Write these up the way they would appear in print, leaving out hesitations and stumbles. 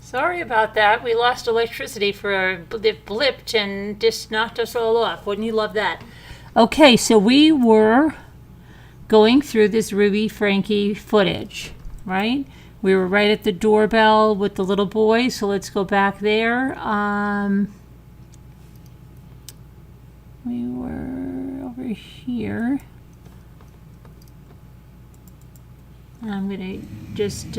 Sorry about that. We lost electricity for it blipped and just knocked us all off. Wouldn't you love that? Okay, so we were going through this Ruby Franke footage, right? We were right at the doorbell with the little boy, so let's go back there. We were over here. I'm going to just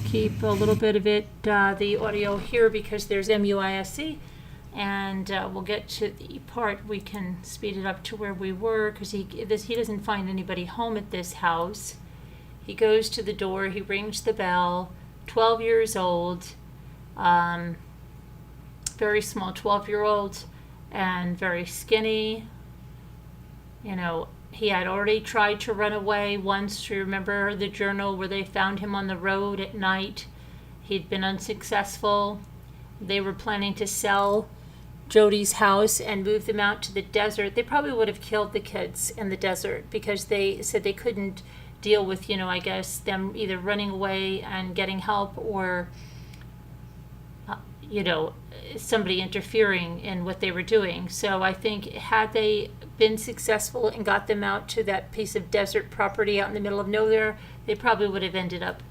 keep a little bit of it, the audio here, because there's MUISC, and we'll get to the part we can speed it up to where we were, because he doesn't find anybody home at this house. He goes to the door, he rings the bell, 12 years old, very small 12-year-old, and very skinny. You know, he had already tried to run away once. You remember the journal where they found him on the road at night? He'd been unsuccessful. They were planning to sell Jodi's house and move them out to the desert. They probably would have killed the kids in the desert, because they said they couldn't deal with, I guess, them either running away and getting help, or somebody interfering in what they were doing. So I think had they been successful and got them out to that piece of desert property out in the middle of nowhere, they probably would have ended up,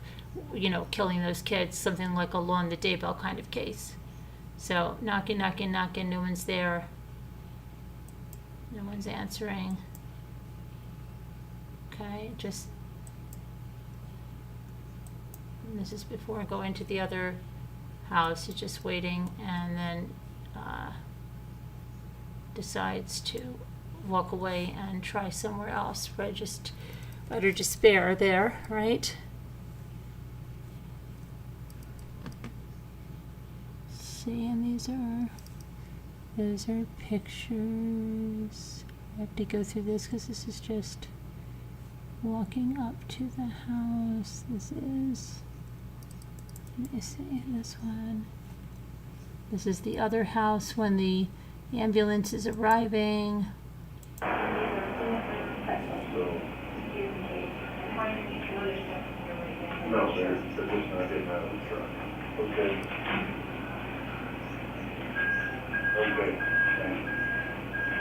killing those kids, something like a Law on the Daybell kind of case. So knocking, knocking, knocking, no one's there. No one's answering. Okay, this is before I go into the other house. He's just waiting, and then decides to walk away and try somewhere else. Right, just utter despair there, right? See, and those are pictures. I have to go through this because this is just walking up to the house. This is, let me see, this one. This is the other house when the ambulance is arriving. No, sir. They're just not getting out of the truck. Okay. Okay. Thanks.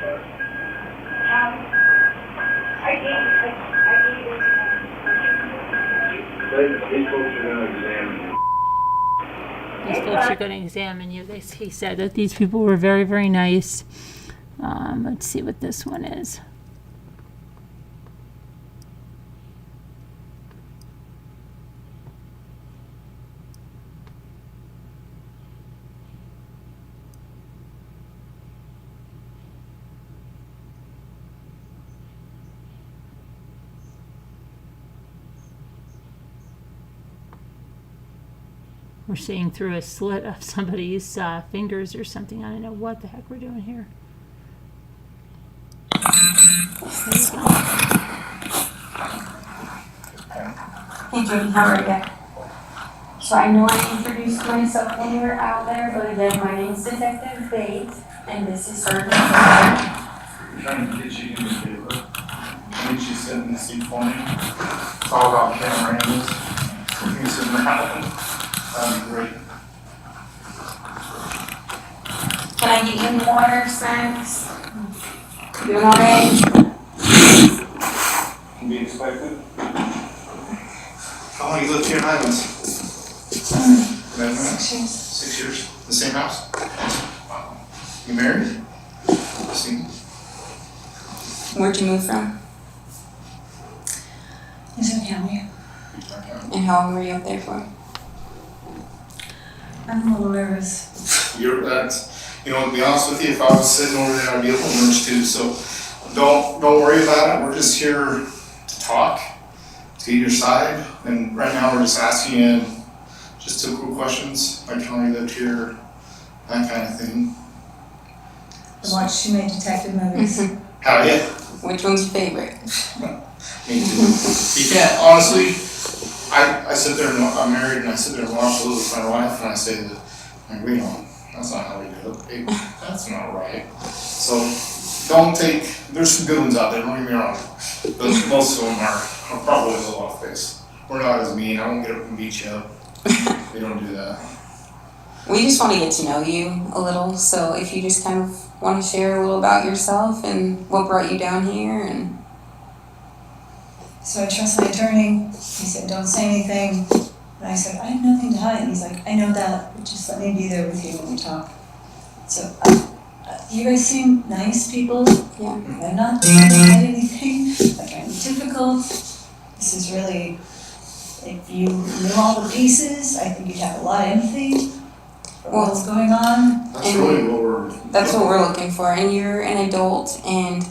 Bye. These folks are going to examine you. These folks are going to examine you. He said that these people were very, very nice. Let's see what this one is. We're seeing through a slit of somebody's fingers or something. I don't know what the heck we're doing here. Hey Jodi, how are you? So I know I introduced myself when we were out there, but again, my name's Detective Bates, and this is Sergeant Bates. Trying to get you in the paper. I need you to sit in the seat for me. It's all about camera angles. You can sit in the house. That'd be great. Can I get you any water, snacks? Doing all right? Can be expected. How long you lived here in Highlands? 6 years. 6 years. The same house? Wow. You married? Single? Where'd you move from? Is County. And how long were you up there for? I'm a little nervous. You're to be honest with you, if I was sitting over there, I'd be a little nervous too. So don't worry about it. We're just here to talk, to get your side. And right now we're just asking you just 2 quick questions. Like how long you lived here, that kind of thing. I watched too many detective movies. How are you? Which one's your favorite? Me too. You can't, honestly, I sit there and I'm married and I sit there and watch those with my wife and I say that, we don't, that's not how we do it. That's not right. So there's some good ones out there, don't get me wrong. But most of them are probably a little off base. We're not as mean, I won't get up and beat you up. We don't do that. We just want to get to know you a little, so if you just kind of want to share a little about yourself and what brought you down here and... So I trust my attorney. He said, don't say anything. And I said, I have nothing to hide. And he's like, I know that, but just let me be there with you when we talk. So you guys seem nice people. Yeah. I'm not trying to hide anything. Like I'm difficult. This is really, if you knew all the pieces, I think you'd have a lot of empathy for what's going on. That's really what we're. That's what we're looking for, and you're an adult, and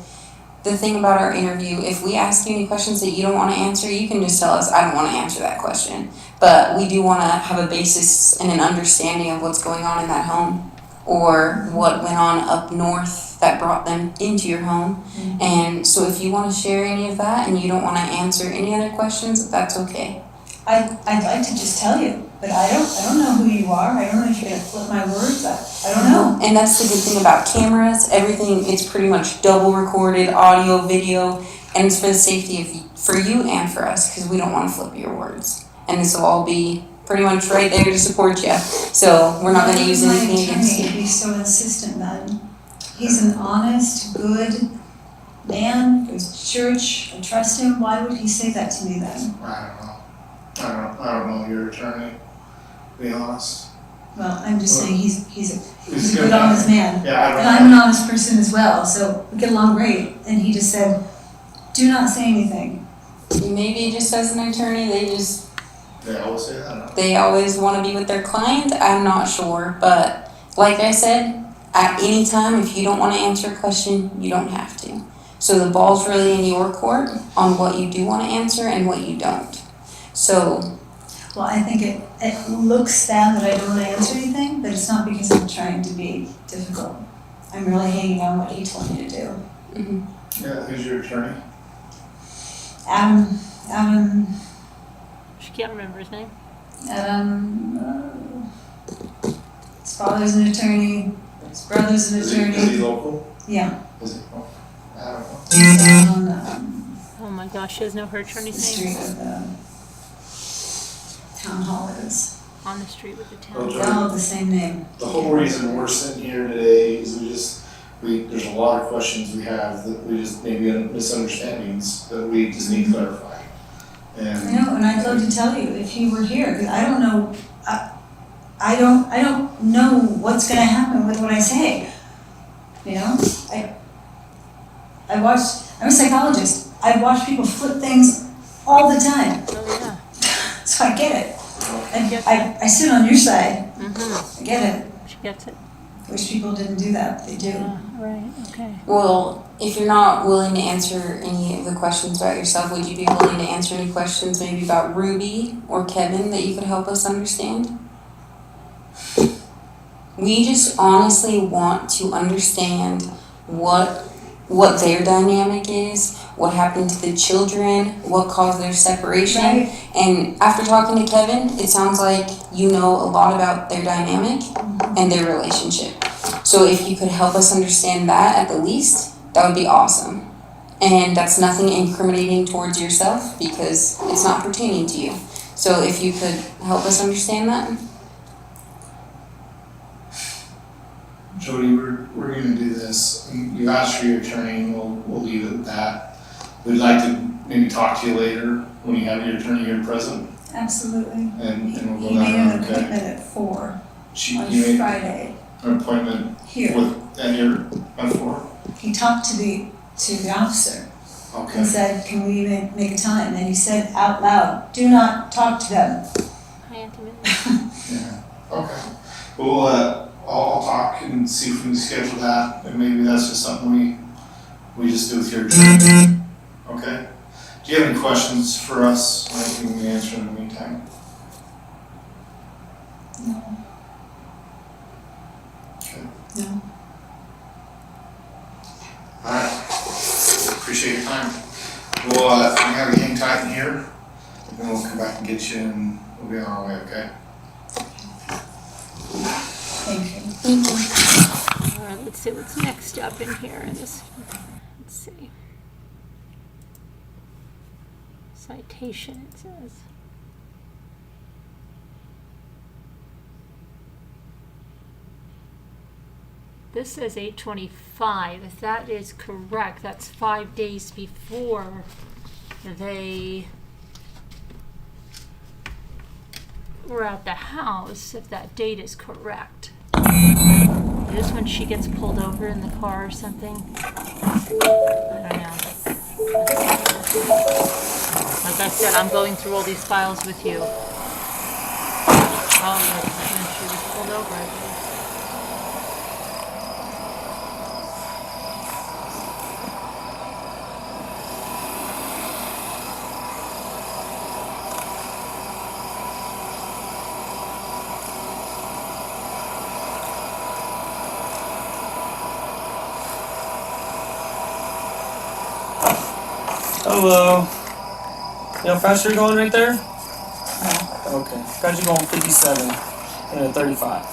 the thing about our interview, if we ask you any questions that you don't want to answer, you can just tell us, I don't want to answer that question. But we do want to have a basis and an understanding of what's going on in that home, or what went on up north that brought them into your home. Mm-hmm. And so if you want to share any of that and you don't want to answer any other questions, that's okay. I'd like to just tell you, but I don't know who you are. I don't know if you're gonna flip my words. I don't know. And that's the good thing about cameras. Everything, it's pretty much double recorded, audio, video, and it's for the safety of for you and for us, because we don't want to flip your words. And this will all be pretty much right there to support you. So we're not going to use anything against you. He's so insistent, man. He's an honest, good man. Goes to church. I trust him. Why would he say that to me then? I don't know. I don't know your attorney, to be honest. Well, I'm just saying he's He's a good, honest man. Yeah, I don't And know. I'm an honest person as well, so we get along great. And he just said, do not say anything. Maybe just as an attorney, They always say that. they always want to be with their client. I'm not sure. But like I said, at any time, if you don't want to answer a question, you don't have to. So the ball's really in your court on what you do want to answer and what you don't. So, Well, I think it looks bad that I don't want to answer anything, but it's not because I'm trying to be difficult. I'm really hanging on what he told me to do. mhm. Yeah, who's your attorney? Adam, She can't remember his name. his father's an attorney, his brother's an Is he attorney. local? Yeah, Is he? Oh, I don't know. he's on Oh my gosh, she doesn't know her the attorney's street name. where the town hall is. On the street with the Oh, town. They all have the same name. The whole reason we're sitting here today is there's a lot of questions we have that we just maybe misunderstandings that we just need clarified. I And know, and I'd love to tell you if he were here, because I don't know, I don't know what's gonna happen with what I say. You know, I'm a psychologist. I watch people flip things all the time, Oh, yeah. so I get it. Yes. I sit on your side, Mm-hmm. I get it. She gets it. Wish people didn't do that, they do. Yeah, right, okay. Well, if you're not willing to answer any of the questions about yourself, would you be willing to answer any questions maybe about Ruby or Kevin that you could help us understand? We just honestly want to understand what their dynamic is, what happened to the children, what caused their separation. Right. And after talking to Kevin, it sounds like you know a lot about their dynamic and their relationship. So if you could help us understand that at the least, that would be awesome. And that's nothing incriminating towards yourself because it's not pertaining to you. So if you could help us understand that. Jodi, we're gonna do this. You asked for your attorney, and we'll leave it at that. We'd like to maybe talk to you later when you have your attorney here present, Absolutely. and we'll He go made down an there, okay? appointment at 4 She, on you made Friday an appointment here. with, and you're at 4? He talked to the officer and Okay. said, can we make a time? And he said out loud, do not talk to them. Hi, Auntie Minnie. Yeah, okay. Well, I'll talk and see if we can schedule that, and maybe that's just something we just do with your attorney. Okay? Do you have any questions for us, or anything we can answer in the meantime? No. Okay. No. Alright, appreciate your time. We'll, we have you hang tight in here, and then we'll come back and get you, and we'll be on our way, okay? Thank you. Thank you. All right, let's see what's next up in here in this. Let's see. Citation, it says. This says 8:25. If that is correct, that's 5 days before they were at the house, if that date is correct. Is this when she gets pulled over in the car or something? I don't know. Like I said, I'm going through all these files with you. Oh, that's when she was pulled over, I believe. Hello. You know how fast you're going right there? Okay. Got you going 57 and a 35.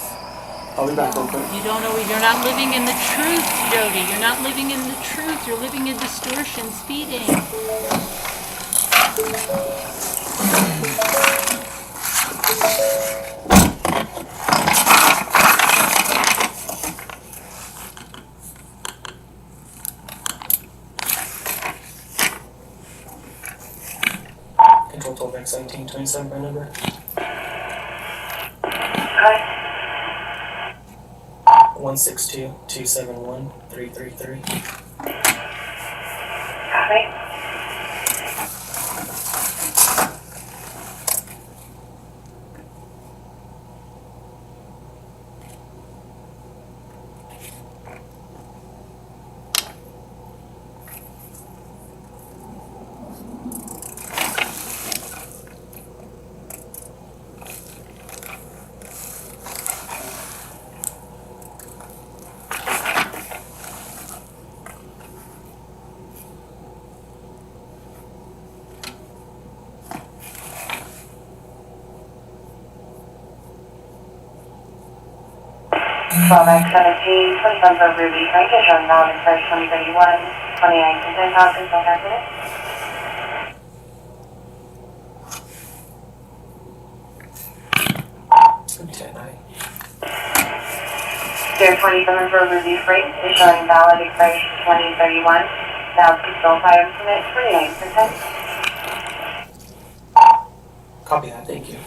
I'll be back real quick. You don't know, you're not living in the truth, Jodi. You're not living in the truth. You're living in distortion, speeding. Control 12X 1927 by number. Hi. 162-271-333. Copy. Well, X 17, 21 for Ruby Franke, showing valid expiration 2031, 29 consent copies, all calculated. It's gonna be 10-9. Tier 27 for Ruby Freight is showing valid expiration 2031, now please verify and submit 29 consent. Copy that, thank you.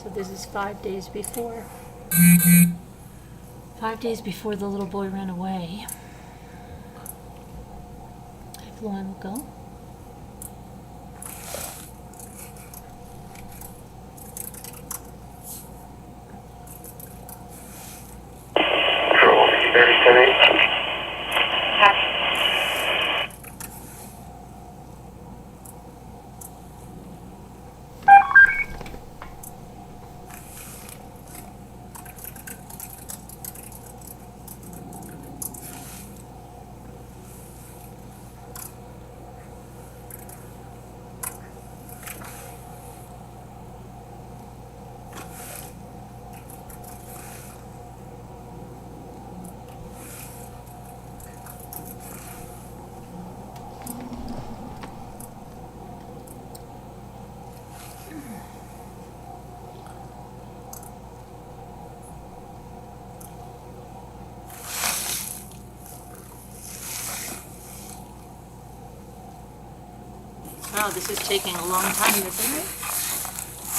So this is 5 days before. 5 days before the little boy ran away. If Lauren will go. Control, 37. know, this is taking a long time, isn't it?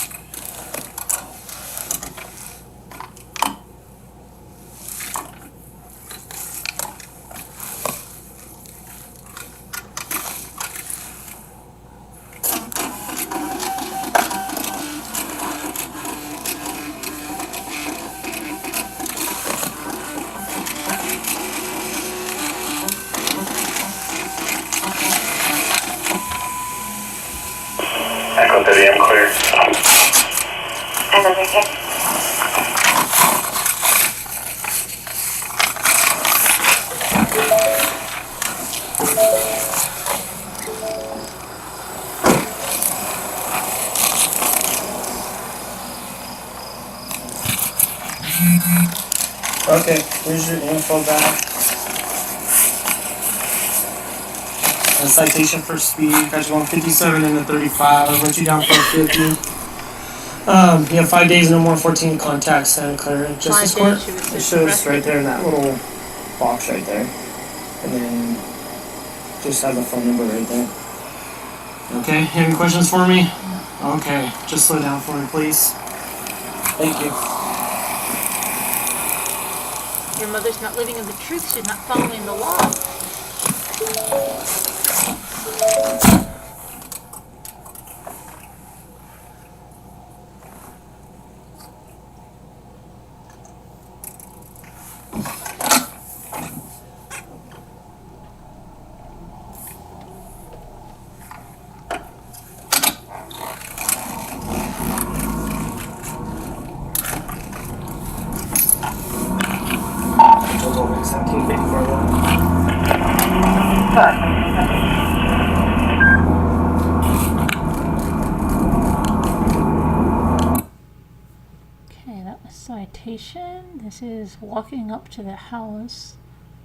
Echo 30, I'm clear. Another hit. Okay, here's your info back. A citation for speed, got you on 57 and a 35. I wrote you down for a 50. You have 5 days, no more 14 contacts, Santa Clara Justice 5 Court. days, she was It shows arrested. right there in that little box right there. And then just has a phone number right there. Okay, any questions for me? Okay, just slow down for me, please. Thank you. Your mother's not living in the truth. She's not following the law. Total over 1754 though. Okay, that was citation. This is walking up to the house.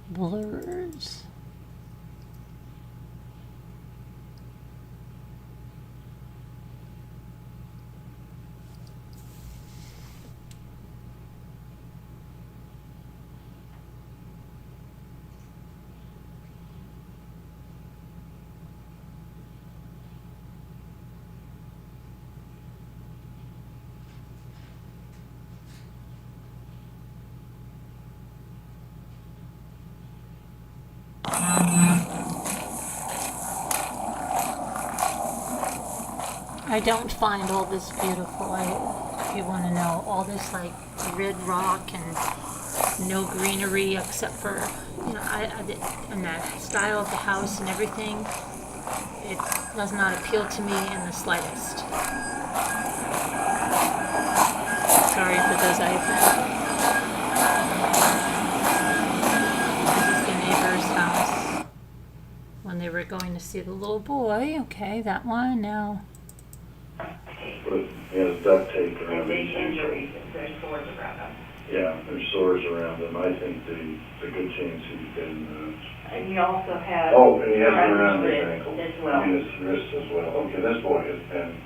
Blurs. I don't find all this beautiful. If you want to know, all this like red rock and no greenery except for, and the style of the house and everything, it does not appeal to me in the slightest. Sorry for those I offended. This is the neighbor's house when they were going to see the little boy. Okay, that one now. He has duct tape around Big his injuries, there's sores around them. Yeah, there's sores around him. I think the good chance he's been, And he also has. oh, and he has it around his wrist ankle. as well. And his wrist as well. Okay, this boy has been.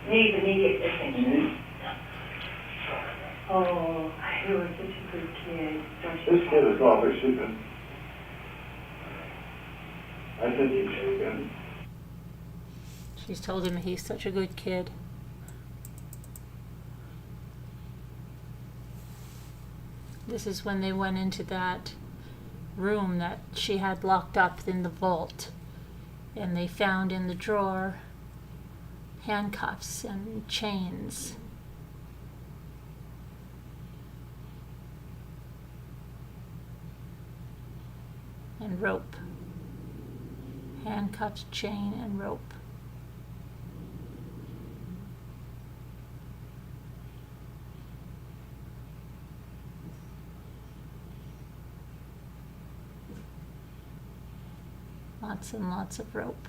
Needs immediate attention. Mhm. Oh, he was such a good kid. Don't you This kid is awfully stupid. I think he's stupid. She's told him he's such a good kid. This is when they went into that room that she had locked up in the vault, and they found in the drawer handcuffs and chains. And rope. Handcuffs, chain, and rope. Lots and lots of rope.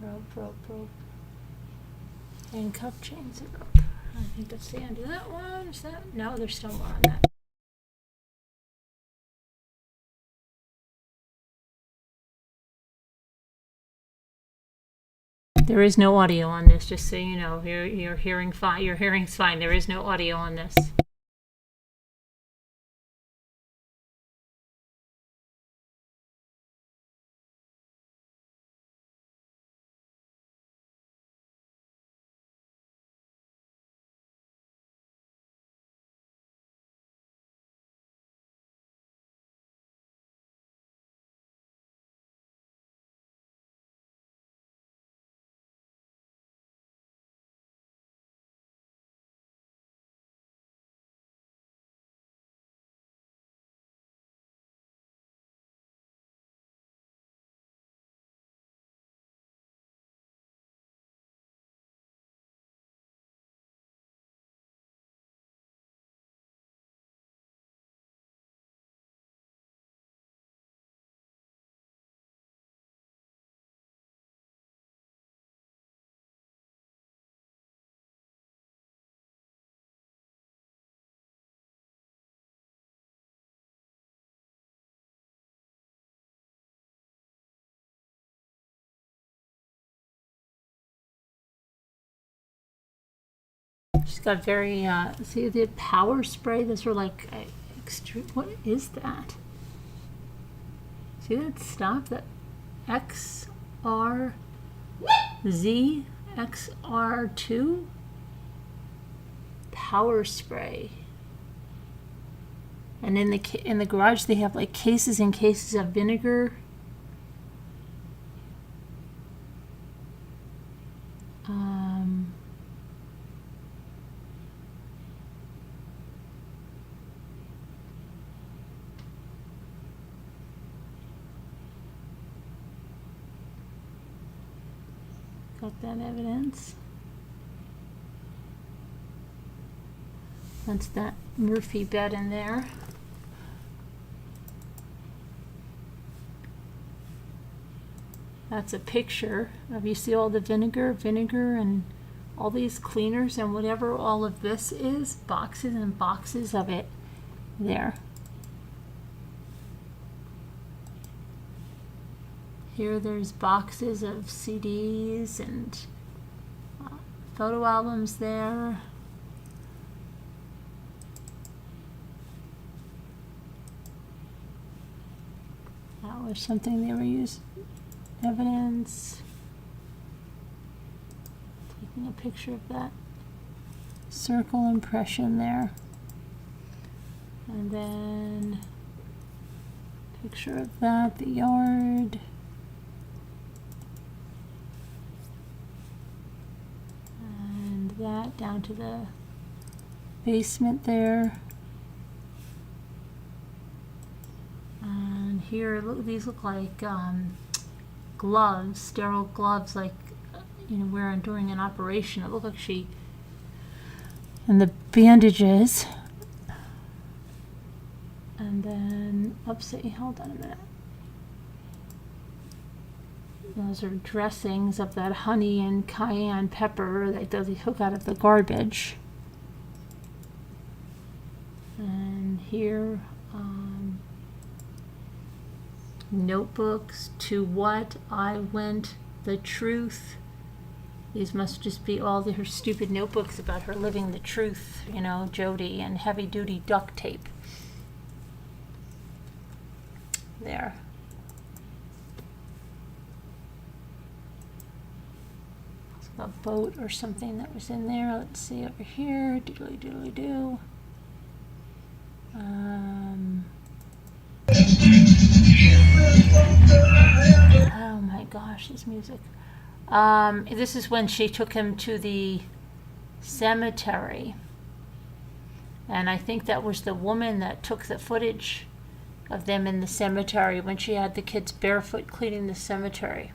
Rope, rope, rope. Handcuff, chains, and rope. I think that's the end of that one. Is that? No, there's still more on that. There is no audio on this, just so you know. You're hearing fine. Your hearing's fine. There is no audio on this. She's got very, see the power spray? Those are like extreme. What is that? See that stuff? That XRZ XR2 power spray. And in the garage they have like cases and cases of vinegar. Got that evidence. That's that Murphy bed in there. That's a picture of, you see all the vinegar and all these cleaners and whatever all of this is, boxes and boxes of it there. Here there's boxes of CDs and photo albums there. That was something they were using. Evidence. Taking a picture of that circle impression there. And then picture of that, the yard. And that down to the basement there. And here, look, these look like gloves, sterile gloves, like wearing during an operation. It looked like she, and the bandages, and then hold on a minute. Those are dressings of that honey and cayenne pepper that they took out of the garbage. And here, notebooks, to what I went, the truth. These must just be all her stupid notebooks about her living the truth, Jodi, and heavy duty duct tape. There. It's a boat or something that was in there. Let's see over here. Doodly doodly doo. Oh my gosh, this music. This is when she took him to the cemetery. And I think that was the woman that took the footage of them in the cemetery when she had the kids barefoot cleaning the cemetery.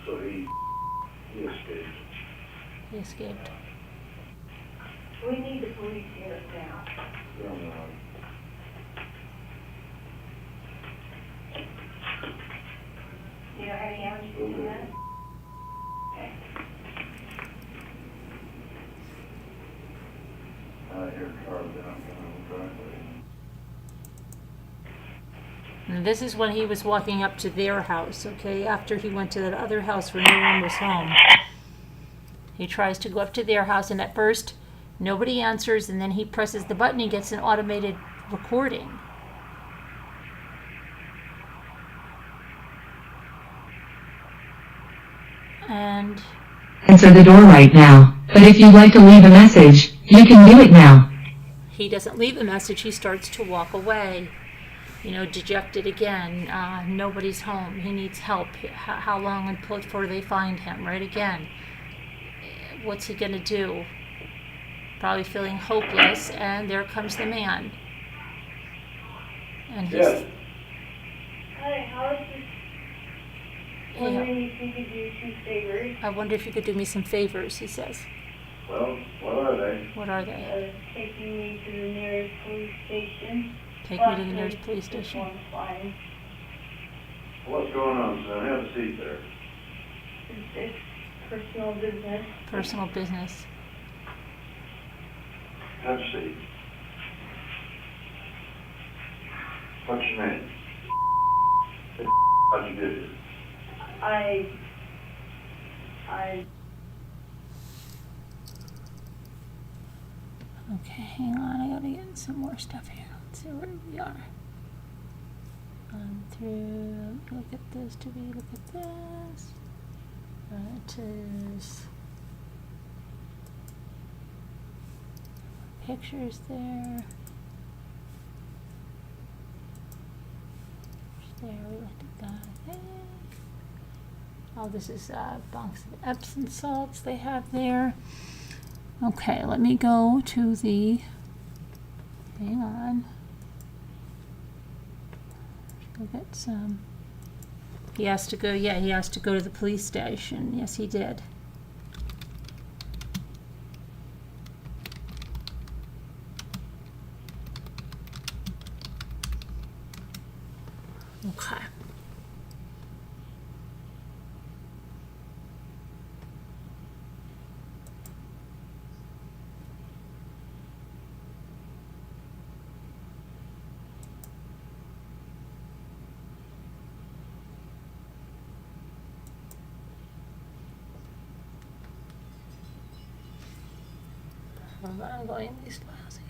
So he escaped. He escaped. We need the police here now. You know how many hours you do that? Okay. I hear cars down the driveway. And this is when he was walking up to their house, okay, after he went to that other house where no one was home. He tries to go up to their house, and at first nobody answers, and then he presses the button, he gets an automated recording. And answer the door right now, but if you'd like to leave a message, you can do it now. He doesn't leave a message, he starts to walk away. Dejected again. Nobody's home. He needs help. How long before they find him? Right again. What's he gonna do? Probably feeling hopeless, and there comes the man. And he's. Yes. Hi, how is this? Wondering if you could do 2 favors. I wonder if you could do me some favors, he says. Well, what are they? What are they? Taking me to the nearest police station. Take me to the nearest police station. One's fine. What's going on, son? Have a seat there. It's personal business. Personal business. Pepsi. What's your name? How'd you get here? I Okay, hang on. I gotta get some more stuff here. Let's see where we are. Through. Look at this. To be. Look at this. It is. Pictures there. There, we looked at that, I think. Oh, this is a box of Epsom salts they have there. Okay, let me go to the. Hang on. Look at some. He has to go. Yeah, he has to go to the police station. Yes, he did. Okay. Hold on, I'm going in these files again.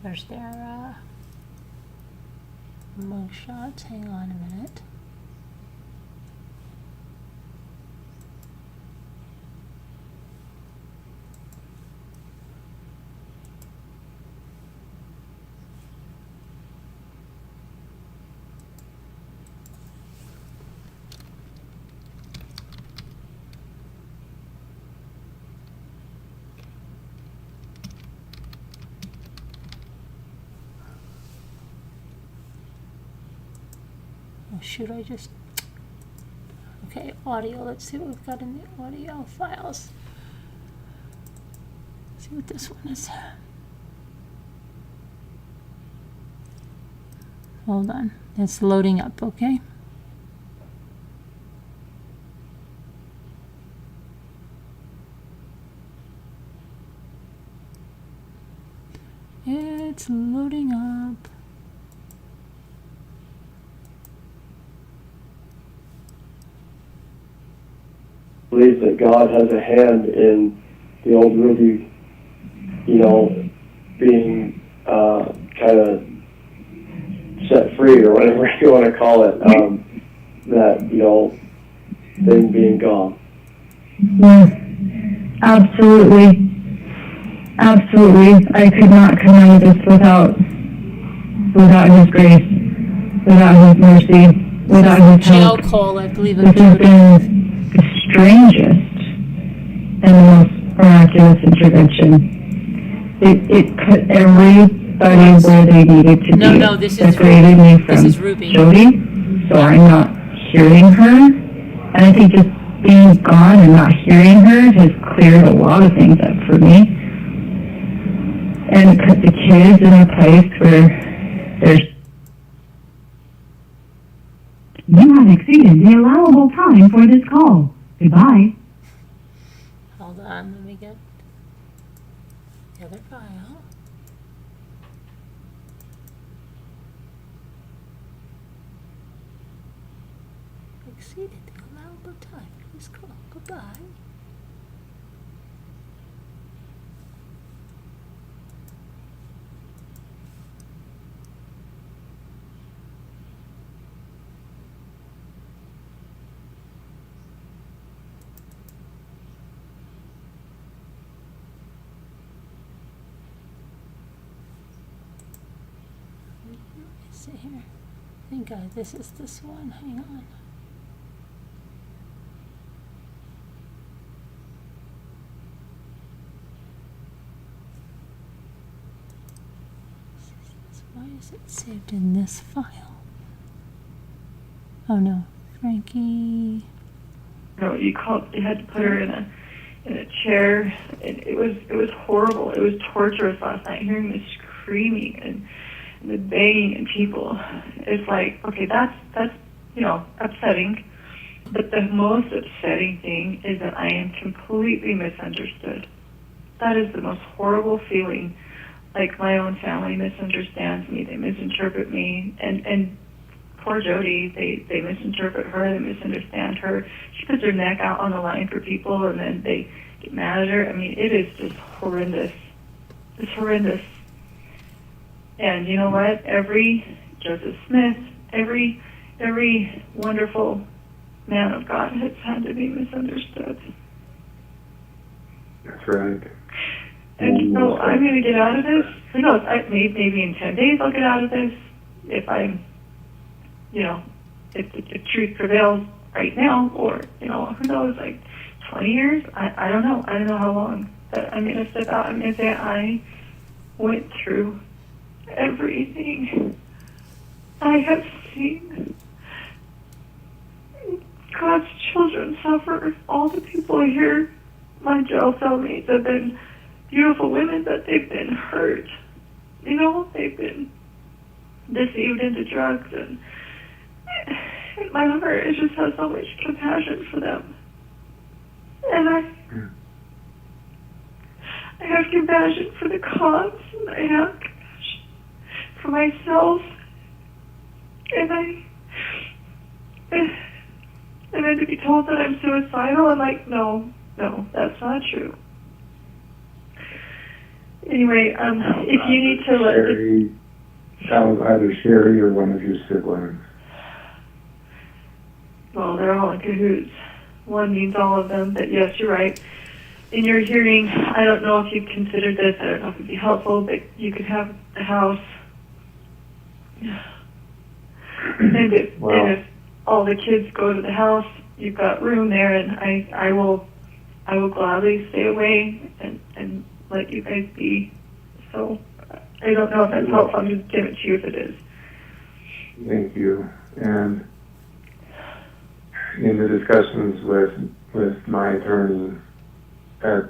There's their mug shots. Hang on a minute. Oh, shoot, I just. Okay, audio. Let's see what we've got in the audio files. Let's see what this one is. Hold on. It's loading up, okay? It's loading up. Believe that God has a hand in the old Ruby, being kind of set free or whatever you want to call it, that, thing being gone. Yeah, absolutely. Absolutely. I could not come out of this without His grace, without His mercy, without His Jail help. call, I believe. This has been the strangest and the most miraculous intervention. It put everybody where they needed to be. No, this is separated me from This is Ruby. Jodi, so I'm not hearing her. And I think just being gone and not hearing her has cleared a lot of things up for me. And put the kids in a place where there's. You have exceeded the allowable time for this call. Goodbye. Hold on, let me get the other file. Exceeded the allowable time for this call. Goodbye. Let's see here. I think this is this one. Hang on. This is this one. Why is it saved in this file? Oh no, Frankie. No, you had to put her in a chair. It was horrible. It was torturous last night, hearing the screaming and the banging and people. It's like, okay, that's upsetting. But the most upsetting thing is that I am completely misunderstood. That is the most horrible feeling. Like my own family misunderstands me. They misinterpret me. And poor Jodi, they misinterpret her. They misunderstand her. She puts her neck out on the line for people, and then they get mad at her. I mean, it is just horrendous. It's horrendous. And you know what? Every Joseph Smith, every wonderful man of God has had to be misunderstood. That's right. And so I'm going to get out of this. Who knows? Maybe in 10 days I'll get out of this. If I'm, if the truth prevails right now, or, who knows, like 20 years? I don't know. I don't know how long. But I'm going to step out. I'm going to say I went through everything. I have seen God's children suffer. All the people here, my jail cellmates, have been beautiful women, but they've been hurt. They've been deceived into drugs, and my heart just has so much compassion for them. And I have compassion for the cause, and I have compassion for myself, and then to be told that I'm suicidal, I'm like, no, that's not true. Anyway, if you need to let... Sherry, that was either Sherry or one of your siblings. Well, they're all in cahoots. One means all of them, but yes, you're right. In your hearing, I don't know if you've considered this, I don't know if it'd be helpful, but you could have the house. And if all the kids go to the house, you've got room there, and I will gladly stay away and let you guys be. So I don't know if that's helpful. I'm just giving it to you if it is. Thank you. And in the discussions with my attorney, that's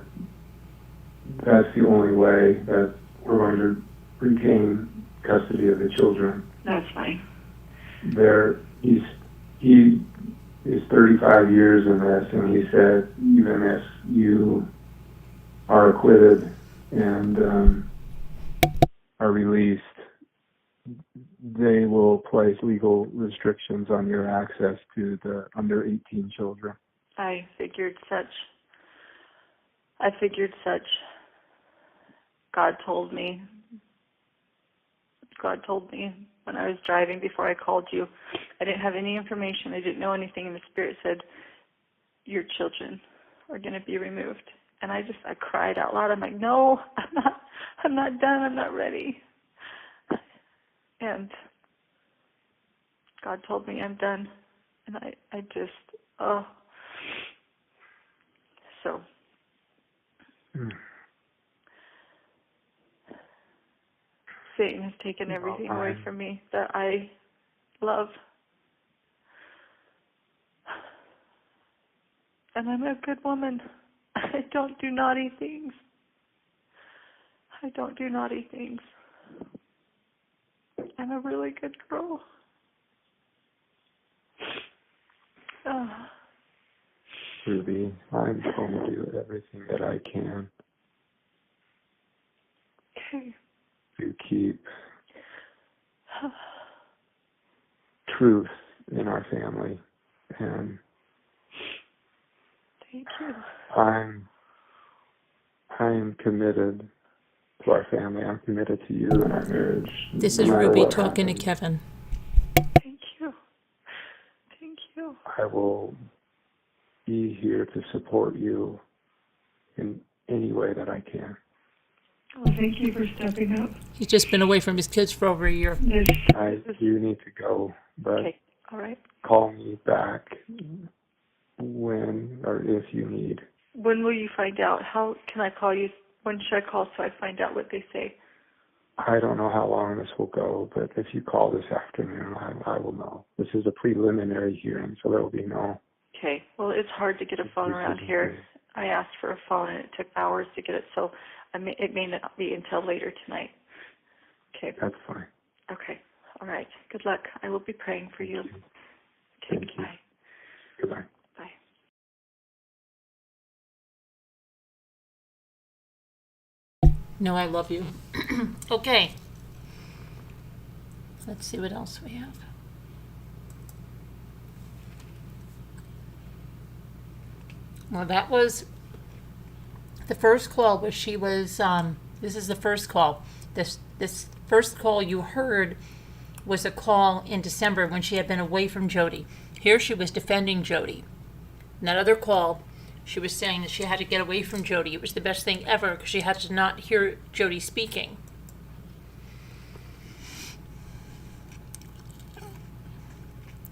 the only way that we're going to retain custody of the children. That's fine. He is 35 years in this, and he said even if you are acquitted and are released, they will place legal restrictions on your access to the under 18 children. I figured such. God told me when I was driving before I called you. I didn't have any information. I didn't know anything, and the Spirit said, your children are going to be removed. And I cried out loud. I'm like, no, I'm not done. I'm not ready. And God told me I'm done. And so. Satan has taken everything away from me that I love. And I'm a good woman. I don't do naughty things. I'm a really good girl. Ruby, I'm going to do everything that I can to keep truth in our family, and thank you. I'm committed to our family. I'm committed to you and our marriage. This is Ruby talking to Kevin. Thank you. I will be here to support you in any way that I can. Well, thank you for stepping up. He's just been away from his kids for over a year. I do need to go, but okay. All right. Call me back when or if you need. When will you find out? How can I call you? When should I call so I find out what they say? I don't know how long this will go, but if you call this afternoon, I will know. This is a preliminary hearing, so there will be no. Okay. Well, it's hard to get a phone around here. I asked for a phone and it took hours to get it, so it may not be until later tonight. Okay. That's fine. Okay. All right. Good luck. I will be praying for you. Okay. Thank you. Bye. Goodbye. Bye. No, I love you. Okay. Let's see what else we have. Well, that was the first call where she was, this is the first call. This first call you heard was a call in December when she had been away from Jodi. Here she was defending Jodi. In that other call, she was saying that she had to get away from Jodi. It was the best thing ever because she had to not hear Jodi speaking.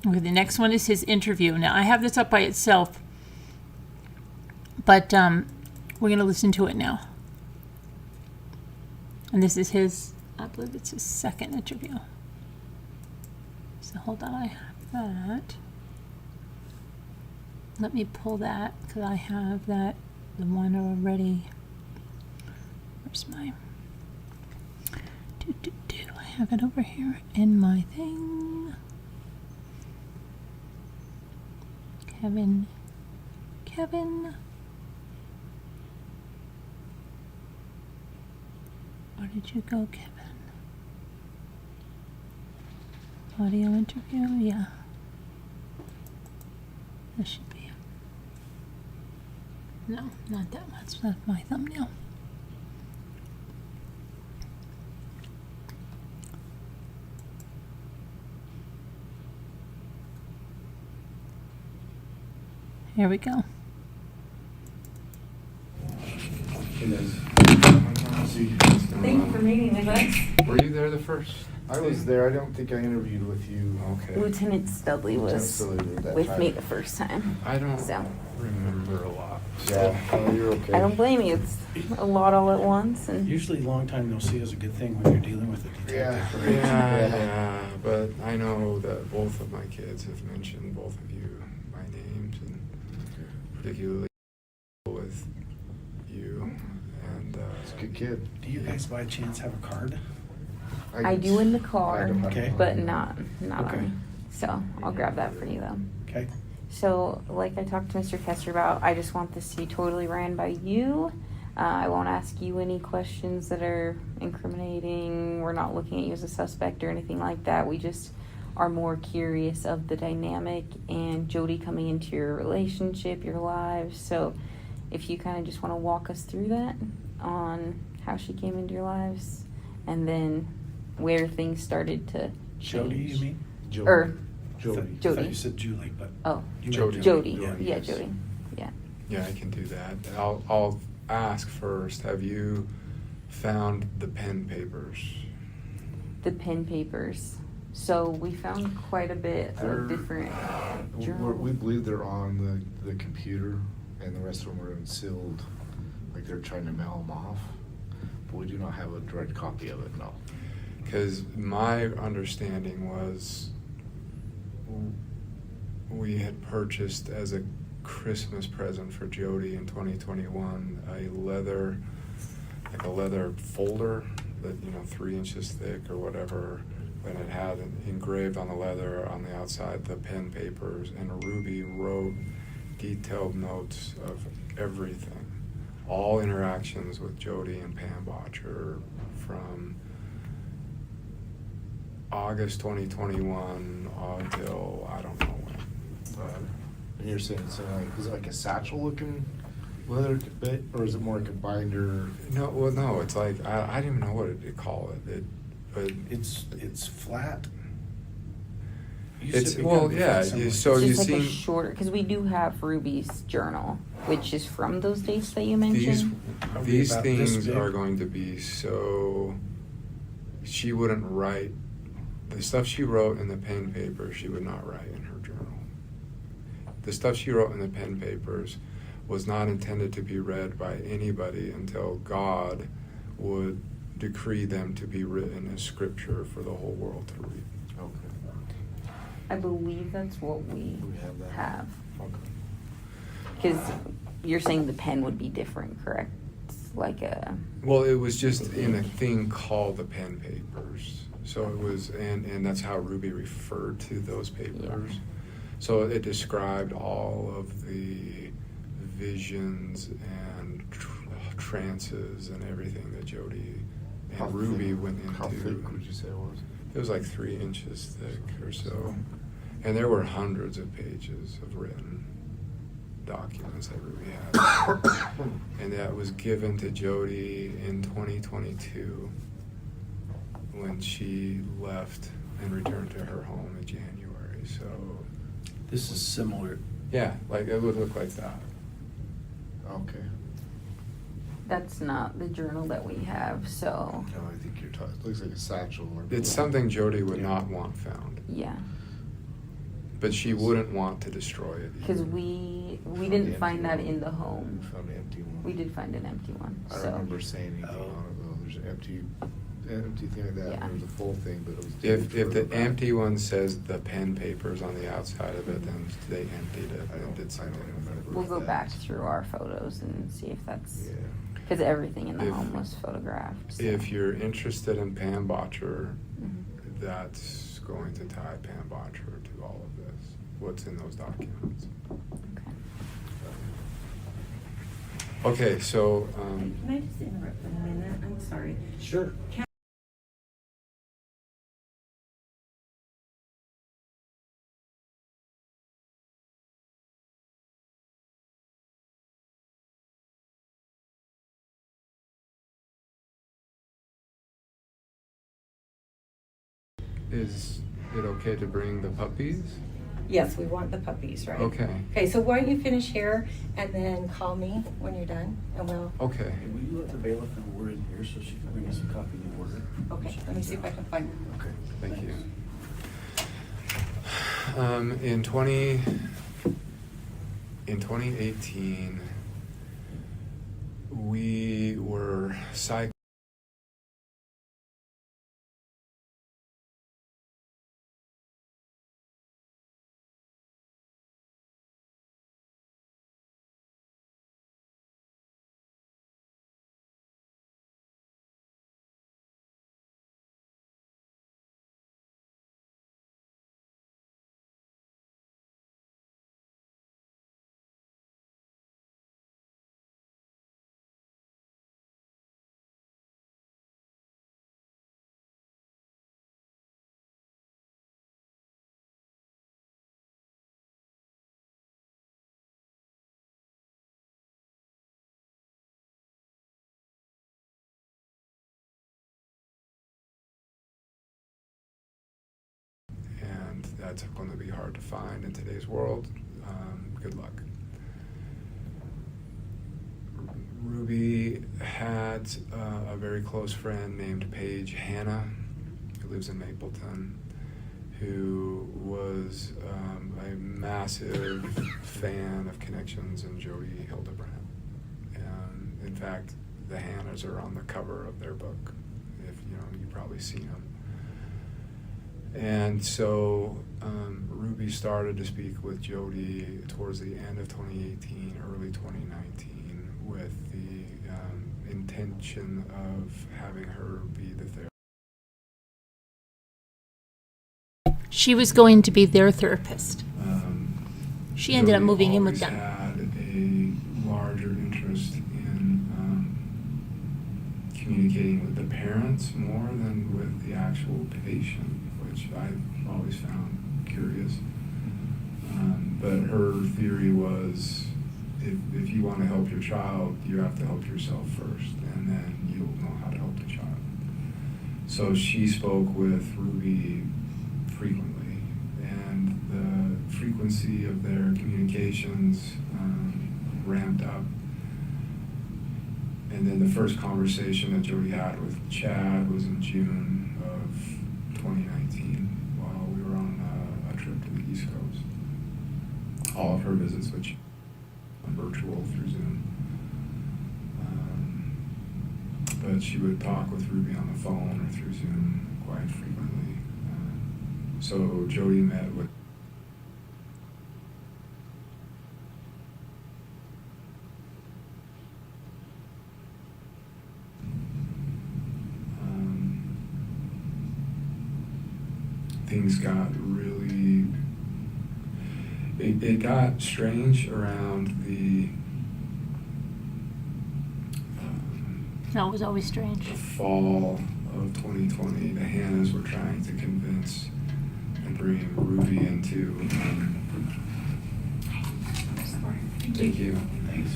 Okay, the next one is his interview. Now, I have this up by itself, but we're going to listen to it now. And this is his, I believe it's his second interview. So hold on, I have that. Let me pull that because I have that, the one already. Where's my, I have it over here in my thing. Kevin. Where did you go, Kevin? Audio interview, yeah. This should be it. No, not that much. That's my thumbnail. Here we go. Thank you for meeting with us. Were you there the first? I was there. I don't think I interviewed with you. Okay. Lieutenant Studley was with me the first time. I don't So. remember a lot. Yeah, oh, you're okay. I don't blame you. It's a lot all at once, and Usually long time no see is a good thing when you're dealing with a detective. right? Yeah, but I know that both of my kids have mentioned both of you by names, and particularly with you. And It's a good kid. Do you guys by chance have a card? I do in the car, Okay. but not Okay. on me. So I'll grab that for you though. Okay. So, like I talked to Mr. Kester about, I just want this to be totally ran by you. I won't ask you any questions that are incriminating. We're not looking at you as a suspect or anything like that. We just are more curious of the dynamic and Jodi coming into your relationship, your lives. So, if you kind of just want to walk us through that on how she came into your lives and then where things started to change. Jodi, you mean? Jodi. Or Jodi. I thought Jodi. you said Julie, but Oh, you meant Jodi. Jodi. Yeah, Yeah, yes. Jodi. Yeah. yeah, I can do that. I'll ask first, have you found the pen papers? The pen papers. So we found quite a bit They're- of different We journals. believe they're on the computer, and the rest of them are sealed, like they're trying to mail them off. But we do not have a direct copy of it, no. Because my understanding was we had purchased as a Christmas present for Jodi in 2021 a leather folder that 3 inches thick or whatever, and it had engraved on the leather on the outside the pen papers, and Ruby wrote detailed notes of everything, all interactions with Jodi and Pam Botcher from August 2021 until I don't know when. And you're saying something like, is it like a satchel looking leather bit, or is it more like a binder? No, it's like I didn't even know what to call it. But it's flat. You it's said well, we yeah. got something It's So you just like a see shorter, because we do have Ruby's journal, which is from those dates that you mentioned. these about this things big? are going to be so. She wouldn't write the stuff she wrote in the pen paper. She would not write in her journal. The stuff she wrote in the pen papers was not intended to be read by anybody until God would decree them to be written as scripture for the whole world to read. Okay. I believe that's what we have that. have. Okay. Because you're saying the pen would be different, correct? It's like a. Well, it was just in a thing called the pen papers. So it was, and that's how Ruby referred to those papers. Yeah. So it described all of the visions and trances and everything that Jodi and How Ruby thick- went into. How thick would you say it was? It was like 3 inches thick or so. And there were hundreds of pages of written documents that Ruby had. And that was given to Jodi in 2022 when she left and returned to her home in January. So This is similar. yeah, like it would look like that. Okay. That's not the journal that we have, so No, I think you're talking, it looks like a satchel. Or It's something Jodi would not want found. yeah. But she wouldn't want to destroy it. Because either. we Found the didn't find that empty in one. the home. We found an empty one. We did find an empty one. I don't So remember saying anything on it though. There's an empty thing like that. Yeah. There was a full thing, but it was. If the empty one says the pen papers on the outside of it, then they emptied it and did something with it. we'll go back through our photos and see if that's Yeah. because everything in the If- home was photographed. So. If you're interested in Pam Botcher, Mhm. that's going to tie Pam Botcher to all of this. What's in those documents? Okay. Okay, so Can I just interrupt for a minute? I'm sorry. Sure. is it okay to bring the puppies? Yes, we want the puppies, right? Okay. Okay, so why don't you finish here and then call me when you're done and we'll, Okay. Hey, will you let the bailiff know we're in here so she can bring us a copy of the order? okay, let me see if I can find it. Okay. Thank you. In 2018, we were cycling. And that's going to be hard to find in today's world. Good luck. Ruby had a very close friend named Paige Hannah, who lives in Mapleton, who was a massive fan of Connections and Jodi Hildebrandt. In fact, the Hannahs are on the cover of their book. If you've probably seen them. And so Ruby started to speak with Jodi towards the end of 2018, early 2019, with the intention of having her be the therapist. She was going to be their therapist. She ended up Jodi moving in with always them. had a larger interest in communicating with the parents more than with the actual patient, which I've always found curious. But her theory was, if you want to help your child, you have to help yourself first, and then you'll know how to help the child. So she spoke with Ruby frequently, and the frequency of their communications ramped up. And then the first conversation that Jodi had with Chad was in June of 2019 while we were on a trip to the East Coast. All of her visits, which were virtual through Zoom. But but she would talk with Ruby on the phone or through Zoom quite frequently. So Jodi met with things got really, it got strange around the No, it was always strange. fall of 2020. The Hannahs were trying to convince and bring Ruby into thank you. Thanks.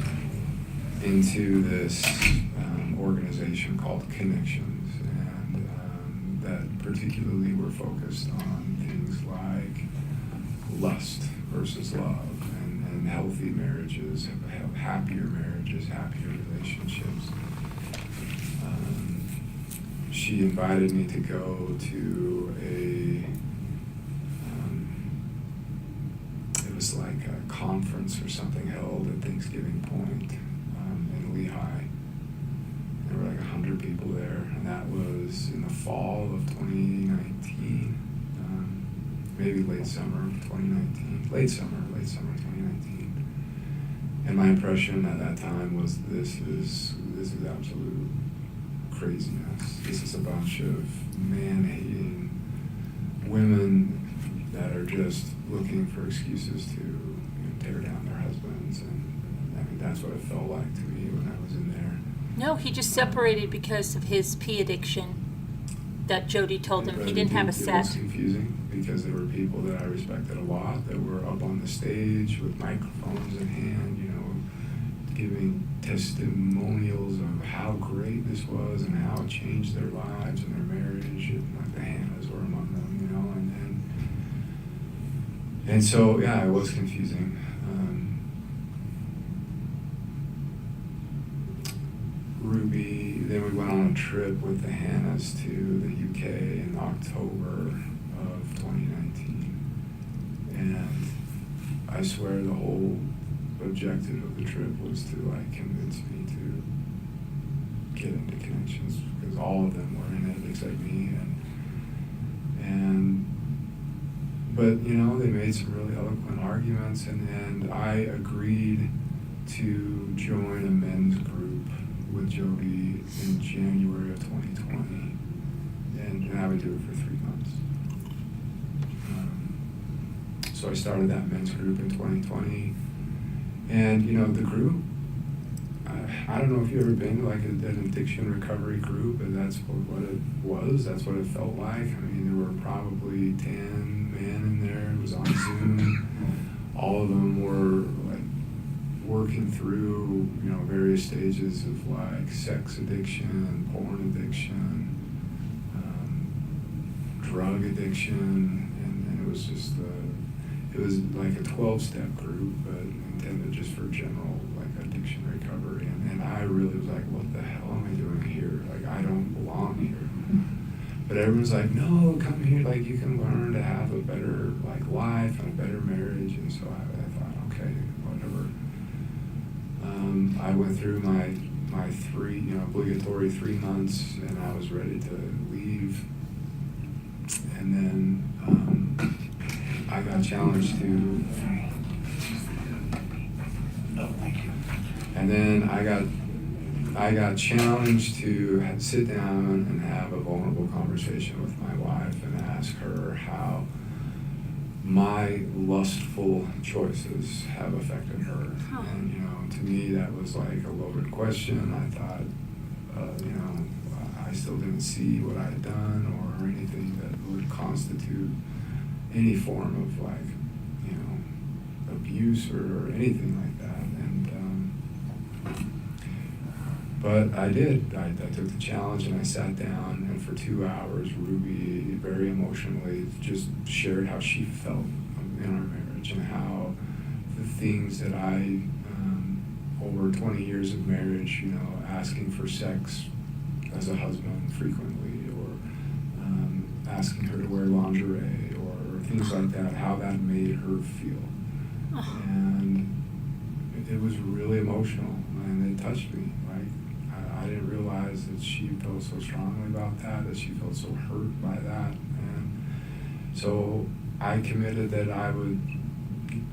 Into this organization called Connections, and that particularly were focused on things like lust versus love, and healthy marriages, happier marriages, happier relationships. She invited me to go to it was like a conference or something held at Thanksgiving Point in Lehigh. There were like 100 people there, and that was in the fall of 2019, maybe late summer of 2019, late summer 2019. And my impression at that time was this is absolute craziness. This is a bunch of man-hating women that are just looking for excuses to tear down their husbands, and I mean that's what it felt like to me when I was in there. No, he just separated because of his pee addiction that Jodi told him. He didn't have a It set. was confusing because there were people that I respected a lot that were up on the stage with microphones in hand, giving testimonials of how great this was and how it changed their lives and their marriage, and like the Hannahs were among them, and so yeah, it was confusing. Ruby, then we went on a trip with the Hannahs to the UK in October of 2019, and I swear the whole objective of the trip was to convince me to get into Connections, because all of them were in it except me, but they made some really eloquent arguments, and I agreed to join a men's group with Jodi in January of 2020, and I would do it for 3 months. So I started that men's group in 2020. And the group, I don't know if you've ever been to an addiction recovery group, but that's what it was. That's what it felt like. I mean, there were probably 10 men in there. It was on Zoom. All of them were working through various stages of sex addiction, porn addiction, drug addiction, and it was just it was like a 12-step group, but intended just for general addiction recovery, and I really was like, what the hell am I doing here? I don't belong here. But everyone's like, no, come here, you can learn to have a better life and a better marriage. And so I thought, okay, whatever. I went through my obligatory 3 months, and I was ready to leave, and then I got challenged to. Oh, thank you. And then I got challenged to sit down and have a vulnerable conversation with my wife and ask her how my lustful choices have affected her. And to me that was like a loaded question. I thought, I still didn't see what I had done or anything that would constitute any form of abuse or anything like that. But I did. I took the challenge and I sat down, and for 2 hours Ruby very emotionally just shared how she felt in our marriage and how the things that I, over 20 years of marriage, asking for sex as a husband frequently, or asking her to wear lingerie or things like that, how that made her feel. And it was really emotional, and it touched me. I I didn't realize that she felt so strongly about that she felt so hurt by that. And so I committed that I would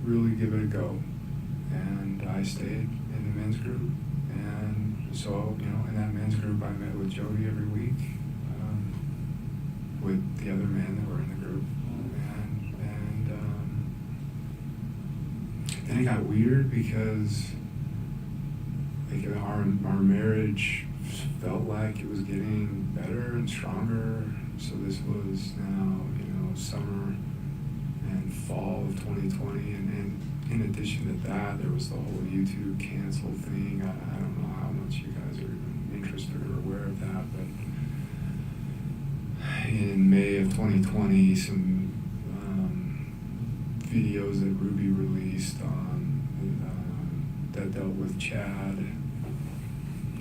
really give it a go. And I stayed in the men's group. And so, in that men's group, I met with Jodi every week, with the other men that were in the group. And then it got weird because our marriage felt like it was getting better and stronger. So this was now, summer and fall of 2020. And in addition to that, there was the whole YouTube cancel thing. I don't know how much you guys are even interested or aware of that, but in May of 2020, some videos that Ruby released on that dealt with Chad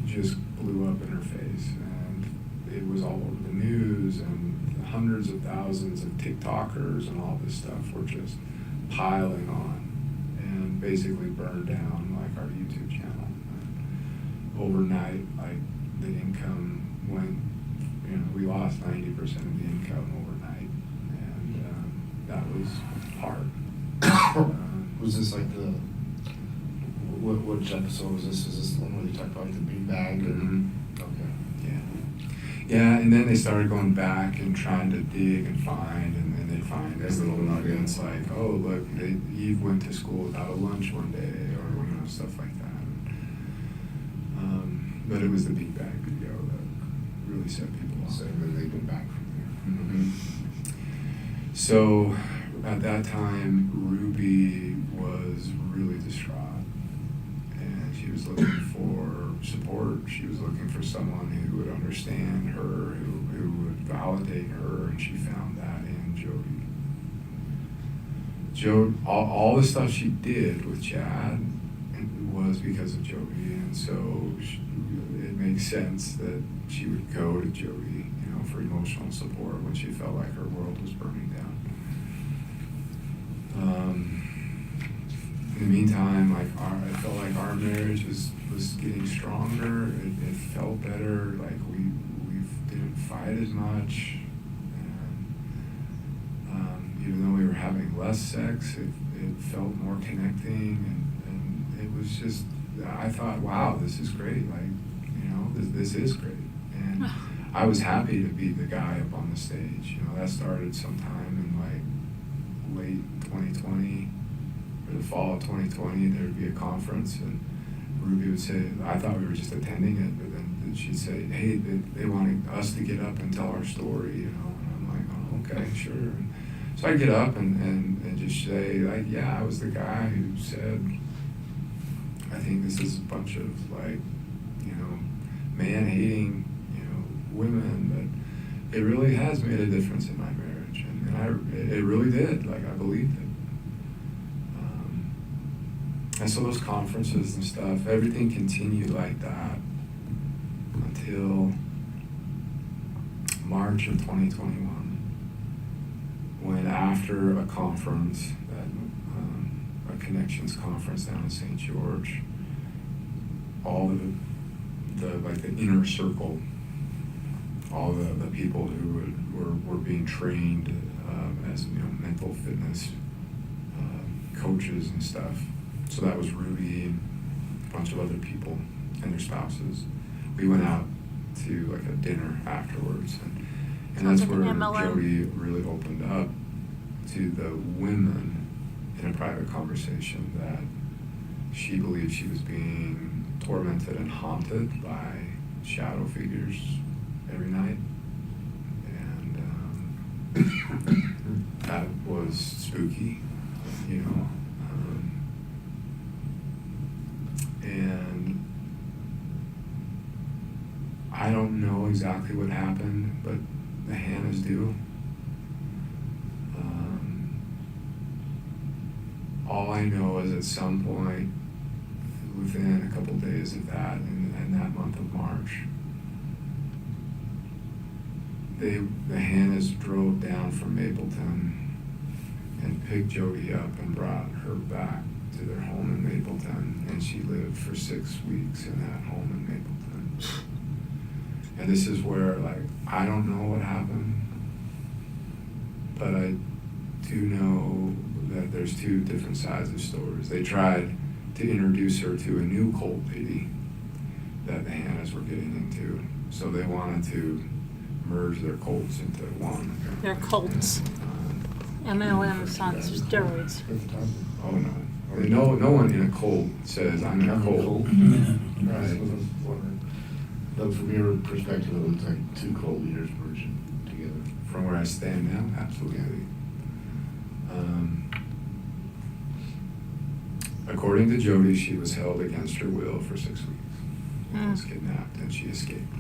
just blew up in her face, and it was all over the news, and hundreds of thousands of TikTokers and all this stuff were just piling on and basically burned down like our YouTube channel. And overnight, like the income went, we lost 90% of the income overnight, and that was hard. Was this like the, which episode was this? Is this the one where they talked about like the bean bag? Okay. Yeah, and then they started going back and trying to dig and find, and then they find these little nuggets like, oh, look, Eve went to school without a lunch one day, or stuff like that. But it was the bean bag video that really set people off. So then they went back from there. So at that time, Ruby was really distraught, and she was looking for support. She was looking for someone who would understand her, who would validate her, and she found that in Jodi. All the stuff she did with Chad was because of Jodi, and so it makes sense that she would go to Jodi, for emotional support when she felt like her world was burning down. In the meantime, I felt like our marriage was getting stronger. It felt better. Like we didn't fight as much. And even though we were having less sex, it felt more connecting. And it was just, I thought, wow, this is great. Like, this is great. And I was happy to be the guy up on the stage. That started sometime in like late 2020 or the fall of 2020. There would be a conference, and Ruby would say, I thought we were just attending it, but then she'd say, hey, they wanted us to get up and tell our story, and I'm like, oh, okay, sure. And so I'd get up and just say, like, yeah, I was the guy who said, I think this is a bunch of man-hating, women, but it really has made a difference in my marriage, and it really did. Like, I believed it. And so those conferences and stuff, everything continued like that until March of 2021, when after a conference, a connections conference down in St. George, all the inner circle, all the people who were being trained as mental fitness coaches and stuff. So that was Ruby and a bunch of other people and their spouses. We went out to like a dinner afterwards, and that's where Jodi really opened up to the women in a private conversation that she believed she was being tormented and haunted by shadow figures every night, and that was spooky, and I don't know exactly what happened, but the Hannahs do. All I know is at some point, within a couple days of that, in that month of March, the Hannahs drove down from Mapleton and picked Jodi up and brought her back to their home in Mapleton, and she lived for 6 weeks in that home in Mapleton. And this is where, like, I don't know what happened, but I do know that there's two different sides of stories. They tried to introduce her to a new cult lady that the Hannahs were getting into. So they wanted to merge their cults into one. They're cults. MLMs on steroids. Oh, no. I mean, no one in a cult says, I'm in a cult. Right. But from your perspective, it looks like two cult leaders merging together. From where I stand now, absolutely. According to Jodi, she was held against her will for 6 weeks. Was kidnapped and she escaped.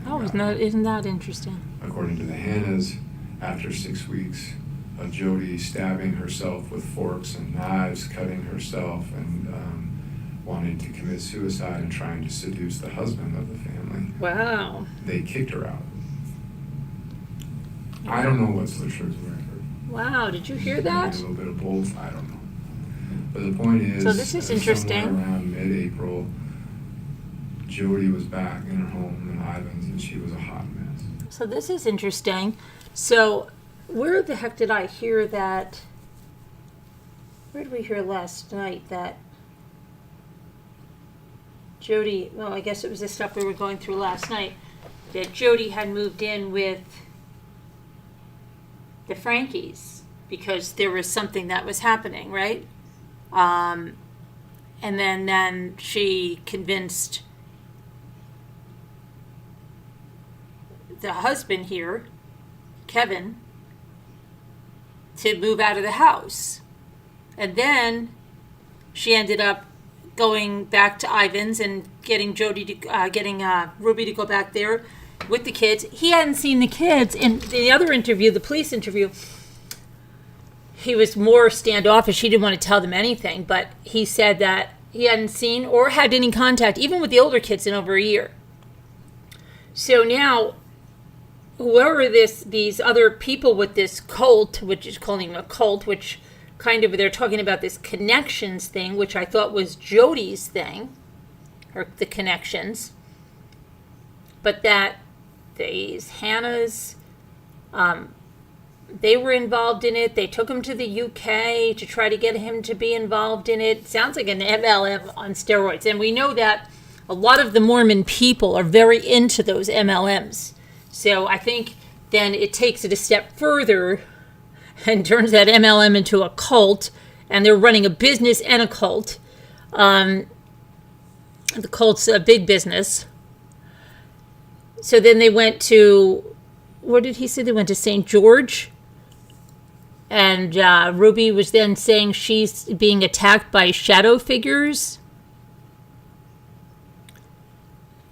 Oh, isn't that interesting? According to the Hannahs, after 6 weeks of Jodi stabbing herself with forks and knives, cutting herself, and wanting to commit suicide and trying to seduce the husband of the family. Wow. They kicked her out. I don't know what's the truth. Wow, did you hear Maybe that? a little bit of both, I don't know. But the point is, So this is interesting. somewhere around mid-April, Jodi was back in her home in Ivins, and she was a hot mess. So this is interesting. So where the heck did I hear that? Where did we hear last night that Jodi, well, I guess it was the stuff we were going through last night, that Jodi had moved in with the Frankies because there was something that was happening, right? And then she convinced the husband here, Kevin, to move out of the house. And then she ended up going back to Ivan's and getting Ruby to go back there with the kids. He hadn't seen the kids. In the other interview, the police interview, he was more standoffish. He didn't want to tell them anything, but he said that he hadn't seen or had any contact, even with the older kids, in over a year. So now, whoever these other people with this cult, which is calling a cult, which kind of, they're talking about this connections thing, which I thought was Jodi's thing, or the connections, but that these Hannahs, they were involved in it. They took him to the UK to try to get him to be involved in it. Sounds like an MLM on steroids. And we know that a lot of the Mormon people are very into those MLMs. So I think then it takes it a step further and turns that MLM into a cult. And they're running a business and a cult. The cult's a big business. So then they went to, where did he say they went to? St. George? And Ruby was then saying she's being attacked by shadow figures.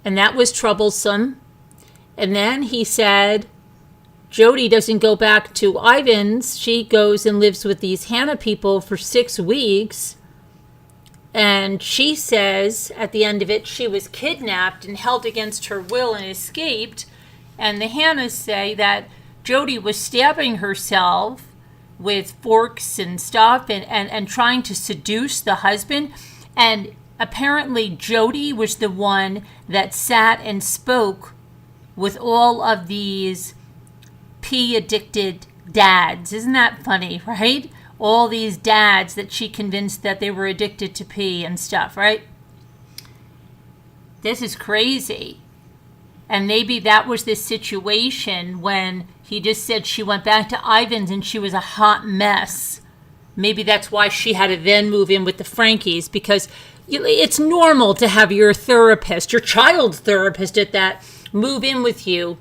And that was troublesome. And then he said Jodi doesn't go back to Ivan's. She goes and lives with these Hannah people for 6 weeks. And she says at the end of it, she was kidnapped and held against her will and escaped. And the Hannahs say that Jodi was stabbing herself with forks and stuff and trying to seduce the husband. And apparently Jodi was the one that sat and spoke with all of these pee-addicted dads. Isn't that funny, right? All these dads that she convinced that they were addicted to pee and stuff, right? This is crazy. And maybe that was the situation when he just said she went back to Ivan's and she was a hot mess. Maybe that's why she had to then move in with the Frankies, because it's normal to have your therapist, your child therapist at that, move in with you.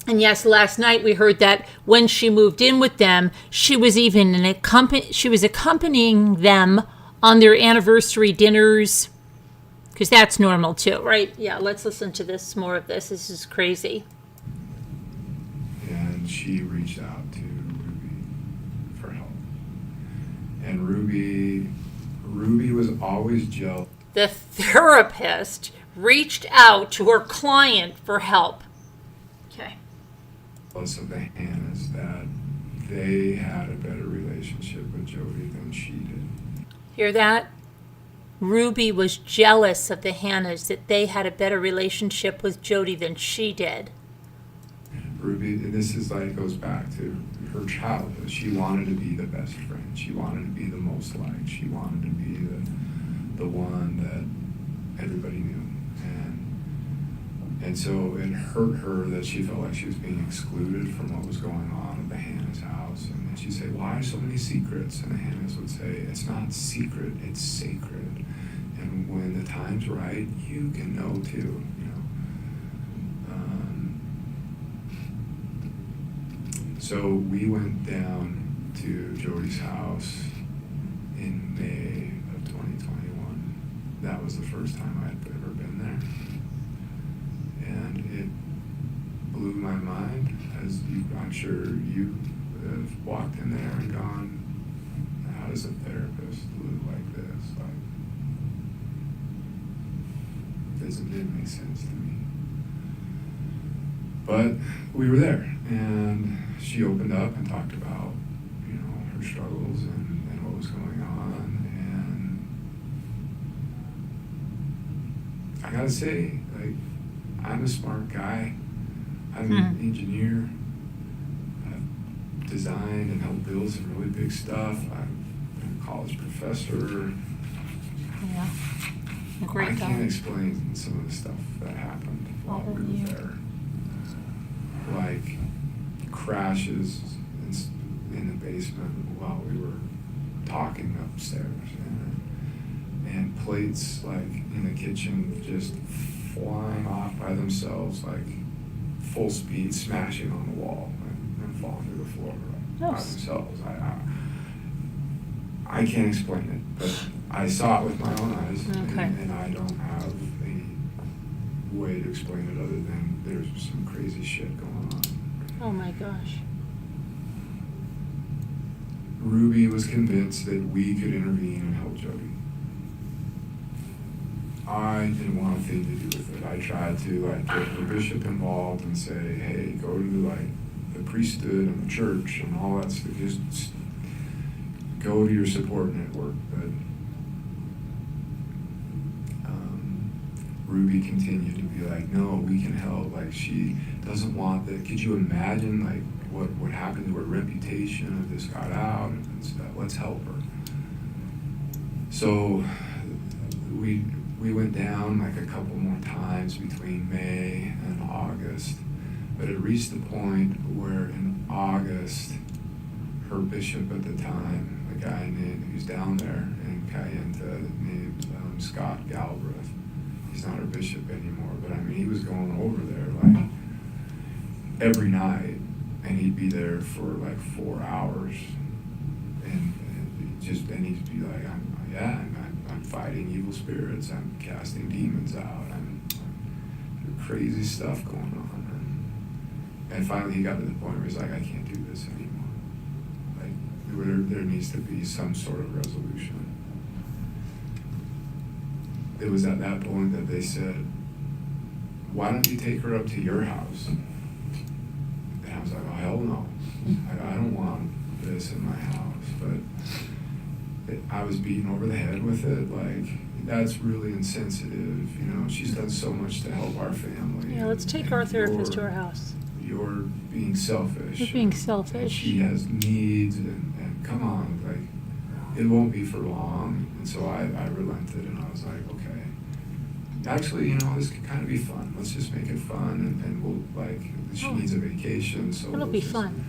And yes, last night we heard that when she moved in with them, she was even accompanying them on their anniversary dinners, because that's normal too, right? Yeah, let's listen to this, more of this. This is crazy. And she reached out to Ruby for help. And Ruby was always jealous. The therapist reached out to her client for help. Okay. Of the Hannahs, that they had a better relationship with Jodi than she did. Hear that? Ruby was jealous of the Hannahs, that they had a better relationship with Jodi than she did. Ruby, and this is like, goes back to her childhood. She wanted to be the best friend. She wanted to be the most liked. She wanted to be the one that everybody knew. And so it hurt her that she felt like she was being excluded from what was going on at the Hannah's house. And then she'd say, why so many secrets? And the Hannahs would say, it's not secret, it's sacred. And when the time's right, you can know too, you know. So we went down to Jodi's house in May of 2021. That was the first time I'd ever been there. And it blew my mind, as I'm sure you have walked in there and gone, how does a therapist live like this? Like, it didn't make sense to me. But we were there, and she opened up and talked about, you know, her struggles and what was going on. And I gotta say, like, I'm a smart guy. I'm an engineer. I've designed and helped build some really big stuff. I'm a college professor. Yeah. I can't explain some of the stuff that happened while we were there. Like crashes in the basement while we were talking upstairs. And plates like in the kitchen just flying off by themselves, like full speed, smashing on the wall and falling to the floor by themselves. I can't explain it, but I saw it with my own eyes, and I don't have any way to explain it other than there's some crazy shit going on. Oh my gosh. Ruby was convinced that we could intervene and help Jodi. I didn't want a thing to do with it. I tried to get the bishop involved and say, hey, go to the priesthood and the church and all that stuff. Just go to your support network. But Ruby continued to be like, no, we can help. Like, she doesn't want that. Could you imagine like what happened to her reputation if this got out and stuff? Let's help her. So we went down like a couple more times between May and August, but it reached the point where in August, her bishop at the time, a guy who's down there in Cayenta named Scott Galbraith, he's not her bishop anymore, but I mean, he was going over there like every night, and he'd be there for like 4 hours, and he'd be like, I'm fighting evil spirits, I'm casting demons out, I'm crazy stuff going on, and finally he got to the point where he's like, I can't do this anymore. Like, there needs to be some sort of resolution. It was at that point that they said, why don't you take her up to your house? And I was like, oh, hell no. I don't want this in my house. But I was beaten over the head with it. Like, that's really insensitive. You know, she's done so much to help our family. Yeah, let's take our therapist to our house. You're being selfish. You're being selfish. And she has needs, and come on, like, it won't be for long. And so I relented, and I was like, okay. Actually, you know, this could kind of be fun. Let's just make it fun, and we'll, like, she needs a vacation, so it'll be fun.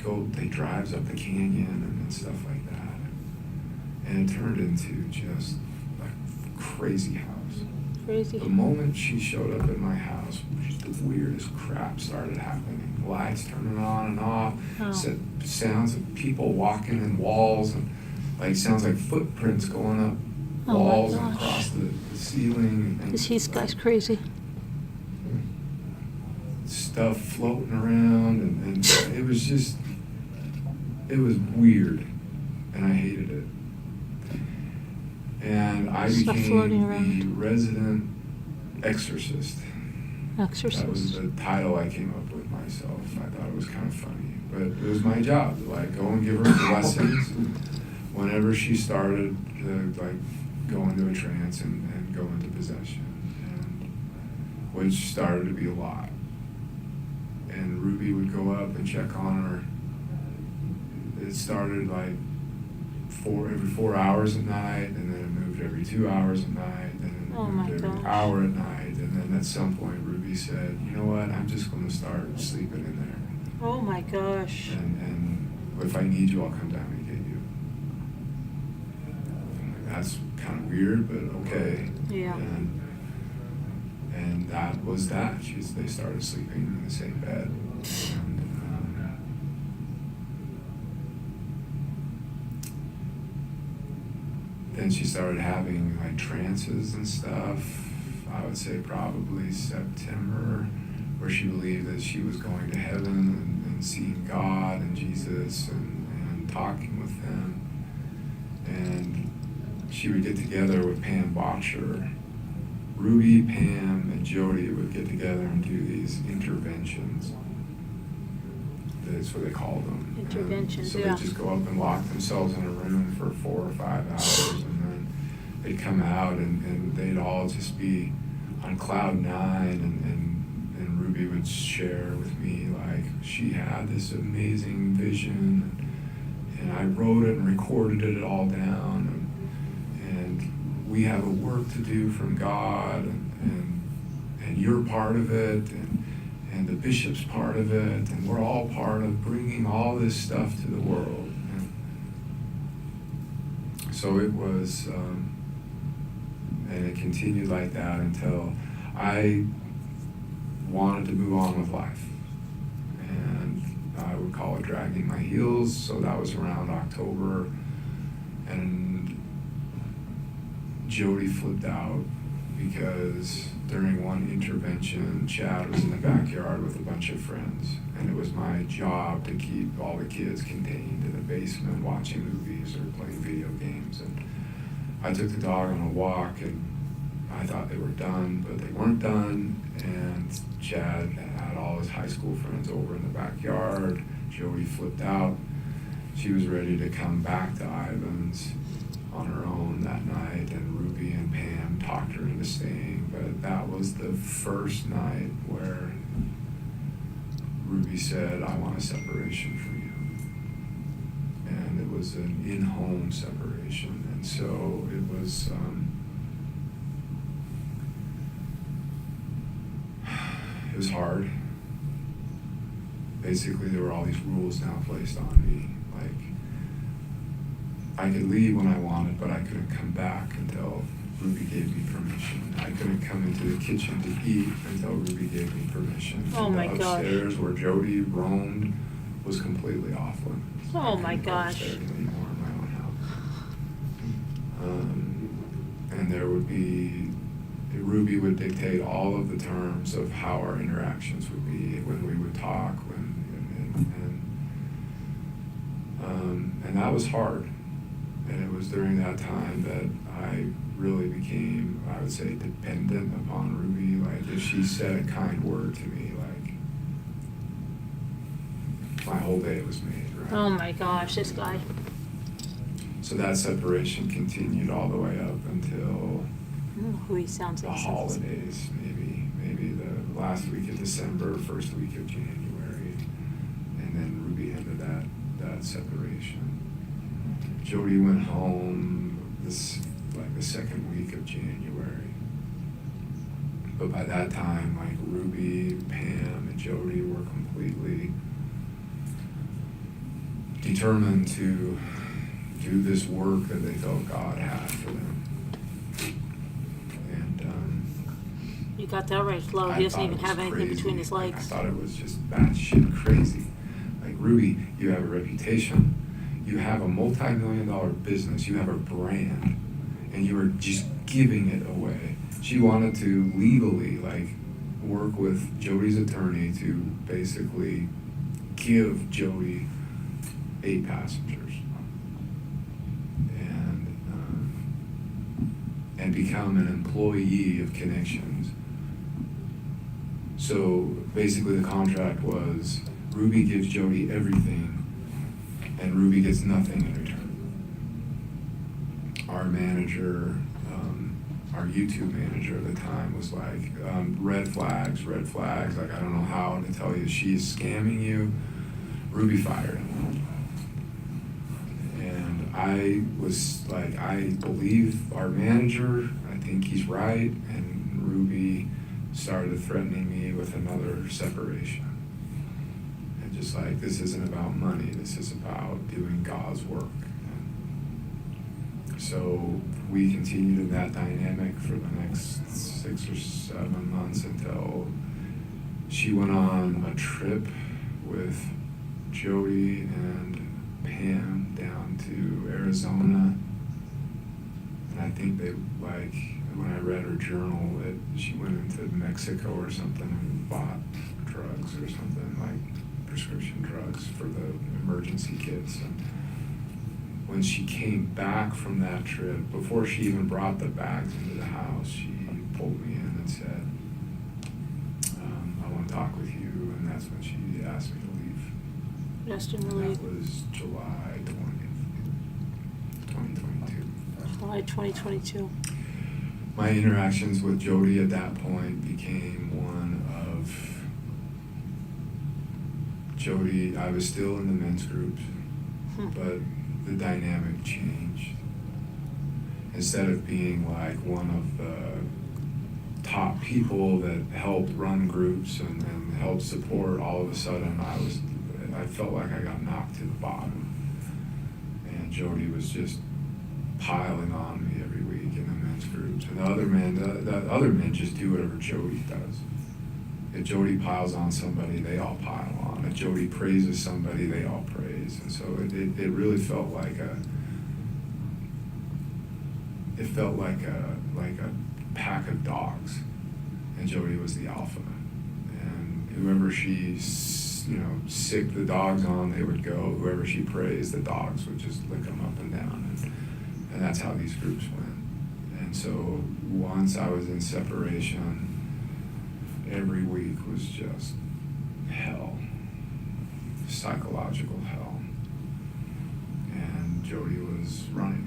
Go take drives up the canyon and stuff like that. And it turned into just like crazy house. Crazy. The moment she showed up in my house, the weirdest crap started happening. Lights turning on and off, sounds of people walking in walls, and like sounds like footprints going up walls and across the ceiling. And This guy's crazy. Stuff floating around, and it was just, it was weird, and I hated it. And I became the resident exorcist. Exorcist. That was the title I came up with myself. I thought it was kind of funny, but it was my job to like go and give her blessings. Whenever she started to like go into a trance and go into possession, which started to be a lot. And Ruby would go up and check on her. It started like every 4 hours at night, and then it moved every 2 hours at night, and then it Oh moved my every gosh. hour at night. And then at some point, Ruby said, "You know what? I'm just going to start sleeping in there. Oh my gosh. And if I need you, I'll come down and get you." I'm like, that's kind of weird, but okay. Yeah. And that was that. They started sleeping in the same bed. And, then she started having like trances and stuff. I would say probably September, where she believed that she was going to heaven and seeing God and Jesus and talking with them. And she would get together with Pam Botcher. Ruby, Pam, and Jodi would get together and do these interventions. That's what they called them. Interventions, so yeah. they'd just go up and lock themselves in a room for 4 or 5 hours, and then they'd come out and they'd all just be on cloud 9, and Ruby would share with me like she had this amazing vision, and I wrote it and recorded it all down, and we have a work to do from God, and you're part of it, and the bishop's part of it, and we're all part of bringing all this stuff to the world. And so it was, and it continued like that until I wanted to move on with life. And I would call it dragging my heels, so that was around October. And Jodi flipped out because during one intervention, Chad was in the backyard with a bunch of friends, and it was my job to keep all the kids contained in the basement watching movies or playing video games. And I took the dog on a walk, and I thought they were done, but they weren't done. And Chad had all his high school friends over in the backyard. Jodi flipped out. She was ready to come back to Ivan's on her own that night, and Ruby and Pam talked her into staying. But that was the first night where Ruby said, "I want a separation from you." And it was an in-home separation. And so it was, it was hard. Basically, there were all these rules now placed on me. Like, I could leave when I wanted, but I couldn't come back until Ruby gave me permission. I couldn't come into the kitchen to eat until Ruby gave me permission. Oh my gosh. Upstairs where Jodi roamed was completely off limits. Oh my I couldn't go gosh. upstairs anymore in my own house. And there would be, Ruby would dictate all of the terms of how our interactions would be, when we would talk, and that was hard. And it was during that time that I really became, I would say, dependent upon Ruby. Like, if she said a kind word to me, like, my whole day was made, right? Oh my gosh, this guy. So that separation continued all the way up until Who he sounds the like. holidays, maybe the last week of December, first week of January, and then Ruby ended that separation. Jodi went home the second week of January, but by that time, like, Ruby, Pam, and Jodi were completely determined to do this work that they felt God had for them. And You got that right, Flo. He doesn't even have anything between his Like, legs. I thought it was just batshit crazy. Like, Ruby, you have a reputation, you have a multi-million-dollar business, you have a brand, and you are just giving it away. She wanted to legally, like, work with Jodi's attorney to basically give Jodi 8 passengers. And become an employee of Connections. So basically the contract was Ruby gives Jodi everything and Ruby gets nothing in return. Our manager our YouTube manager at the time was like, red flags, like, I don't know how to tell you, she's scamming you. Ruby fired him. And I was like, I believe our manager, I think he's right, and Ruby started threatening me with another separation. And just like, this isn't about money, this is about doing God's work. So we continued in that dynamic for the next 6 or 7 months until she went on a trip with Jodi and Pam down to Arizona. And I think they, like, when I read her journal, that she went into Mexico or something and bought drugs or something, like prescription drugs for the emergency kits. And when she came back from that trip, before she even brought the bags into the house, she pulled me in and said, I want to talk with you. And that's when she asked me to leave. Justin, That was July 20th, 2022. July 2022. My interactions with Jodi at that point became one of Jodi. I was still in the men's groups, but the dynamic changed. Instead of being like one of the top people that helped run groups and helped support, all of a sudden I felt like I got knocked to the bottom. And Jodi was just piling on me every week in the men's groups. And the other men just do whatever Jodi does. If Jodi piles on somebody, they all pile on. If Jodi praises somebody, they all praise. And so it really felt like a pack of dogs. And Jodi was the alpha. And whoever she, sicked the dogs on, they would go. Whoever she praised, the dogs would just lick them up and down. And that's how these groups went. And so once I was in separation, every week was just hell, psychological hell. And Jodi was running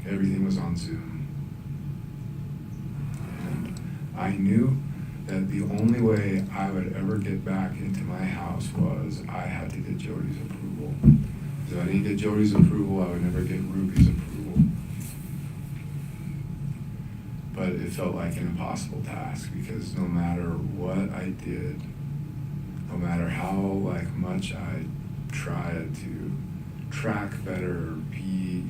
it. Everything was on Zoom. And I knew that the only way I would ever get back into my house was I had to get Jodi's approval. If I didn't get Jodi's approval, I would never get Ruby's approval. But it felt like an impossible task because no matter what I did, no matter how much I tried to track better, be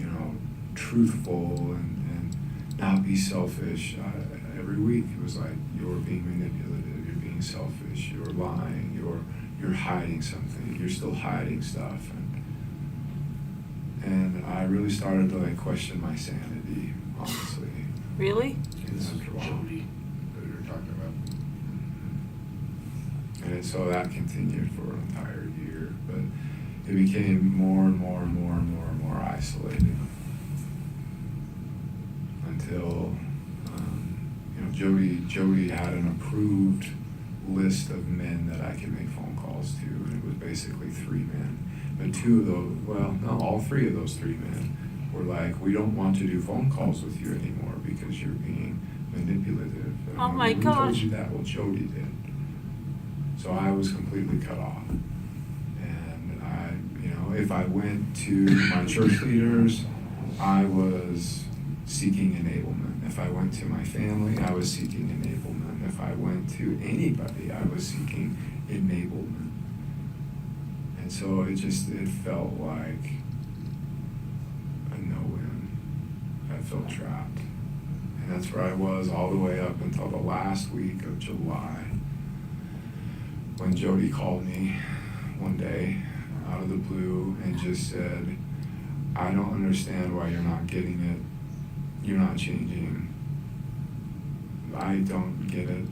truthful and not be selfish, every week it was like, you're being manipulative, you're being selfish, you're lying, you're hiding something, you're still hiding stuff. And I really started to question my sanity, honestly. Really? This is Jodi that we were talking about. And so that continued for an entire year, but it became more and more and more and more and more isolated until Jodi had an approved list of men that I could make phone calls to, and it was basically 3 men. But 2 of those, all 3 of those 3 men were like, we don't want to do phone calls with you anymore because you're being manipulative. And Oh my who told gosh. you that? Well, Jodi did. So I was completely cut off. And if I went to my church leaders, I was seeking enablement. If I went to my family, I was seeking enablement. If I went to anybody, I was seeking enablement. And so it felt like a no-win. I felt trapped. And that's where I was all the way up until the last week of July, when Jodi called me one day out of the blue and just said, I don't understand why you're not getting it. You're not changing. I don't get it.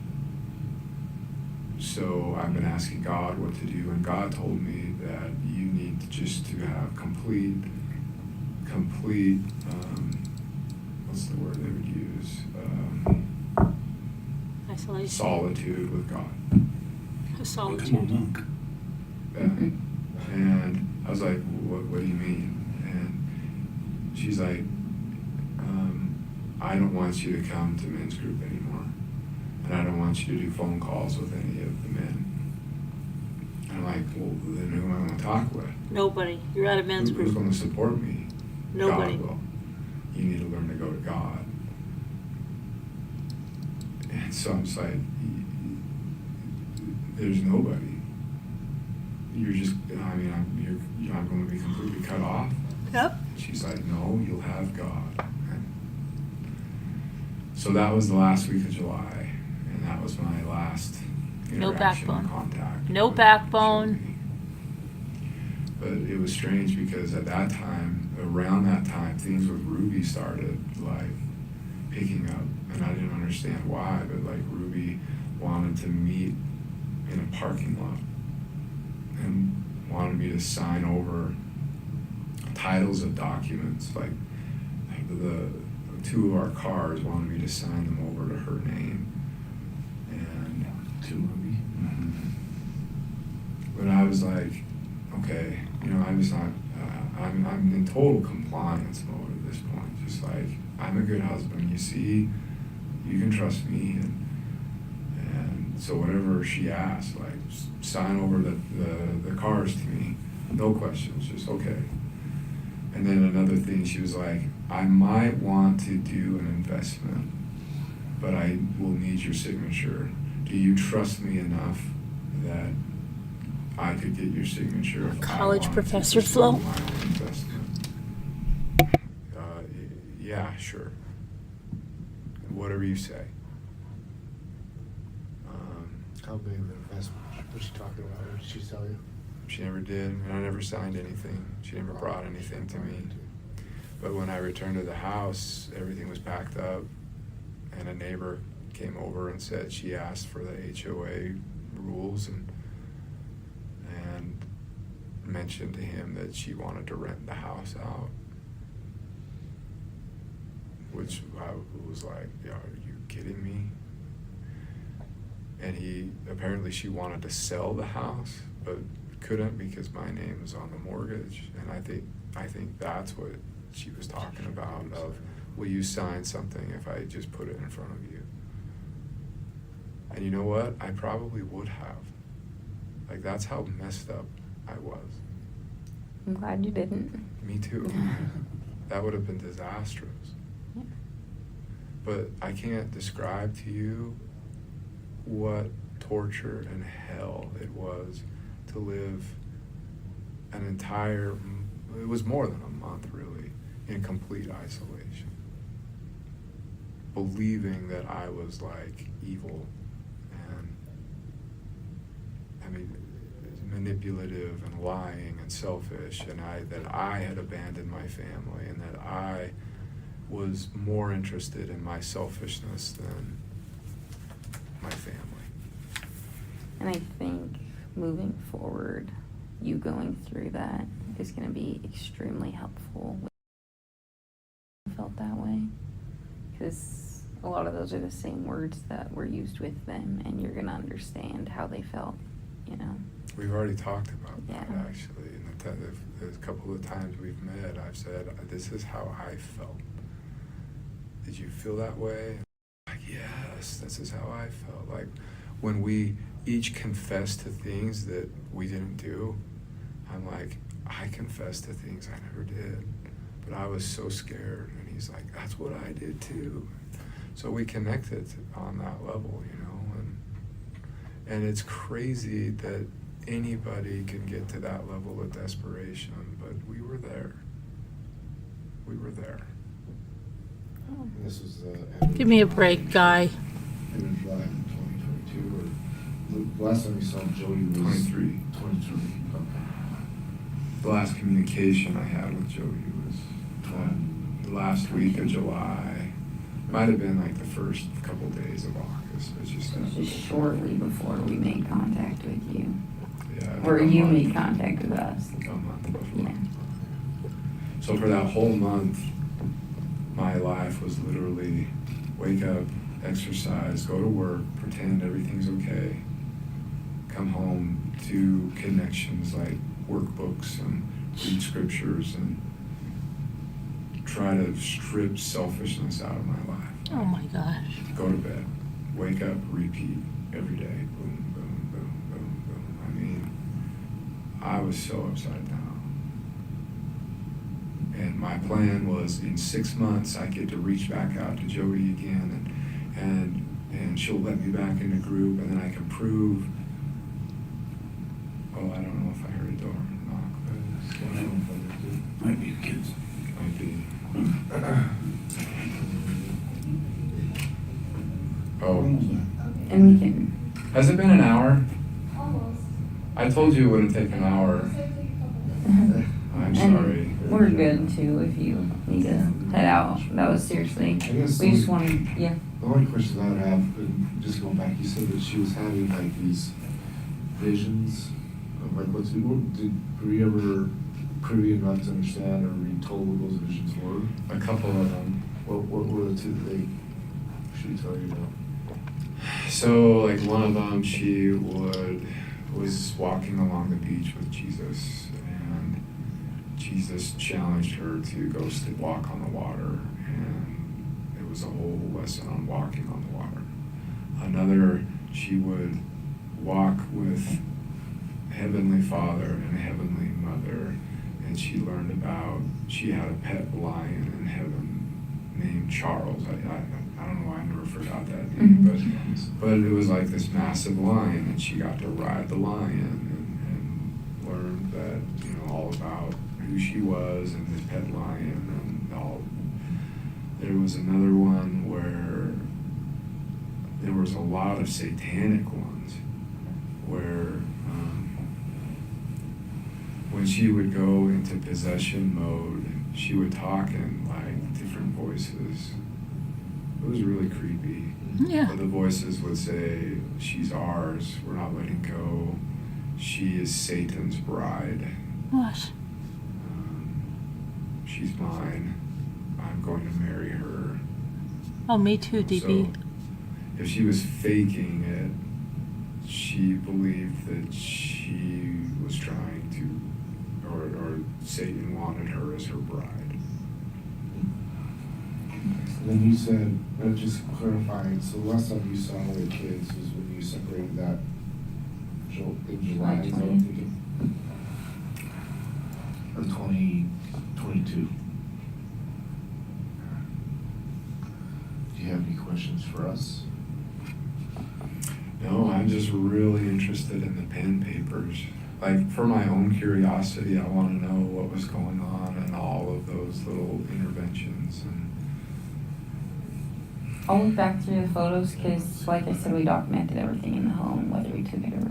So I've been asking God what to do, and God told me that you need just to have complete, what's the word they would use? Isolation. Solitude with God. Solitude. Become a monk. Yeah. And I was like, what do you mean? And she's like, I don't want you to come to men's group anymore. And I don't want you to do phone calls with any of the men. And I'm like, well, then who am I going to talk with? Nobody. You're at a men's Who's group. going to support me? Nobody. God will. You need to learn to go to God. And so I'm just like, there's nobody. You're just, I mean, I'm going to be completely cut off. Yep. And she's like, no, you'll have God. And so that was the last week of July, and that was my last No interaction, backbone. contact. No backbone. But it was strange because at that time, around that time, things with Ruby started like picking up, and I didn't understand why, but like Ruby wanted to meet in a parking lot and wanted me to sign over titles of documents, like the two of our cars wanted me to sign them over to her name. And To Ruby. But I was like, okay, you know, I'm just not, I'm in total compliance mode at this point. Just like, I'm a good husband, you see, you can trust me, and so whatever she asked, like, sign over the cars to me, no questions, just okay. And then another thing, she was like, I might want to do an investment, but I will need your signature. Do you trust me enough that I could get your signature if College I wanted professor to pursue flow. my own investment? Yeah, sure. Whatever you say. How big of an investment was she talking about? What did she tell you? She never did, and I never signed anything. She never brought anything to me. But when I returned to the house, everything was packed up, and a neighbor came over and said she asked for the HOA rules and mentioned to him that she wanted to rent the house out, which I was like, yeah, are you kidding me? And apparently she wanted to sell the house, but couldn't because my name is on the mortgage. And I think that's what she was talking about of, will you sign something if I just put it in front of you? And you know what? I probably would have. Like, that's how messed up I was. I'm glad you didn't. Me too. That would have been disastrous. Yeah. But I can't describe to you what torture and hell it was to live an entire, it was more than a month really, in complete isolation. Believing that I was like evil and, I mean, manipulative and lying and selfish, and that I had abandoned my family, and that I was more interested in my selfishness than my family. And I think moving forward, you going through that is going to be extremely helpful. I felt that way because a lot of those are the same words that were used with them, and you're going to understand how they felt, you know. We've already talked about that, Yeah. actually. And the couple of times we've met, I've said, this is how I felt. Did you feel that way? Like, yes, this is how I felt. Like, when we each confess to things that we didn't do, I'm like, I confess to things I never did, but I was so scared. And he's like, that's what I did too. So we connected on that level, you know, and it's crazy that anybody can get to that level of desperation, but we were there. We were there. And this was end Give me a break, Guy. End of July 2022, or the last time we saw Jodi was 23. 23. Okay. The last communication I had with Jodi was the last week of July. Might have been like the first couple days of August. It's just It was just shortly before we made contact with you. yeah, Or a you month. made contact with us. A month before. Yeah. So for that whole month, my life was literally wake up, exercise, go to work, pretend everything's okay, come home, do connections like workbooks and read scriptures and try to strip selfishness out of my life. Oh my gosh. Go to bed, wake up, repeat every day. Boom, boom, boom, boom, boom. I mean, I was so upside down. And my plan was in 6 months I get to reach back out to Jodi again, and she'll let me back in the group, and then I can prove. Oh, I don't know if I heard a door knock, but Might be the kids. might be. Oh, And we can. has it been an hour? I told you it wouldn't take an hour. I'm sorry. We're good too if you need to head out. That was seriously. I guess We just wanted, yeah. the only question I would have, just going back, you said that she was having like these visions of like were you ever privy enough to understand or be told what those visions were? A couple of them. What were the two that they should tell you about? So, like one of them, she was walking along the beach with Jesus, and Jesus challenged her to go walk on the water, and it was a whole lesson on walking on the water. Another, she would walk with Heavenly Father and Heavenly Mother, and she learned about, she had a pet lion in heaven named Charles. I don't know why I never forgot that name, but it was like this massive lion, and she got to ride the lion and learned that, you know, all about who she was and this pet lion and all. There was another one where there was a lot of satanic ones where when she would go into possession mode, she would talk in like different voices. It was really creepy. Yeah. But the voices would say, she's ours, we're not letting go. She is Satan's bride. What? She's mine. I'm going to marry her. Oh, me too, DB. So, if she was faking it, she believed that she was trying to, or Satan wanted her as her bride. Then you said, just clarifying, so the last time you saw one of the kids was when you separated that in July, is that what I'm thinking? Of 2022. Do you have any questions for us? No, I'm just really interested in the pen papers. Like, for my own curiosity, I want to know what was going on and all of those little interventions. And I'll look back through the photos because, like I said, we documented everything in the home, whether we took it or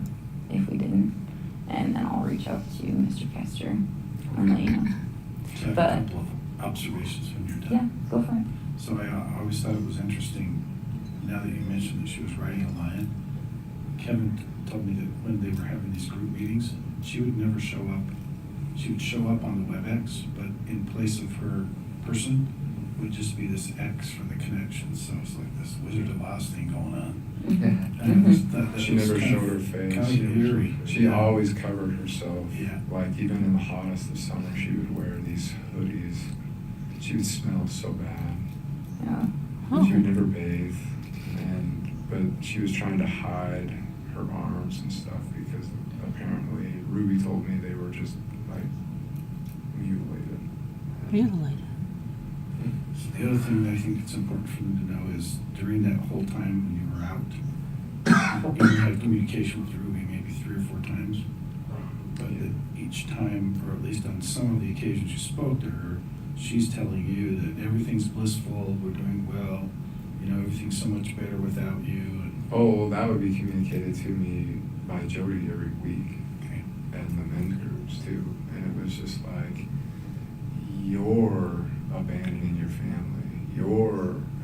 if we didn't. And then I'll reach out to Mr. Kester and let you know. So I have But- a couple of observations when you're done. Yeah, go for it. So I always thought it was interesting, now that you mentioned that she was riding a lion, Kevin told me that when they were having these group meetings, she would never show up. She would show up on the WebEx, but in place of her person would just be this X for the connection. So it's like this Wizard of Oz thing going on. And it was, that she was never kind showed of- her face. Kind of eerie. She always covered herself. Yeah. Like, even in the hottest of summer, she would wear these hoodies. She would smell so bad. Yeah. She would never bathe, but she was trying to hide her arms and stuff because apparently Ruby told me they were just like mutilated. Mutilated. So the other thing that I think it's important for them to know is during that whole time when you were out, you had communication with Ruby maybe 3 or 4 times, but that each time, or at least on some of the occasions you spoke to her, she's telling you that everything's blissful, we're doing well, you know, everything's so much better without you. And Oh, well, that would be communicated to me by Jodi every week, okay. and the men's groups too. And it was just like, you're abandoning your family.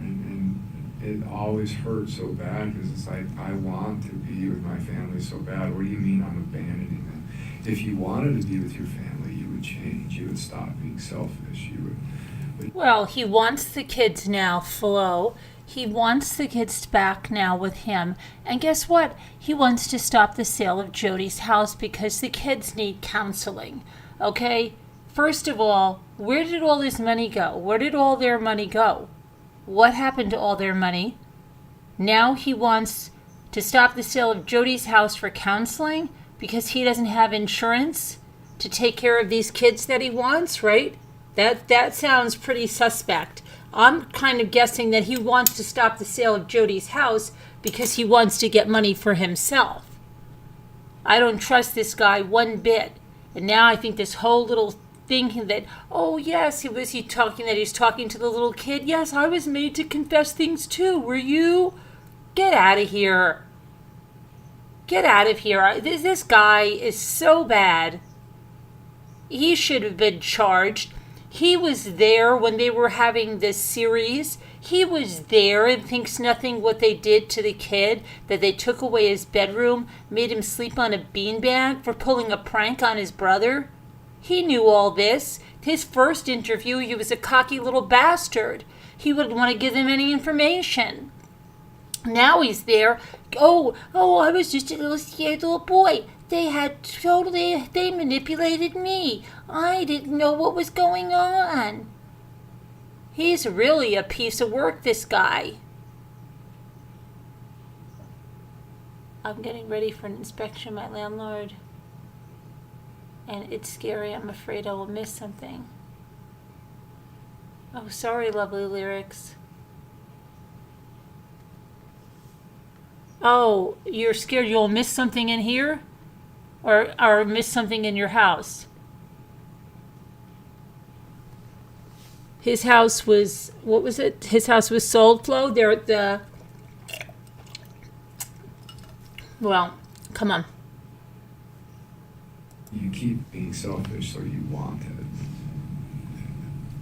And it always hurt so bad because it's like, I want to be with my family so bad. What do you mean I'm abandoning them? If you wanted to be with your family, you would change. You would stop being selfish. You would. Well, he wants the kids now, Flo. He wants the kids back now with him. And guess what? He wants to stop the sale of Jodi's house because the kids need counseling. Okay? First of all, where did all this money go? Where did all their money go? What happened to all their money? Now he wants to stop the sale of Jodi's house for counseling because he doesn't have insurance to take care of these kids that he wants, right? That sounds pretty suspect. I'm kind of guessing that he wants to stop the sale of Jodi's house because he wants to get money for himself. I don't trust this guy one bit. And now I think this whole little thing that, oh yes, he's talking to the little kid. Yes, I was made to confess things too. Were you? Get out of here. Get out of here. This guy is so bad. He should have been charged. He was there when they were having this series. He was there and thinks nothing what they did to the kid, that they took away his bedroom, made him sleep on a beanbag for pulling a prank on his brother. He knew all this. His first interview, he was a cocky little bastard. He wouldn't want to give them any information. Now he's there. Oh, I was just a little scared little boy. They manipulated me. I didn't know what was going on. He's really a piece of work, this guy. I'm getting ready for an inspection, my landlord. And it's scary. I'm afraid I will miss something. Oh, sorry, lovely lyrics. Oh, you're scared you'll miss something in here? Or miss something in your house? His house was, what was it? His house was sold, Flo? They're at the, well, come on. You keep being selfish, so you want it.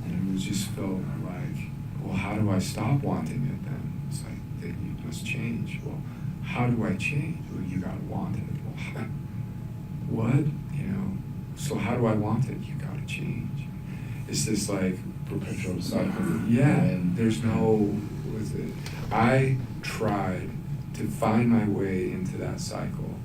And it was just felt like, well, how do I stop wanting it then? It's like, then you must change. Well, how do I change? Well, you gotta want it. Well, what? So how do I want it? You gotta change. It's this like perpetual cycle. Yeah, and there's no, with it. I tried to find my way into that cycle,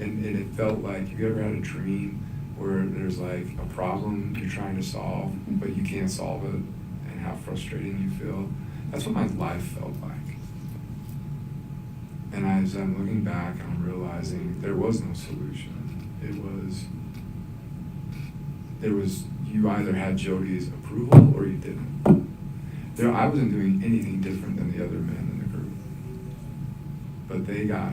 and it felt like, you ever had a dream where there's like a problem you're trying to solve, but you can't solve it, and how frustrating you feel? That's what my life felt like. And as I'm looking back, I'm realizing there was no solution. You either had Jodi's approval or you didn't. I wasn't doing anything different than the other men in the group. But they got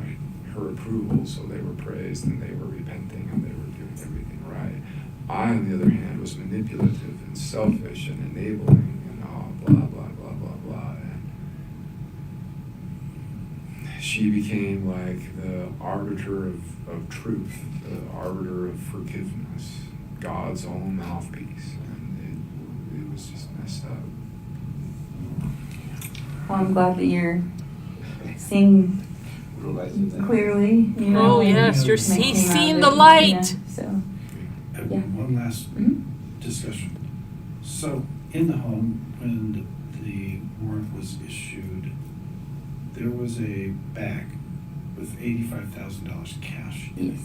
her approval, so they were praised and they were repenting and they were doing everything right. I, on the other hand, was manipulative and selfish and enabling and blah, blah, blah, blah, blah. And she became like the arbiter of truth, the arbiter of forgiveness, God's own mouthpiece, and it was just messed up. Well, I'm glad that you're seeing clearly. Oh yes, you're seeing the light. So, One last discussion. So, in the home, when the warrant was issued, there was a bag with $85,000 cash in it.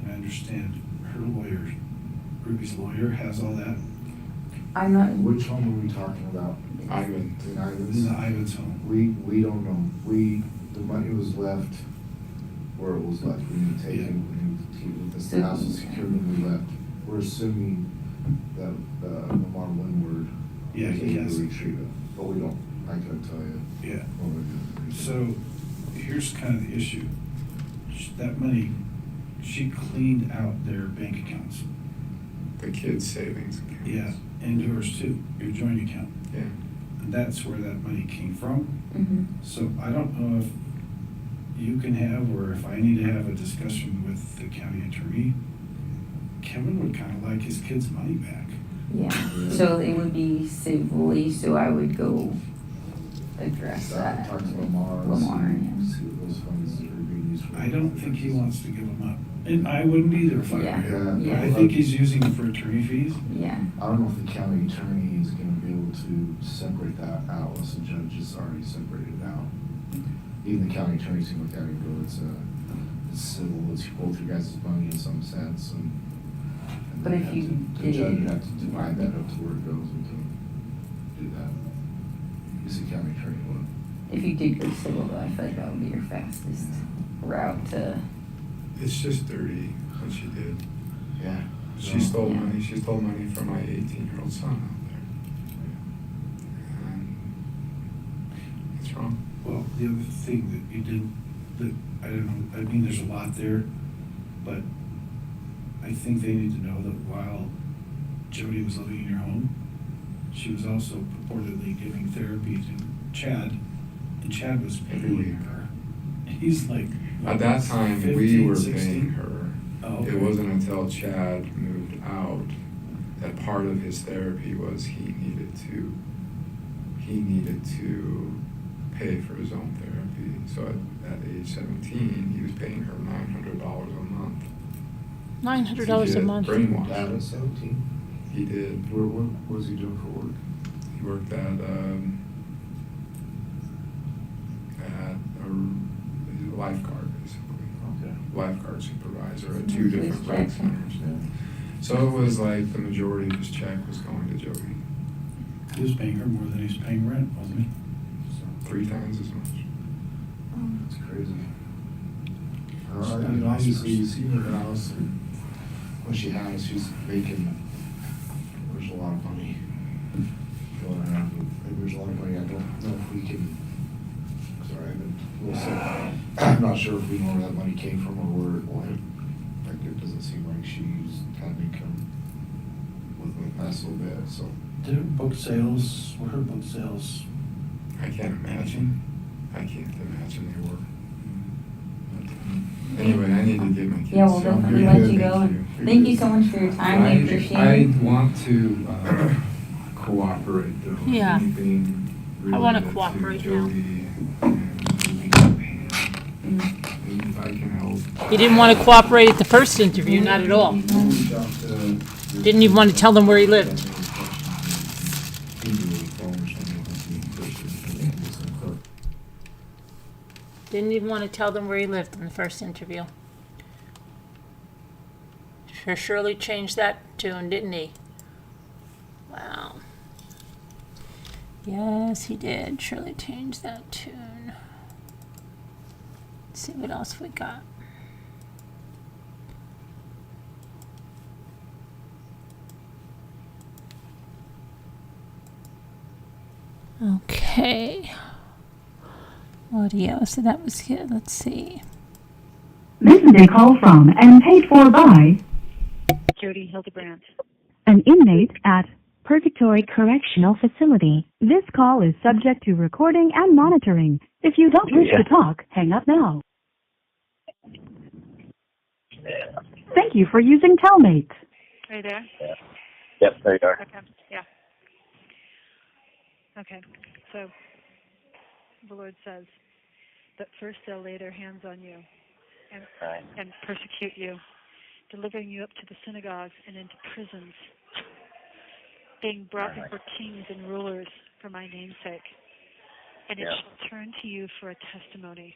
And I understand her lawyer, Ruby's lawyer, has all that. I'm not. Which home are we talking about? Ivan. In Ivan's? In the Ivan's home. We don't know. The money was left where it was left. We didn't take it. The house was secured when we left. We're assuming that Lamar Windward Yeah, he has to retrieve it, but we don't. I couldn't tell you. Yeah. What we're doing. So here's kind of the issue. That money, she cleaned out their bank accounts. The kids' savings accounts. Yeah, and yours too, your joint account. Yeah. And that's where that money came from. Mm-hmm. So I don't know if you can have, or if I need to have a discussion with the county attorney. Kevin would kind of like his kids' money back. Yeah, so it would be civilly, so I would go address that. Talk to Lamar. See what those funds are being used for. I don't think he wants to give them up. And I wouldn't either if I were him. Yeah. I think he's using it for attorney fees. Yeah. I don't know if the county attorney is gonna be able to separate that out, unless the judge has already separated it out. Even the county attorney seemed like that and go, it's civil, it's both your guys' money in some sense, and But if you The did, judge would have to divide that up to where it goes and to do that. Because he can't make sure anyone. if you did go civil though, I feel like that would be your fastest route to. It's just dirty what she did. Yeah. She stole money. She stole money from my 18-year-old son out there. And it's wrong. Well, the other thing that you did, that, I don't know, I mean, there's a lot there, but I think they need to know that while Jodi was living in your home, she was also purportedly giving therapy to Chad, and Chad was paying her. He's like, At that time, 15, we were 16? paying her. Oh, okay. It wasn't until Chad moved out that part of his therapy was he needed to pay for his own therapy. So at age 17, he was paying her $900 a month. $900 a month. Brainwashed. Dad was 17. He did. What was he doing for work? He worked at a lifeguard, basically. Okay. Lifeguard supervisor at 2 different rec centers. So it was like the majority of his check was going to Jodi. He was paying her more than he's paying rent, wasn't he? 3 times as much. That's crazy. And obviously, you see her house, and what she has, she's making, there's a lot of money going around. There's a lot of money. I don't know if we can, sorry, I'm not sure if we know where that money came from or where it went. Like, it doesn't seem like she's had income within the past little bit, so. Did her book sales, were her book sales? I can't imagine. I can't imagine they were. Anyway, I need to get my kids. Yeah, we'll so definitely you're let good. you go. Thank you so much for your time. We appreciate I it. want to cooperate though. Yeah. Anything I wanna related to cooperate now. Jodi and if I can help. You didn't want to cooperate at the first interview, not at all. Didn't even want to tell them where he lived. Didn't even want to tell them where he lived in the first interview. Sure surely changed that tune, didn't he? Wow. Yes, he did. Surely changed that tune. Let's see what else we got. Okay. Audio. So that was good. Let's see. This is a call from and paid for by Jodi Hildebrandt. an inmate at Purgatory Correctional Facility. This call is subject to recording and monitoring. If you don't wish to talk, hang up now. Thank you for using Telmate. Are you there? Yep, there you are. Okay. Yeah. Okay. So the Lord says that first they'll lay their hands on you and persecute you, delivering you up to the synagogues and into prisons, being brought before kings and rulers for my name's sake. And it shall turn to you for a testimony.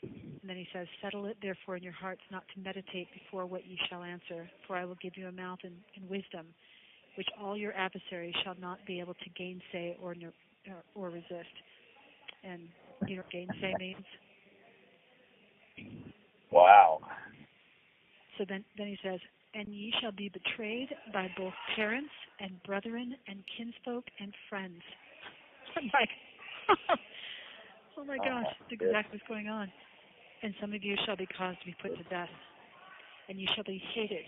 And then he says, settle it therefore in your hearts not to meditate before what ye shall answer, for I will give you a mouth and wisdom, which all your adversaries shall not be able to gainsay or resist. And you know what gainsay means? Wow. So then he says, and ye shall be betrayed by both parents and brethren and kinsfolk and friends. I'm like, oh my gosh, that's exactly what's going on. And some of you shall be caused to be put to death, and you shall be hated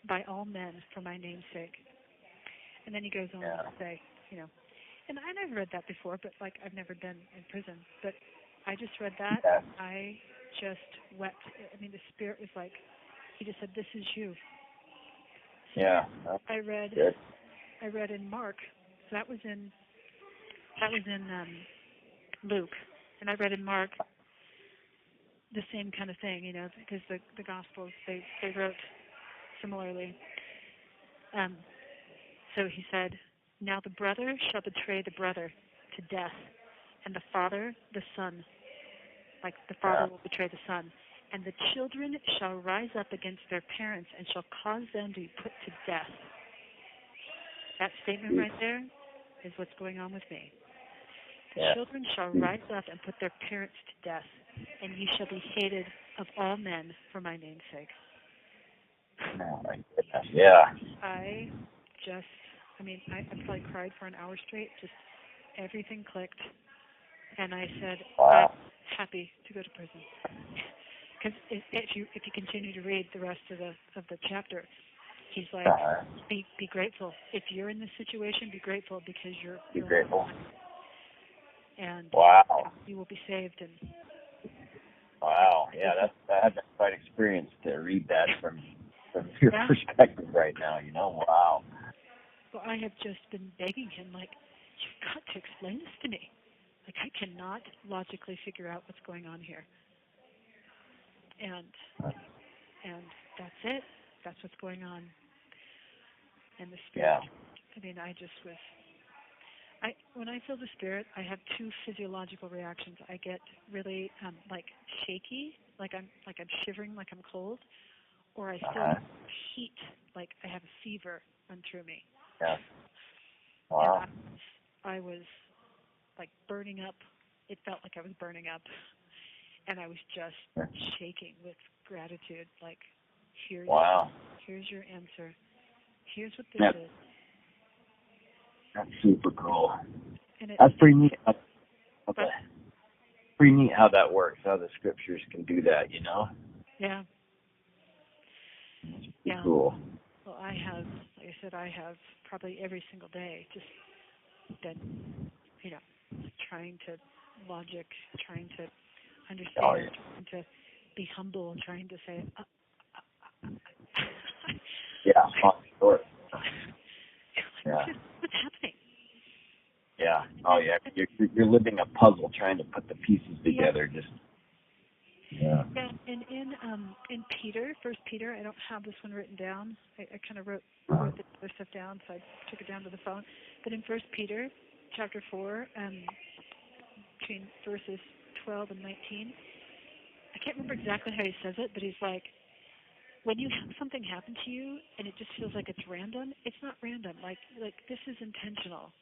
by all men for my name's sake. And then he goes on to say, you know, and I never read that before, but like I've never been in prison, but I just read that. I just wept. I mean, the Spirit was like, he just said, this is you. So I read in Mark. So that was in Luke, and I read in Mark the same kind of thing, you know, because the Gospels they wrote similarly. So he said, now the brother shall betray the brother to death, and the father the son. Like the father will betray the son, And the children shall rise up against their parents and shall cause them to be put to death. That statement right there is what's going on with me. The children shall rise up and put their parents to death, and ye shall be hated of all men for my name's sake. Oh my goodness. Yeah. I probably cried for an hour straight. Just everything clicked, and I said, Wow. I'm happy to go to prison. Because if you continue to read the rest of the chapter, he's like, be grateful. If you're in this situation, be grateful because you're grateful. And wow. you will be saved. And wow. Yeah, that's quite experience to read that from your perspective right now. You know, wow. Well, I have just been begging him, like, you've got to explain this to me. Like, I cannot logically figure out what's going on here. And that's it. That's what's going on. And the Spirit. Yeah. I mean, when I feel the Spirit, I have two physiological reactions. I get really like shaky, like I'm shivering, like I'm cold, or I feel heat, like I have a fever run through me. Yeah. Wow. And I was like burning up. It felt like I was burning up, and I was just shaking with gratitude. Like, here's your answer. Here's what this is. That's super cool. And that's pretty neat. Pretty neat how that works, how the scriptures can do that, you know? Yeah. It's cool. Well, like I said, I have probably every single day just been, trying to logic, trying to understand, trying to be humble, trying to say, sure. Yeah. What's happening? Yeah. Oh, yeah. You're living a puzzle, trying to put the pieces together. Just. Yeah. Yeah. And in Peter, First Peter, I don't have this one written down. I kind of wrote the other stuff down, so I took it down to the phone. But in First Peter, chapter 4, between verses 12 and 19, I can't remember exactly how he says it, but he's like, when you have something happen to you and it just feels like it's random, it's not random. Like this is intentional.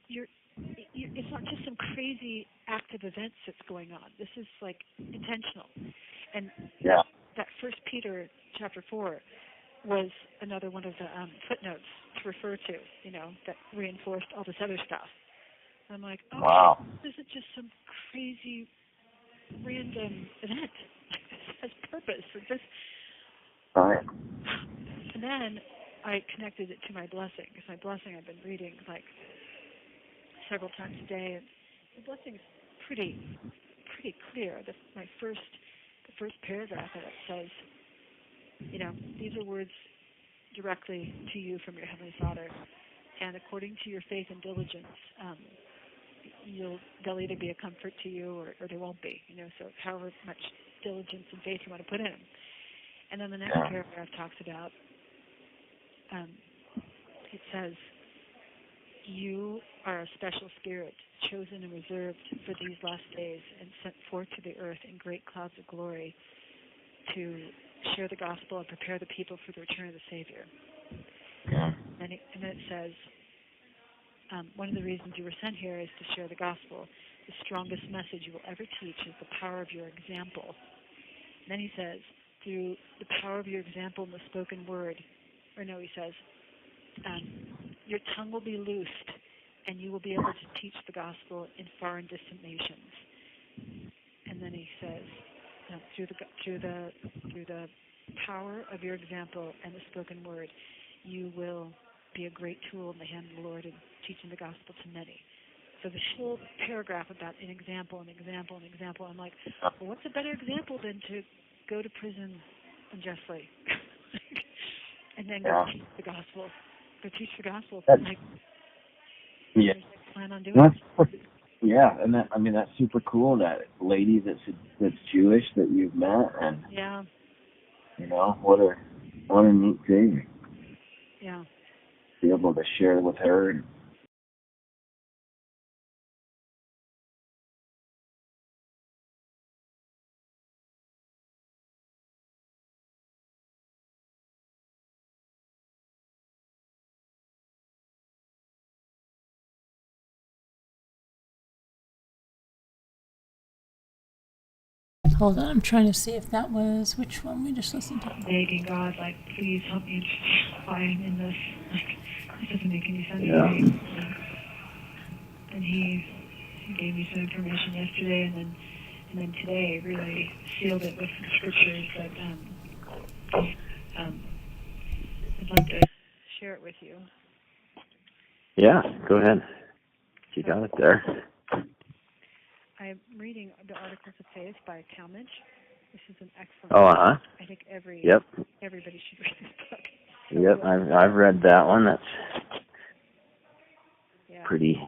You're it's not just some crazy active events that's going on. This is like intentional. And that First Peter chapter 4 was another one of the footnotes to refer to, that reinforced all this other stuff. I'm like, wow, this isn't just some crazy random event. This has purpose. And then I connected it to my blessing, because my blessing I've been reading like several times a day, and the blessing is pretty clear. The first paragraph of it says, these are words directly to you from your Heavenly Father, and according to your faith and diligence, they'll either be a comfort to you or they won't be. So however much diligence and faith you want to put in them. And then the next paragraph talks about, it says, you are a special spirit, chosen and reserved for these last days, and sent forth to the earth in great clouds of glory to share the gospel and prepare the people for the return of the Savior. And then it says, one of the reasons you were sent here is to share the gospel. The strongest message you will ever teach is the power of your example. And then he says, through the power of your example in the spoken word, he says, your tongue will be loosed, and you will be able to teach the gospel in far and distant nations. And then he says, through the power of your example and the spoken word, you will be a great tool in the hand of the Lord in teaching the gospel to many. So the whole paragraph about an example, I'm like, well, what's a better example than to go to prison unjustly and then go teach the gospel? Go teach the gospel. Plan on doing it. Yeah, and that's super cool. That lady that's Jewish that you've met, and what a neat thing. Yeah. Be able to share with her and Hold on, I'm trying to see if that was which one we just listened to. Begging God, like, please help me understand why I'm in this. Like, it doesn't make any sense to Yeah. me. And he gave me some information yesterday, and then today really sealed it with some scriptures that I'd love to share it with you. Yeah, go ahead. You got it there. I'm reading the Articles of Faith by Talmage. This is an excellent Oh, book. I think everybody should read this book. Yep, I've read that one. That's pretty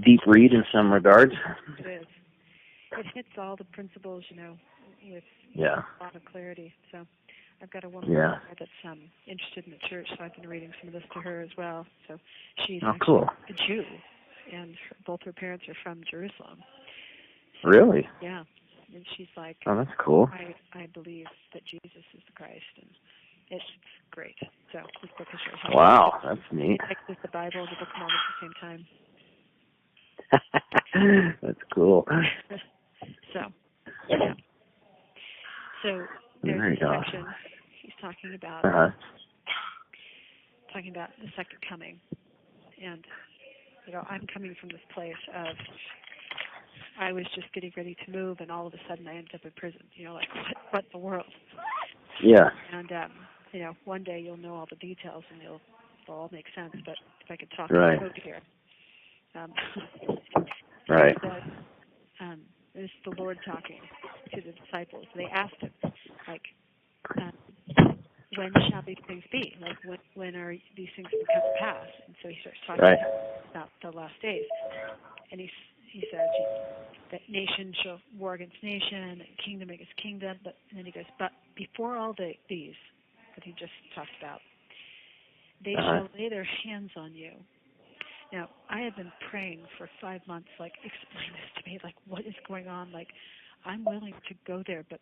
deep read in some regards. It is. It hits all the principles, with a lot of clarity. So I've got a woman that's interested in the church, so I've been reading some of this to her as well. So she's actually a Jew, and both her parents are from Jerusalem. So, really? Yeah. And she's like, oh, that's cool. I believe that Jesus is the Christ, and it's great. So this book is really Wow, that's neat. It's the Bible and the Book of Mormon at the same time. That's cool. So, yeah. So there's a section he's talking about the second coming, and I'm coming from this place of I was just getting ready to move, and all of a sudden I ended up in prison. Like what in the world? Yeah. And one day you'll know all the details, and it'll all make sense. But if I could talk right. to here, right. This is the Lord talking to the disciples. They asked him, like, when shall these things be? Like, when are these things going to come to pass? And so he starts talking about the last days. And he says that nation shall war against nation, and kingdom against kingdom. And then he goes, but before all these that he just talked about, they shall lay their hands on you. Now, I have been praying for 5 months, like, explain this to me, like, what is going on? Like, I'm willing to go there, but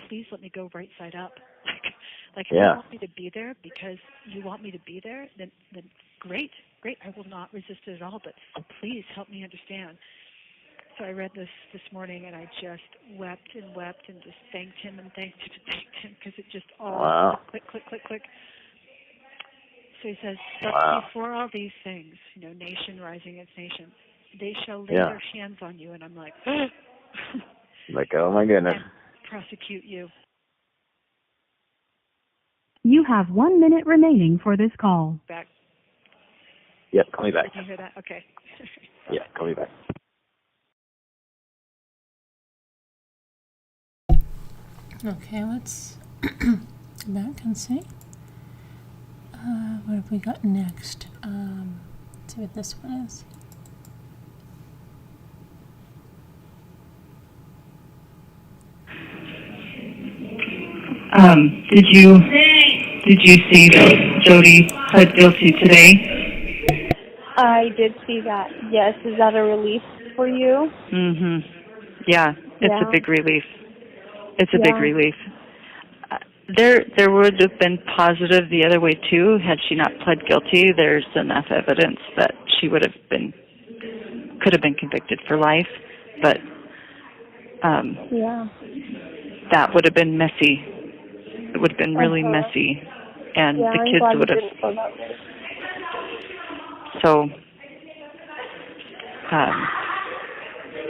please let me go right side up. Like if you want me to be there because you want me to be there, then great. I will not resist it at all, but please help me understand. So I read this morning, and I just wept and just thanked him and thanked him because it just all click. So he says, but before all these things, nation rising against nation, they shall lay their hands on you. And I'm like, like, oh my goodness. And prosecute you. You have 1 minute remaining for this call. Back. Yep, call me back. Did you hear that? Okay. Yeah, call me back. Okay, let's go back and see. What have we got next? Let's see what this one is. Did you see that Jodi pled guilty today? I did see that. Yes, is that a relief for you? Yeah, it's a big relief. It's a big relief. There would have been positive the other way too had she not pled guilty. There's enough evidence that she could have been convicted for life, but that would have been messy. It would have been really messy, and the kids would have. So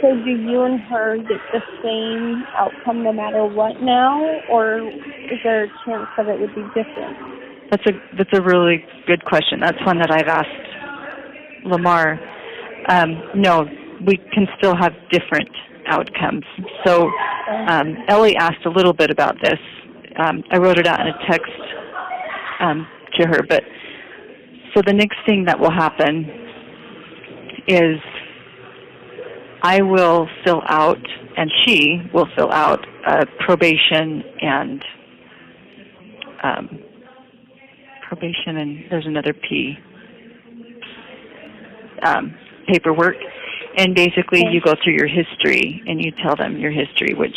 do you and her get the same outcome no matter what now, or is there a chance that it would be different? That's a really good question. That's one that I've asked Lamar. No, we can still have different outcomes. So Ellie asked a little bit about this. I wrote it out in a text to her. But so the next thing that will happen is I will fill out, and she will fill out probation and there's another P, paperwork. And basically you go through your history and you tell them your history, which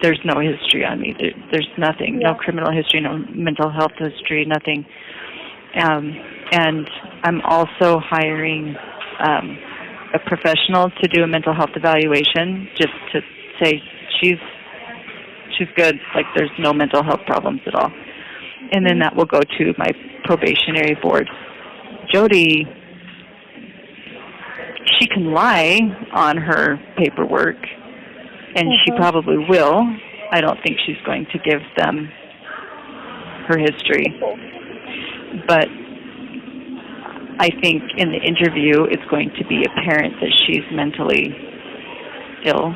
there's no history on me. There's nothing, no criminal history, no mental health history, nothing. And I'm also hiring a professional to do a mental health evaluation, just to say she's good. Like, there's no mental health problems at all. And then that will go to my probationary board. Jodi, she can lie on her paperwork, and she probably will. I don't think she's going to give them her history. But I think in the interview it's going to be apparent that she's mentally ill.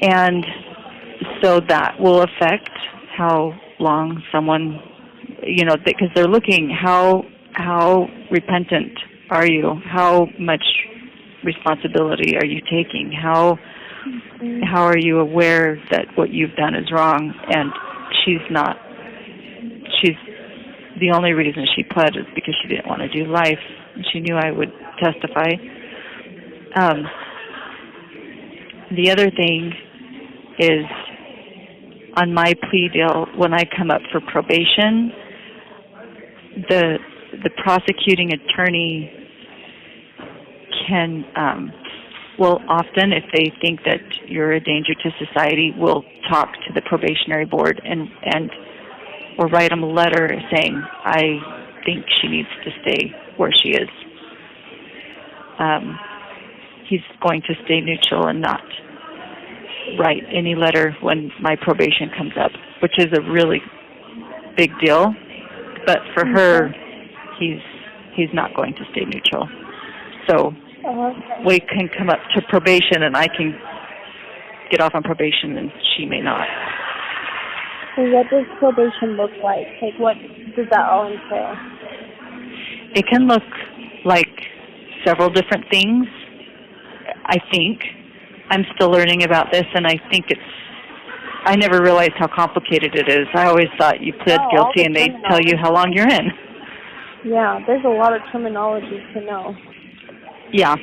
And so that will affect how long someone, because they're looking, how repentant are you? How much responsibility are you taking? How are you aware that what you've done is wrong? And she's not. The only reason she pled is because she didn't want to do life. And she knew I would testify. The other thing is, on my plea deal, when I come up for probation, the prosecuting attorney can, often, if they think that you're a danger to society, will talk to the probationary board or write them a letter saying, I think she needs to stay where she is. He's going to stay neutral and not write any letter when my probation comes up, which is a really big deal. But for her, he's not going to stay neutral. So we can come up to probation, and I can get off on probation, and she may not. So what does probation look like? Like, what does that all entail? It can look like several different things, I think. I'm still learning about this, and I think I never realized how complicated it is. I always thought you pled guilty and they'd tell you how long you're in. Yeah, there's a lot of terminology to know. Yeah,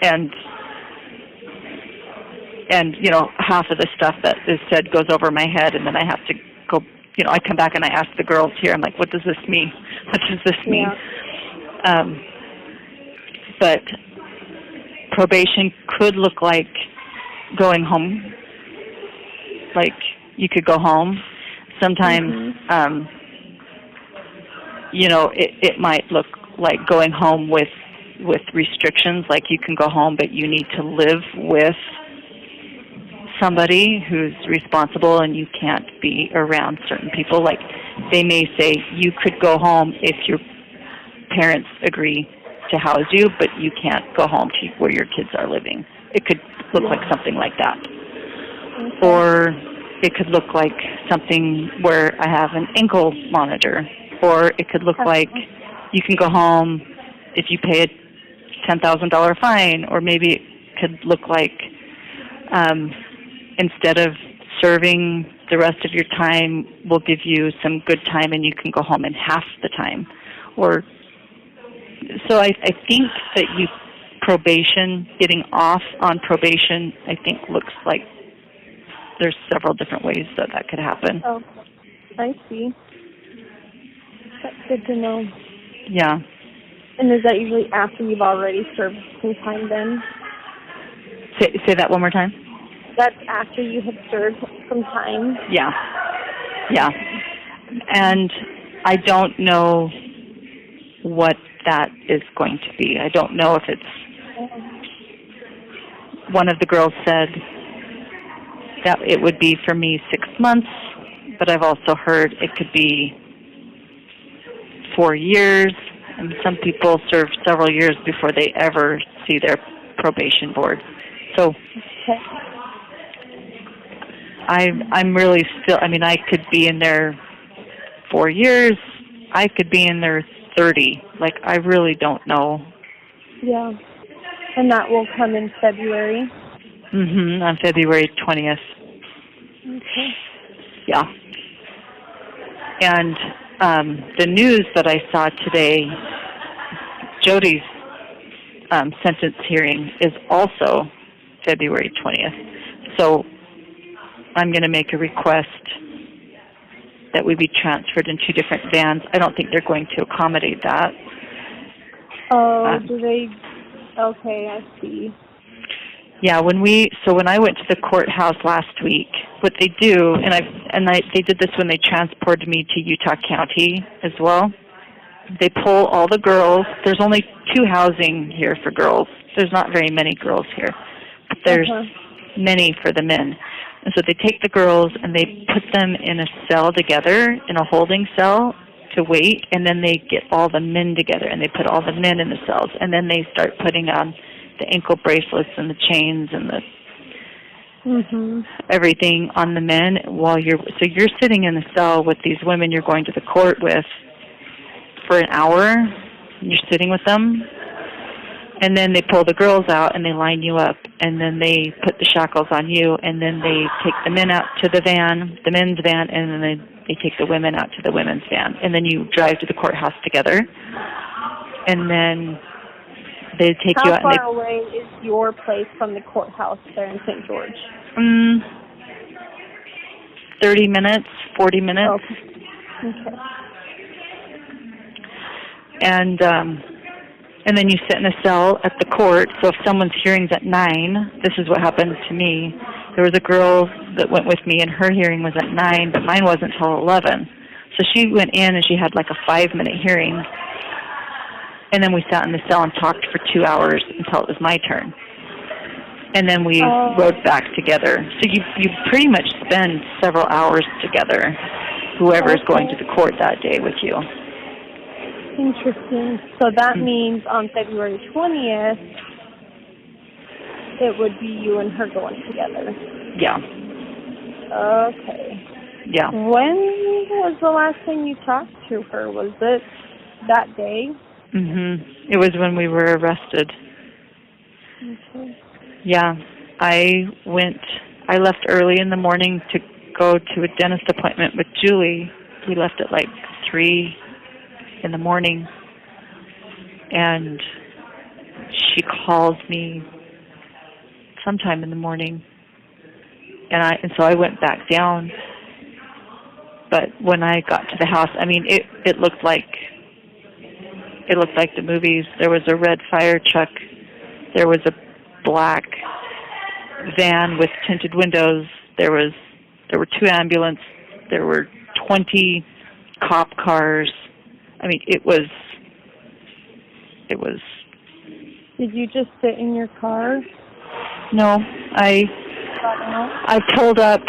and half of the stuff that is said goes over my head, and then I have to go, I come back and I ask the girls here, I'm like, what does this mean? What does this mean? Yeah. But probation could look like going home. Like, you could go home. Sometimes, it might look like going home with restrictions, like you can go home, but you need to live with somebody who's responsible and you can't be around certain people. Like, they may say you could go home if your parents agree to house you, but you can't go home to where your kids are living. It could look like something like that. Or it could look like something where I have an ankle monitor. Or it could look like you can go home if you pay a $10,000 fine. Or maybe it could look like instead of serving the rest of your time, we'll give you some good time and you can go home in half the time. So I think that probation, getting off on probation, I think looks like there's several different ways that could happen. Oh, I see. That's good to know. Yeah. And is that usually after you've already served some time then? Say that one more time. That's after you have served some time? Yeah. Yeah. And I don't know what that is going to be. I don't know if it's... One of the girls said that it would be for me 6 months, but I've also heard it could be 4 years, and some people serve several years before they ever see their probation board. So I'm really still, I could be in there 4 years, I could be in there 30. Like, I really don't know. Yeah. And that will come in February? On February 20th. Okay. Yeah. And the news that I saw today, Jodi's sentence hearing is also February 20th. So I'm going to make a request that we be transferred in 2 different vans. I don't think they're going to accommodate that. Oh, do they? Okay, I see. Yeah, when I went to the courthouse last week, what they do, they did this when they transported me to Utah County as well. They pull all the girls. There's only 2 housing here for girls. There's not very many girls here, but there's many for the men. And so they take the girls and they put them in a cell together, in a holding cell to wait, and then they get all the men together and they put all the men in the cells, and then they start putting on the ankle bracelets and the chains and the everything on the men while you're sitting in the cell with these women you're going to the court with for an hour. You're sitting with them, and then they pull the girls out and they line you up, and then they put the shackles on you, and then they take the men out to the men's van, and then they take the women out to the women's van, and then you drive to the courthouse together, and then they take you out. How far away is your place from the courthouse there in St. George? 30 minutes, 40 minutes. Okay. And then you sit in a cell at the court. So if someone's hearing's at 9, this is what happened to me. There was a girl that went with me, and her hearing was at 9, but mine wasn't until 11. So she went in, and she had like a 5-minute hearing. And then we sat in the cell and talked for 2 hours until it was my turn. And then we rode back together. So you pretty much spend several hours together, whoever's going to the court that day with you. Interesting. So that means on February 20th, it would be you and her going together. Yeah. Okay. Yeah. When was the last time you talked to her? Was it that day? It was when we were arrested. Okay. Yeah. I left early in the morning to go to a dentist appointment with Julie. We left at like 3 in the morning, and she calls me sometime in the morning, and so I went back down. But when I got to the house, I mean, it looked like the movies. There was a red fire truck, there was a black van with tinted windows, there were 2 ambulances, there were 20 cop cars. I mean, it was. Did you just sit in your car? No, I pulled up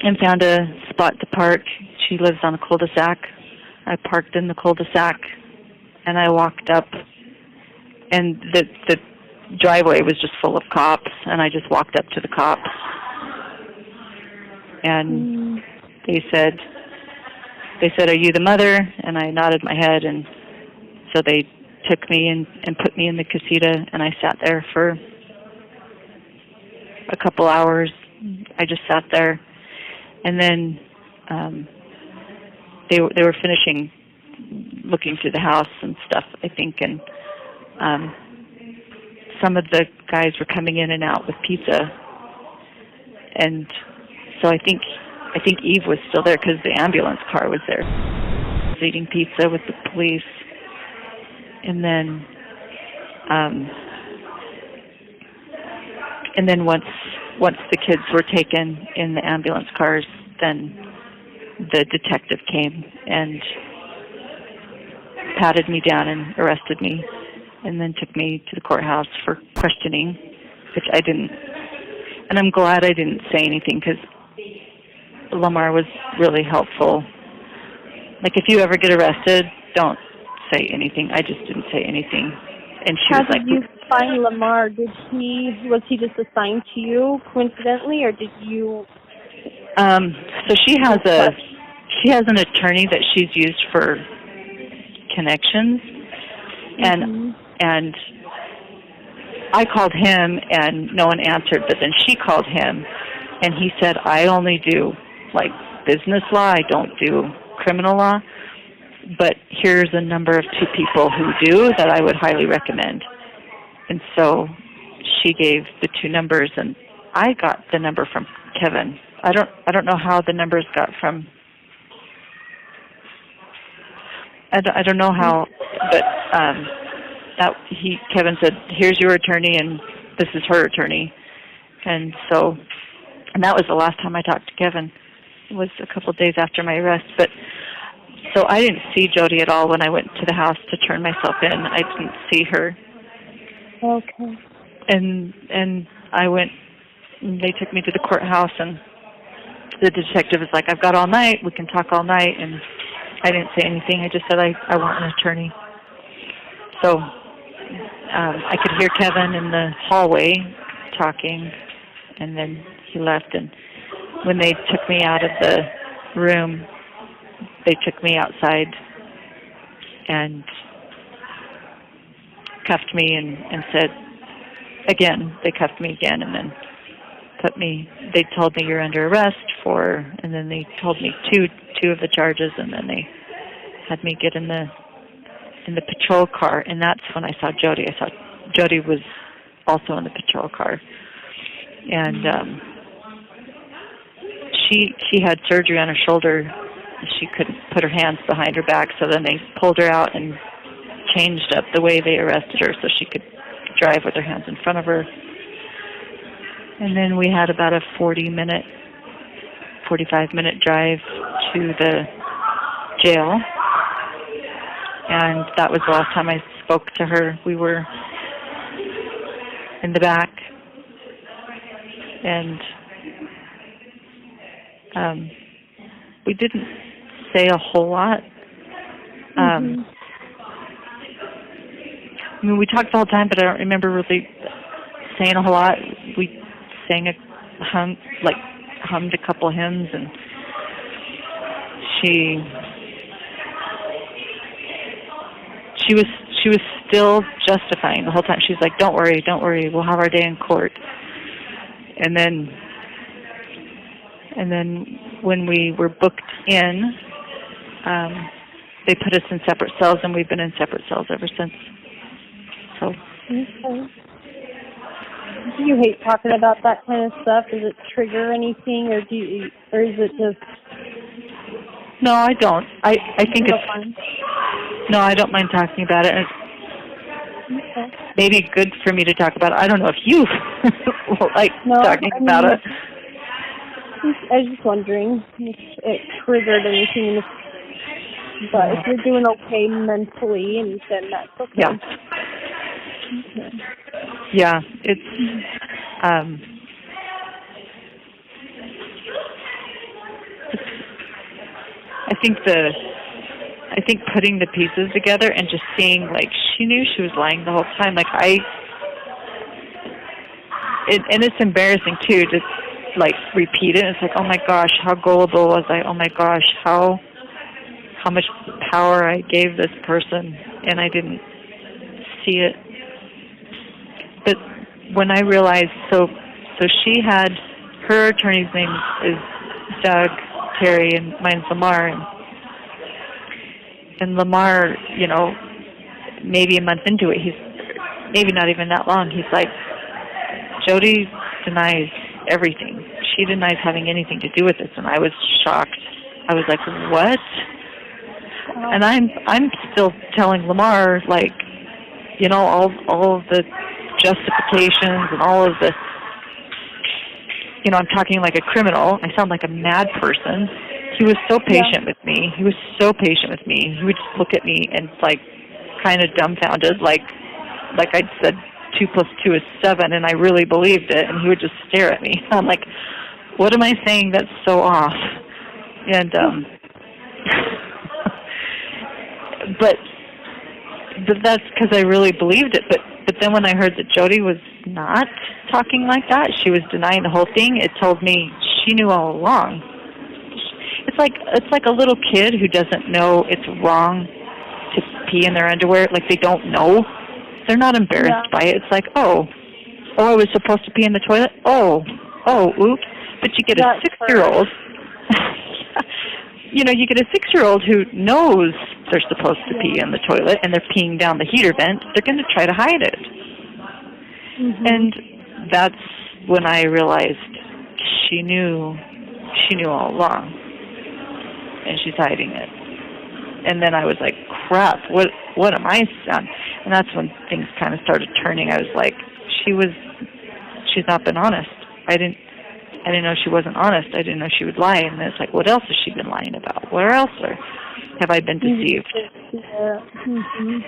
and found a spot to park. She lives on a cul-de-sac. I parked in the cul-de-sac, and I walked up, and the driveway was just full of cops, and I just walked up to the cops, and they said, "Are you the mother?" And I nodded my head, and so they took me and put me in the casita, and I sat there for a couple hours. I just sat there, and then they were finishing looking through the house and stuff, I think, and some of the guys were coming in and out with pizza, and so I think Eve was still there because the ambulance car was there. I was eating pizza with the police, and then once the kids were taken in the ambulance cars, then the detective came and patted me down and arrested me, and then took me to the courthouse for questioning, which I didn't. And I'm glad I didn't say anything, because Lamar was really helpful. Like, if you ever get arrested, don't say anything. I just didn't say anything. And she How was like, did you find Lamar? Was he just assigned to you coincidentally, or did you? So she has an attorney that she's used for connections, and I called him and no one answered, but then she called him and he said, "I only do like business law, I don't do criminal law, but here's a number of 2 people who do that I would highly recommend." And so she gave the 2 numbers, and I got the number from Kevin. I don't know how the numbers got from. I don't know how, but Kevin said, "Here's your attorney, and this is her attorney. And that was the last time I talked to Kevin. It was a couple of days after my arrest. But so I didn't see Jodi at all when I went to the house to turn myself in. I didn't see her. Okay. And I went, they took me to the courthouse, and the detective was like, I've got all night, we can talk all night. And I didn't say anything. I just said, I want an attorney. So I could hear Kevin in the hallway talking, and then he left. And when they took me out of the room, they took me outside and cuffed me and said, again, they cuffed me again, and then they told me you're under arrest and then they told me two of the charges, and then they had me get in the patrol car, and that's when I saw Jodi. I saw Jodi was also in the patrol car, and she had surgery on her shoulder. She couldn't put her hands behind her back, so then they pulled her out and changed up the way they arrested her so she could drive with her hands in front of her. And then we had about a 45-minute drive to the jail. And that was the last time I spoke to her. We were in the back. And we didn't say a whole lot. I mean, we talked the whole time, but I don't remember really saying a whole lot. We sang hummed a couple hymns, and she was still justifying the whole time. She's like, don't worry, we'll have our day in court. And then when we were booked in, they put us in separate cells, and we've been in separate cells ever since. So. Okay. Do you hate talking about that kind of stuff? Does it trigger anything, or is it just? No, I don't. I think it's. Fun? No, I don't mind talking about it. Okay. Maybe good for me to talk about it. I don't know if you like talking about it. I was just wondering if it triggered anything. But if you're doing okay mentally, and then that's okay. Yeah. Okay. Yeah, it's I think putting the pieces together and just seeing, like, she knew she was lying the whole time. Like, and it's embarrassing too to like repeat it. It's like, oh my gosh, how gullible was I? Oh my gosh, how much power I gave this person, and I didn't see it. But when I realized, so she had, her attorney's name is Doug Terry, and mine's Lamar, and Lamar, you know, maybe a month into it, maybe not even that long, he's like, Jodi denies everything. She denies having anything to do with this. And I was shocked. I was like, what? And I'm still telling Lamar, like, you know, all of the justifications and all of the, you know, I'm talking like a criminal. I sound like a mad person. He was so patient with me. He was so patient with me. He would just look at me and, like, kind of dumbfounded, like I'd said 2 + 2 is 7, and I really believed it, and he would just stare at me. I'm like, what am I saying that's so off? And but that's because I really believed it. But then when I heard that Jodi was not talking like that, she was denying the whole thing, it told me she knew all along. It's like a little kid who doesn't know it's wrong to pee in their underwear. Like, they don't know. They're not embarrassed by it. It's like, oh, I was supposed to pee in the toilet? Oh, oops. But you get a 6-year-old, you know, you get a 6-year-old who knows they're supposed to pee in the toilet, and they're peeing down the heater vent. They're going to try to hide it. Mm-hmm. And that's when I realized she knew all along, and she's hiding it. And then I was like, crap, what am I on? And that's when things kind of started turning. I was like, she was she's not been honest. I didn't know she wasn't honest. I didn't know she would lie. And it's like, what else has she been lying about? Where else have I been deceived? Yeah. Mm-hmm.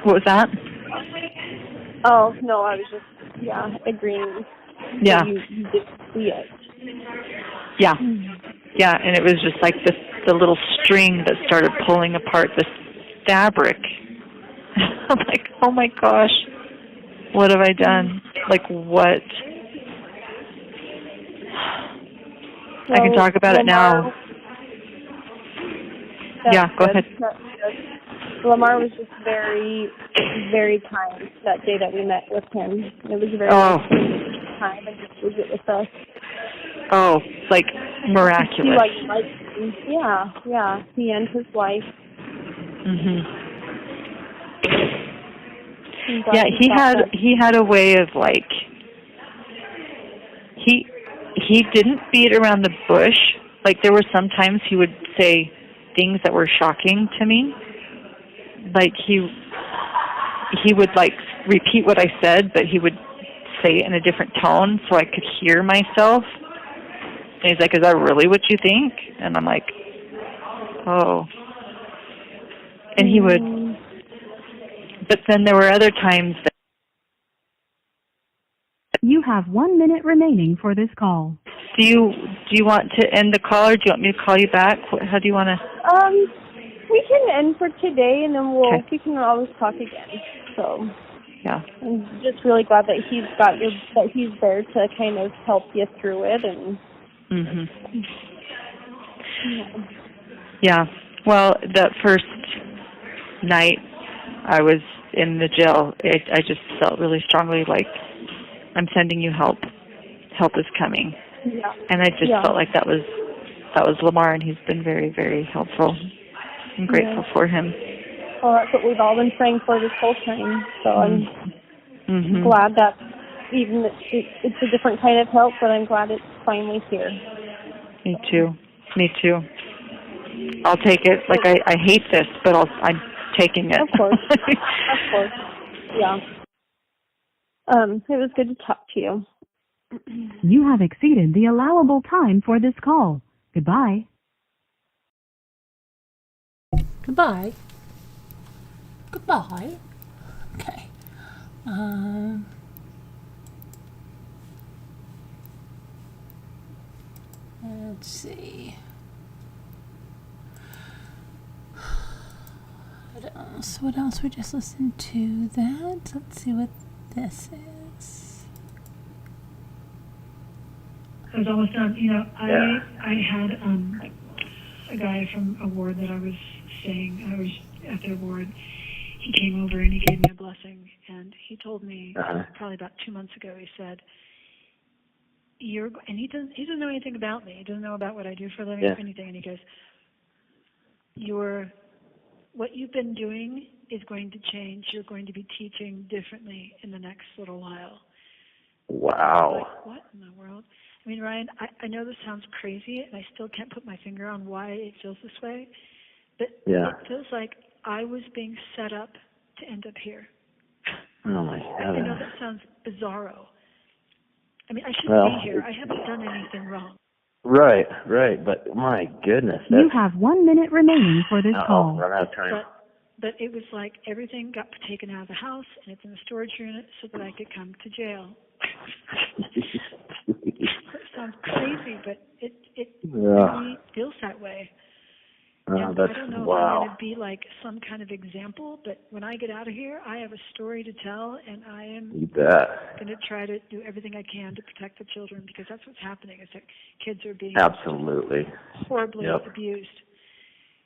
What was that? Oh, no, I was just, agreeing. Yeah. You did see it. Yeah. Yeah, and it was just like the little string that started pulling apart this fabric. I'm like, oh my gosh, what have I done? Like, what? I can talk about it now. Yeah, go ahead. Lamar was just very, very kind that day that we met with him. It was very nice time and just visit with us. Oh, like miraculous. Yeah, he and his wife. Mhm. Yeah, he had a way of like he didn't beat around the bush. Like there were sometimes he would say things that were shocking to me. Like he would like repeat what I said, but he would say it in a different tone so I could hear myself. And he's like, "Is that really what you think?" And I'm like, "Oh." And he would, but then there were other times that. You have 1 minute remaining for this call. Do you want to end the call, or do you want me to call you back? How do you want to? We can end for today, and then we can always talk again. So. Yeah. I'm just really glad that he's there to kind of help you through it and. Mhm. Yeah. Well, that first night I was in the jail, I just felt really strongly like I'm sending you help. Help is coming. Yeah. And I just felt like that was Lamar, and he's been very, very helpful. I'm grateful for him. Well, that's what we've all been praying for this whole time. So I'm glad that even it's a different kind of help, but I'm glad it's finally here. Me too. I'll take it. Like I hate this, but I'm taking it. Of course. Yeah. It was good to talk to you. You have exceeded the allowable time for this call. Goodbye. Goodbye. Okay. Let's see. What else? We just listened to that. Let's see what this is. I was almost done. I had a guy from a ward that I was staying. I was at their ward. He came over and he gave me a blessing, and he told me probably about 2 months ago. He said, and he doesn't know anything about me. He doesn't know about what I do for a living or anything. And he goes, what you've been doing is going to change. You're going to be teaching differently in the next little while. Wow. Like, what in the world? I mean, Ryan, I know this sounds crazy, and I still can't put my finger on why it feels this way, but it feels like I was being set up to end up here. Oh, my heavens. I know that sounds bizarro. I mean, I shouldn't be here. I haven't done anything wrong. Right, but my goodness. You have 1 minute remaining for this call. Run out of time. But it was like everything got taken out of the house, and it's in a storage unit so that I could come to jail. It sounds crazy, but it really feels that way. And I don't know if I'm going to be like some kind of example, but when I get out of here, I have a story to tell, and I am going to try to do everything I can to protect the children, because that's what's happening, is that kids are being horribly abused.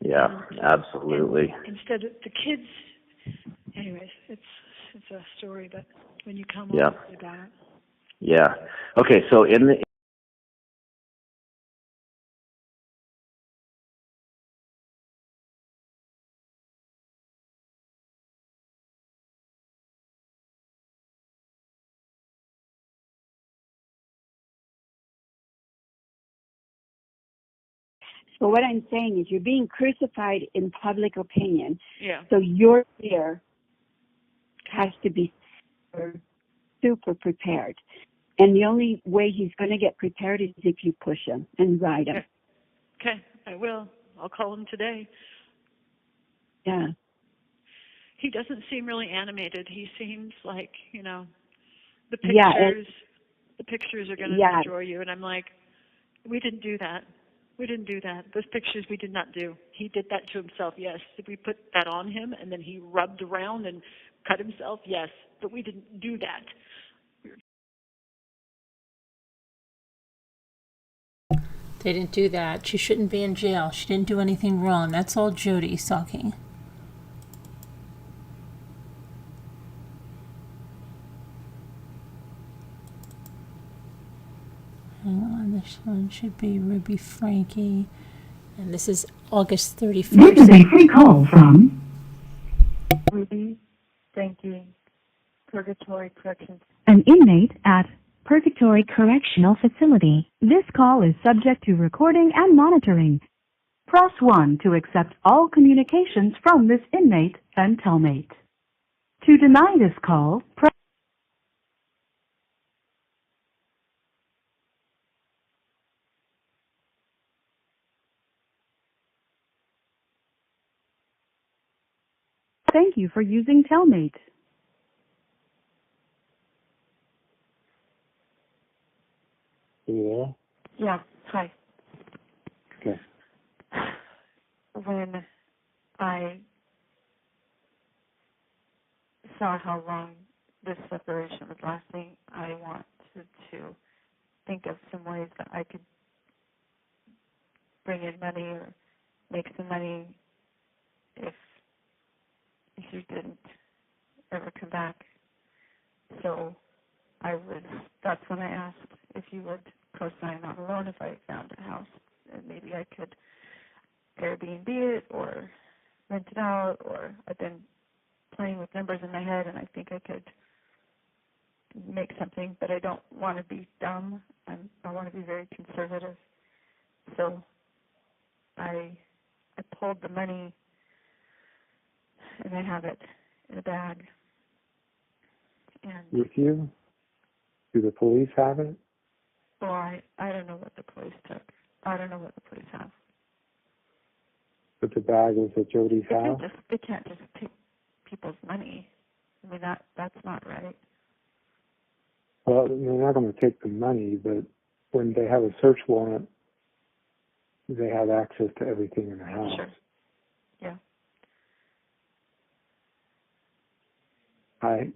Yeah, absolutely. And instead of the kids, anyways, it's a story, but when you come on about it. Yeah. Okay, so in the So what I'm saying is you're being crucified in public opinion. Yeah. So your fear has to be super prepared. And the only way he's going to get prepared is if you push him and ride him. Okay, I will. I'll call him today. Yeah. He doesn't seem really animated. He seems like, the Yeah, pictures are going to destroy you. And I'm like, we didn't do that. We didn't do that. Those pictures we did not do. He did that to himself, yes. Did we put that on him and then he rubbed around and cut himself? Yes. But we didn't do that. They didn't do that. She shouldn't be in jail. She didn't do anything wrong. That's all Jodi's talking. Hang on, this one should be Ruby Franke. And this is August 31st. This is a free call from Ruby Franke, Purgatory Corrections. an inmate at Purgatory Correctional Facility. This call is subject to recording and monitoring. Press 1 to accept all communications from this inmate and cellmate. To deny this call, press Thank you for using Telmate. Are you there? Yeah, hi. Okay. When I saw how long this separation was lasting, I wanted to think of some ways that I could bring in money or make some money if you didn't ever come back. So that's when I asked if you would co-sign on a loan if I found a house, and maybe I could Airbnb it or rent it out, or I've been playing with numbers in my head and I think I could make something, but I don't want to be dumb. I want to be very conservative. So I pulled the money and I have it in a bag. And With you? Do the police have it? well, I don't know what the police took. I don't know what the police have. But the bag was at Jodi's house? They can't just take people's money. I mean, that's not right. Well, they're not going to take the money, but when they have a search warrant, they have access to everything in the house. Sure. Yeah.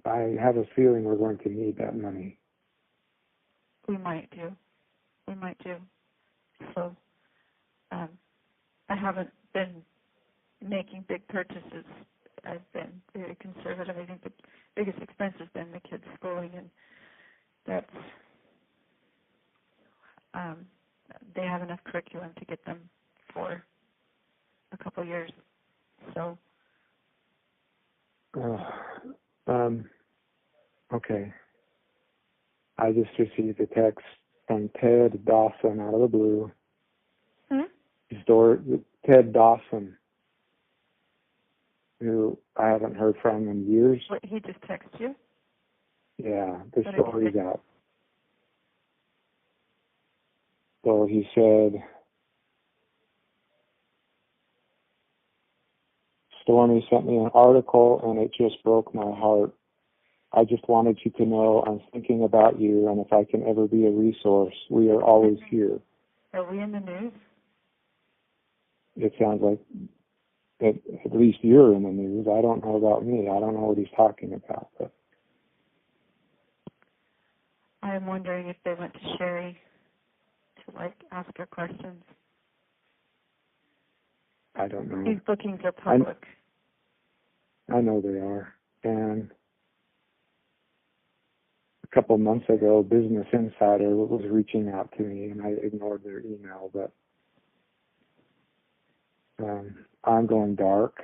I have a feeling we're going to need that money. We might do. So, I haven't been making big purchases. I've been very conservative. I think the biggest expense has been the kids' schooling, and that's they have enough curriculum to get them for a couple years. So, okay. I just received a text from Ted Dawson out of the blue. Ted Dawson, who I haven't heard from in years. What, he just texted you? Yeah, the What did he story's say? out. So he said, Stormy sent me an article and it just broke my heart. I just wanted you to know I'm thinking about you, and if I can ever be a resource, we are always here. Are we in the news? It sounds like at least you're in the news. I don't know about me. I don't know what he's talking about. But I'm wondering if they went to Sherry to, ask her questions. I don't know. These bookings are public. I know they are. And a couple of months ago, Business Insider was reaching out to me, and I ignored their email, but I'm going dark.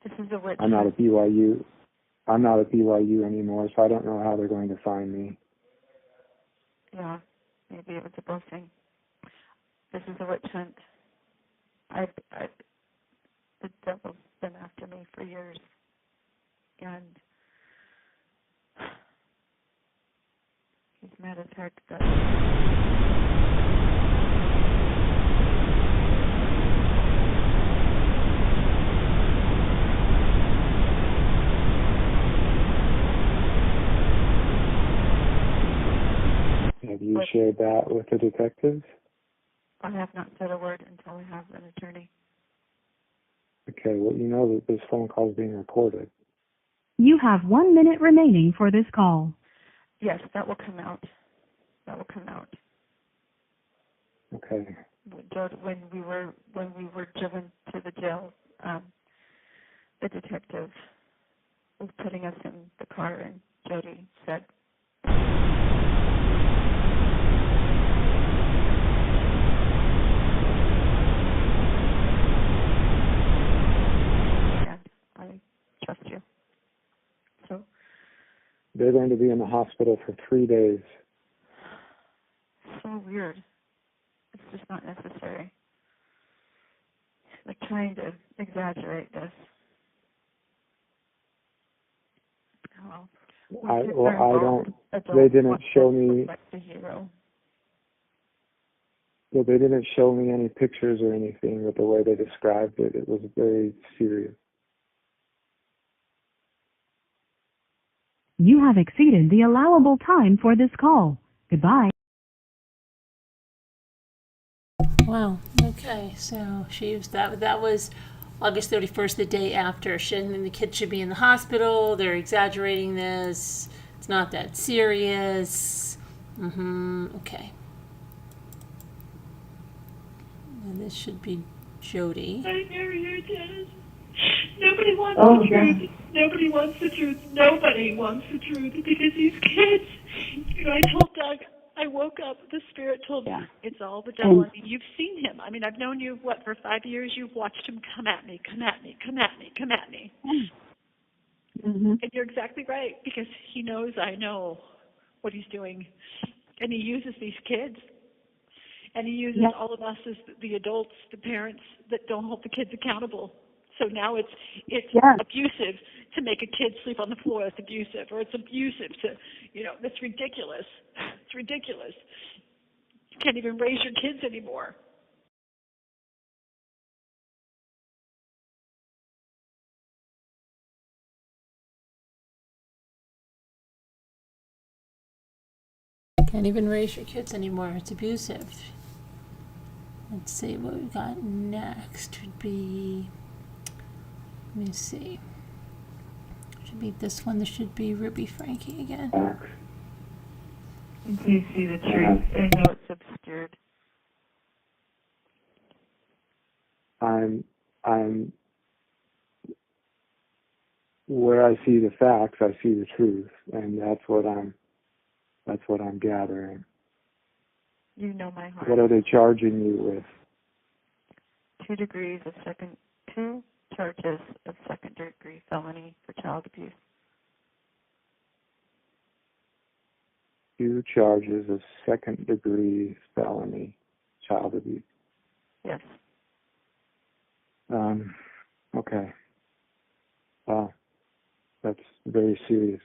This is a witch I'm not at BYU. I'm not at BYU anymore, so I don't know how they're going to find me. Yeah, maybe it was a blessing. This is a witch hunt. The devil's been after me for years, and mad as hard to go. Have you shared that with the detectives? I have not said a word until I have an attorney. Okay, well, you know that this phone call is being recorded. You have 1 minute remaining for this call. Yes, that will come out. That will come out. Okay. When we were driven to the jail, the detective was putting us in the car, and Jodi said, I trust you. So They're going to be in the hospital for 3 days. so weird. It's just not necessary. Like trying to exaggerate this. Oh, they didn't show me. Like the hero. Well, they didn't show me any pictures or anything, but the way they described it, it was very serious. You have exceeded the allowable time for this call. Goodbye. Wow. Okay. So that was August 31st, the day after. The kids should be in the hospital. They're exaggerating this. It's not that serious. Okay. And this should be Jodi. I never hear Dennis. Nobody wants the truth. Nobody wants the truth. Nobody wants the truth because these kids. I told Doug, I woke up, the spirit told me, it's all the devil. I mean, you've seen him. I mean, I've known you, for 5 years? You've watched him come at me, come at me, come at me, come at me. Mm-hmm. And you're exactly right, because he knows I know what he's doing. And he uses these kids. And he uses all of us as the adults, the parents that don't hold the kids accountable. So now it's abusive to make a kid sleep on the floor. It's abusive, or it's abusive to, that's ridiculous. It's ridiculous. You can't even raise your kids anymore. Can't even raise your kids anymore. It's abusive. Let's see what we got next. Would be, let me see. Should be this one. This should be Ruby Franke again. Do you see the truth? I know it's obscured. I'm where I see the facts, I see the truth, and that's what I'm gathering. You know my heart. What are they charging you with? 2 charges of second-degree felony for child abuse. 2 charges of second-degree felony child abuse. Yes. Okay. Wow. That's very serious.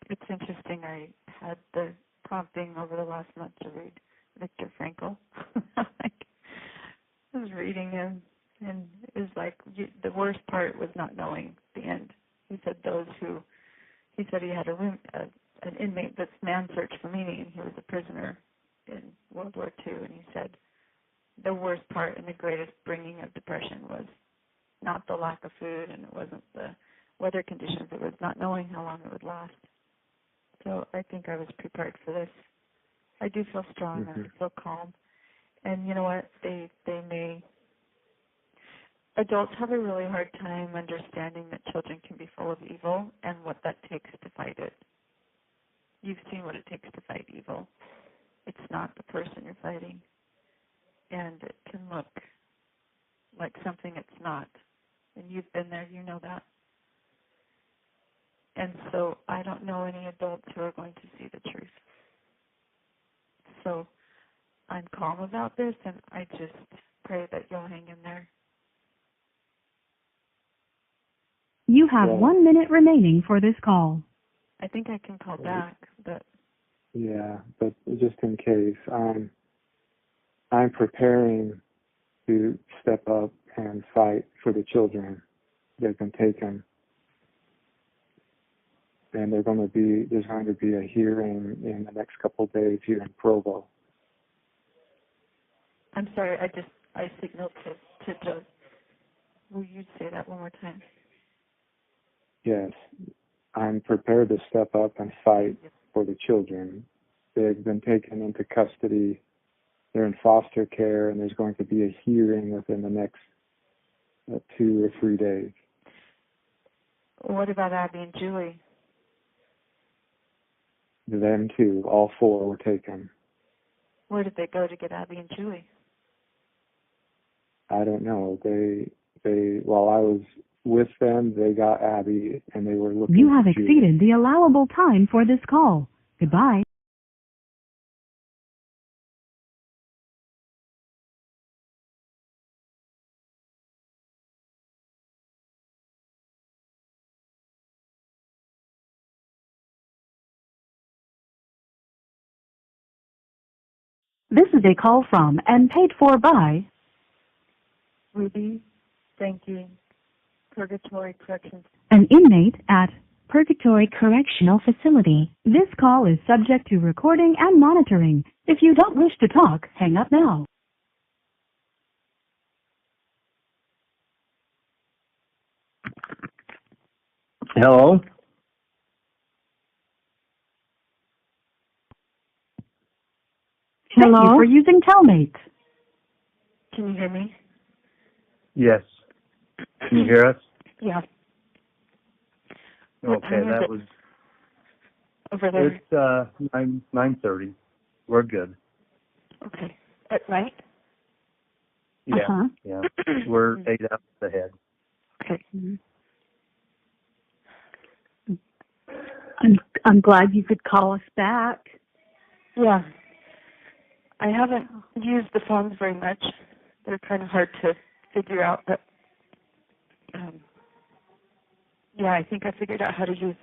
It's interesting, I had the prompting over the last month to read Viktor Frankl. I was reading him, and it was like, the worst part was not knowing the end. He said he had an inmate that's man searched for meaning, and he was a prisoner in World War II, and he said the worst part and the greatest bringing of depression was not the lack of food, and it wasn't the weather conditions, it was not knowing how long it would last. So I think I was prepared for this. I do feel strong, I feel calm. And you know what, adults have a really hard time understanding that children can be full of evil and what that takes to fight it. You've seen what it takes to fight evil. It's not the person you're fighting. And it can look like something it's not. And you've been there, you know that. And so I don't know any adults who are going to see the truth. So I'm calm about this, and I just pray that you'll hang in there. You have 1 minute remaining for this call. I think I can call back, but Yeah, but just in case, I'm preparing to step up and fight for the children. They've been taken, and there's going to be a hearing in the next couple of days here in Provo. I'm sorry. I signaled to Joe. Will you say that one more time? Yes, I'm prepared to step up and fight for the children. They've been taken into custody. They're in foster care, and there's going to be a hearing within the next 2 or 3 days. What about Abby and Julie? Them too, all 4 were taken. Where did they go to get Abby and Julie? I don't know. They while I was with them, they got Abby, and they were looking. You have for Julie. exceeded the allowable time for this call. Goodbye. This is a call from and paid for by Ruby, thank you. Purgatory Corrections. an inmate at Purgatory Correctional Facility. This call is subject to recording and monitoring. If you don't wish to talk, hang up now. Hello? Thank you for using Telmate. Can you hear me? Yes. Can you hear us? Yeah. What Okay, time is that it was. over there? It's 9:30. We're good. Okay. At night? Yeah. Uh-huh. Yeah. We're 8 hours ahead. Okay. I'm glad you could call us back. Yeah. I haven't used the phones very much. They're kind of hard to figure out, but yeah, I think I figured out how to use.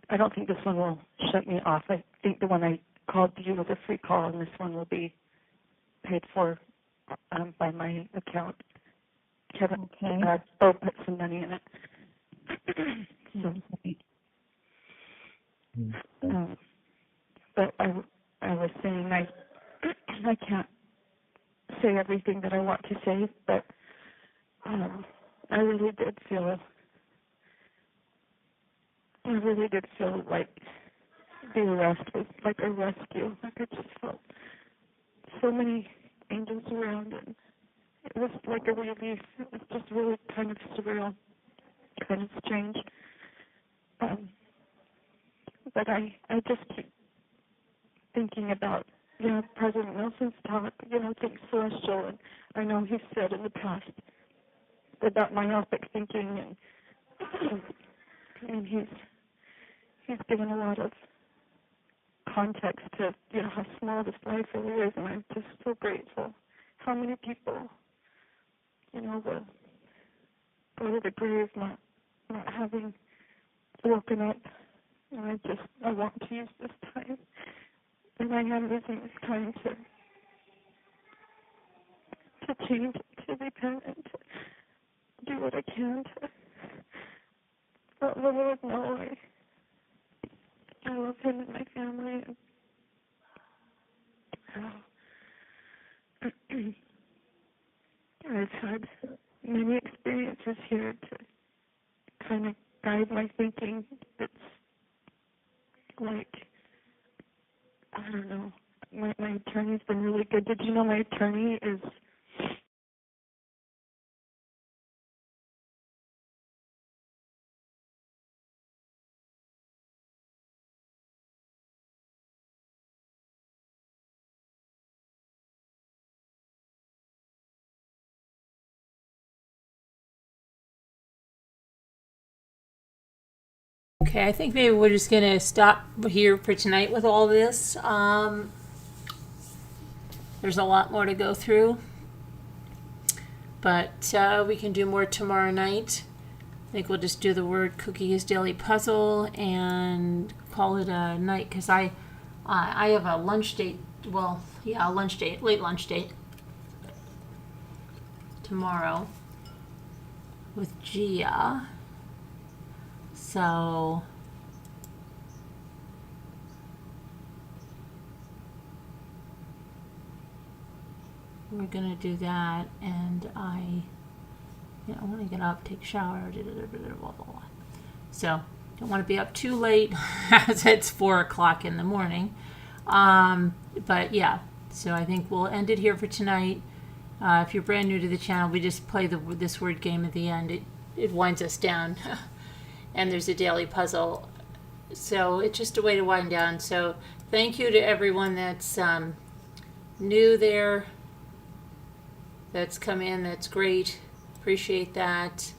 I don't think this one will shut me off. I think the one I called you was a free call, and this one will be paid for by my account. Kevin, Bo put some money in it. So, but I was saying I can't say everything that I want to say, but I really did feel like the arrest was like a rescue. Like I just felt so many angels around, and it was like a relief. It was just really kind of surreal, kind of strange. But I just keep thinking about, President Nelson's talk, things celestial, and I know he said in the past about myopic thinking, and he's given a lot of context to, how small this life really is, and I'm just so grateful. How many people, will go to the grave not having woken up, and I want to use this time. And I am using this time to change, to repent, and to do what I can to let the Lord know I love him and my family. And I've had many experiences here to kind of guide my thinking. It's like, I don't know. My attorney's been really good. Did you know my attorney is... Okay, I think maybe we're just going to stop here for tonight with all this. There's a lot more to go through, but we can do more tomorrow night. I think we'll just do the word cookies daily puzzle and call it a night, because I have a lunch date. Well, yeah, a lunch date, late lunch date tomorrow with Gia. So we're gonna do that, and I want to get up, take a shower, blah, blah, blah. So don't want to be up too late as it's 4 o'clock in the morning. But yeah, so I think we'll end it here for tonight. If you're brand new to the channel, we just play this word game at the end. It winds us down. And there's a daily puzzle. So it's just a way to wind down. So thank you to everyone that's new there, that's come in. That's great. Appreciate that.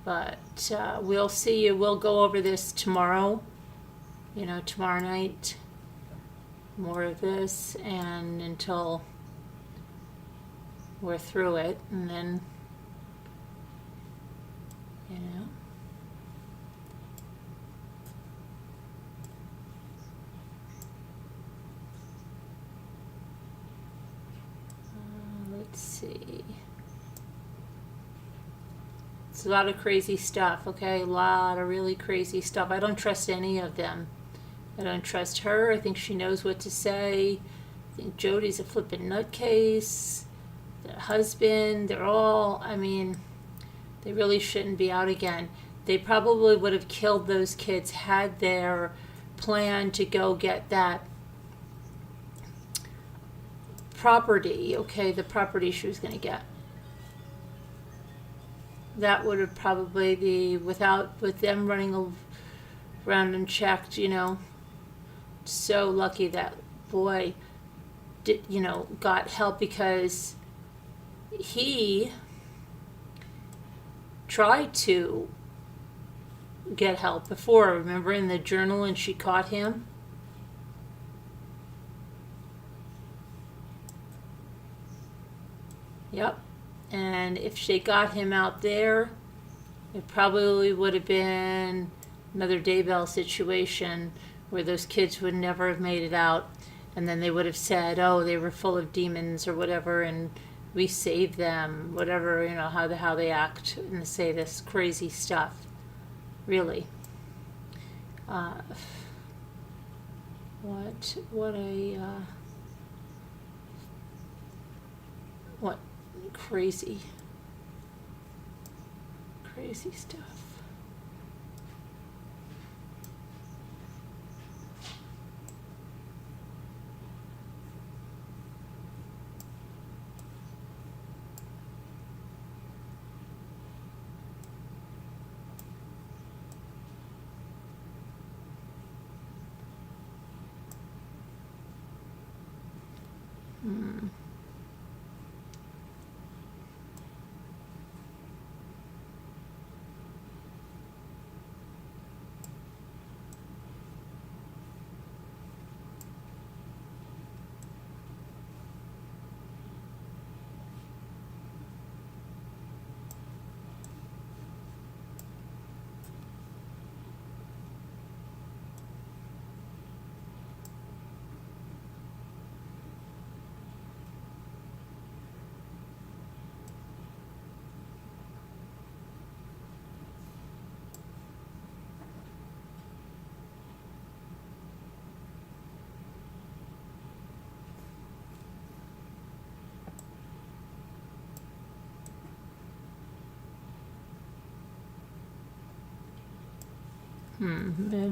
But we'll see you. We'll go over this tomorrow, tomorrow night. More of this, and until we're through it, and then, let's see. It's a lot of crazy stuff, okay? A lot of really crazy stuff. I don't trust any of them. I don't trust her. I think she knows what to say. I think Jodi's a flippin' nutcase. The husband, they're all, they really shouldn't be out again. They probably would have killed those kids had their plan to go get that property, okay, the property she was going to get. That would have probably with them running around unchecked, so lucky that boy got help, because he tried to get help before, remember, in the journal, and she caught him. Yep. And if she got him out there, it probably would have been another Daybell situation where those kids would never have made it out, and then they would have said, oh, they were full of demons or whatever, and we saved them, whatever, how they act and say this crazy stuff. Really. What crazy stuff.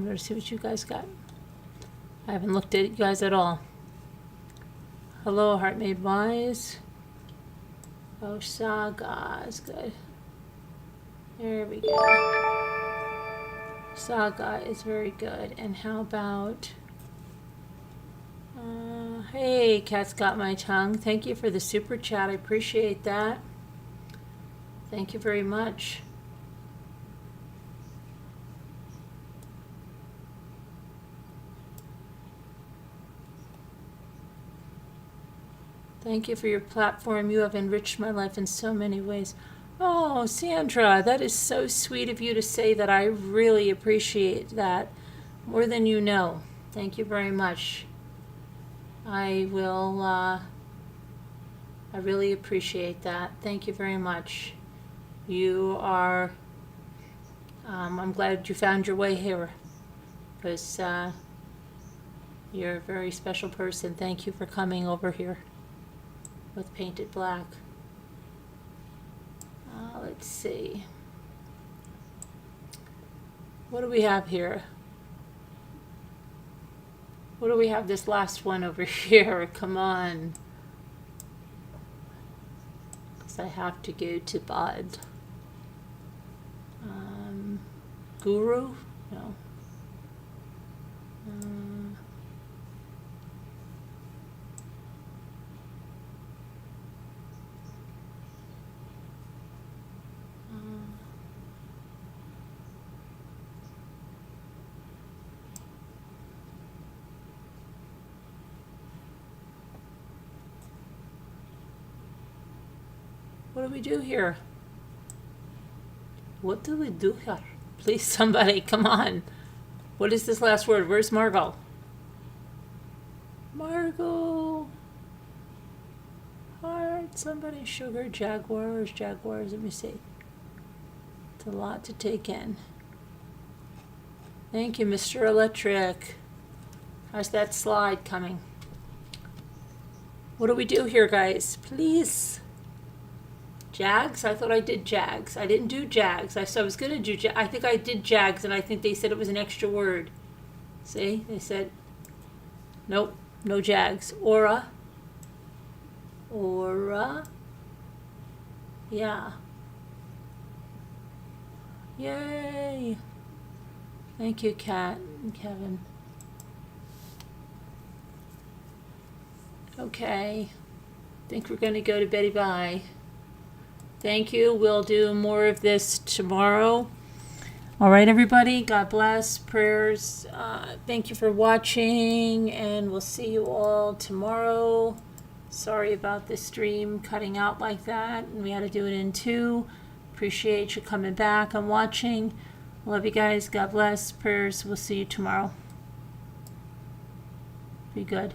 Let's see what you guys got. I haven't looked at you guys at all. Hello, Heart Made Wise. Oh, Saga is good. There we go. Saga is very good. And how about... hey, Cat's Got My Tongue. Thank you for the super chat. I appreciate that. Thank you very much. Thank you for your platform. You have enriched my life in so many ways. Oh, Sandra, that is so sweet of you to say that. I really appreciate that more than you know. Thank you very much. I really appreciate that. Thank you very much. You are, I'm glad you found your way here, because you're a very special person. Thank you for coming over here with Painted Black. Let's see. What do we have here? What do we have this last one over here? Come on. Because I have to go to bed. Guru? No. What do we do here? What do we do here? Please, somebody, come on. What is this last word? Where's Margot? Margot. Heart, somebody, sugar, jaguars. Let me see. It's a lot to take in. Thank you, Mr. Electric. How's that slide coming? What do we do here, guys? Please. Jags? I thought I did Jags. I didn't do Jags. I was going to do I think I did Jags, and I think they said it was an extra word. See? They said, nope, no Jags. Aura. Yeah. Yay. Thank you, Kat and Kevin. Okay. I think we're going to go to Betty Bye. Thank you. We'll do more of this tomorrow. All right, everybody. God bless. Prayers. Thank you for watching, and we'll see you all tomorrow. Sorry about the stream cutting out like that, and we had to do it in two. Appreciate you coming back and watching. Love you guys. God bless. Prayers. We'll see you tomorrow. Be good.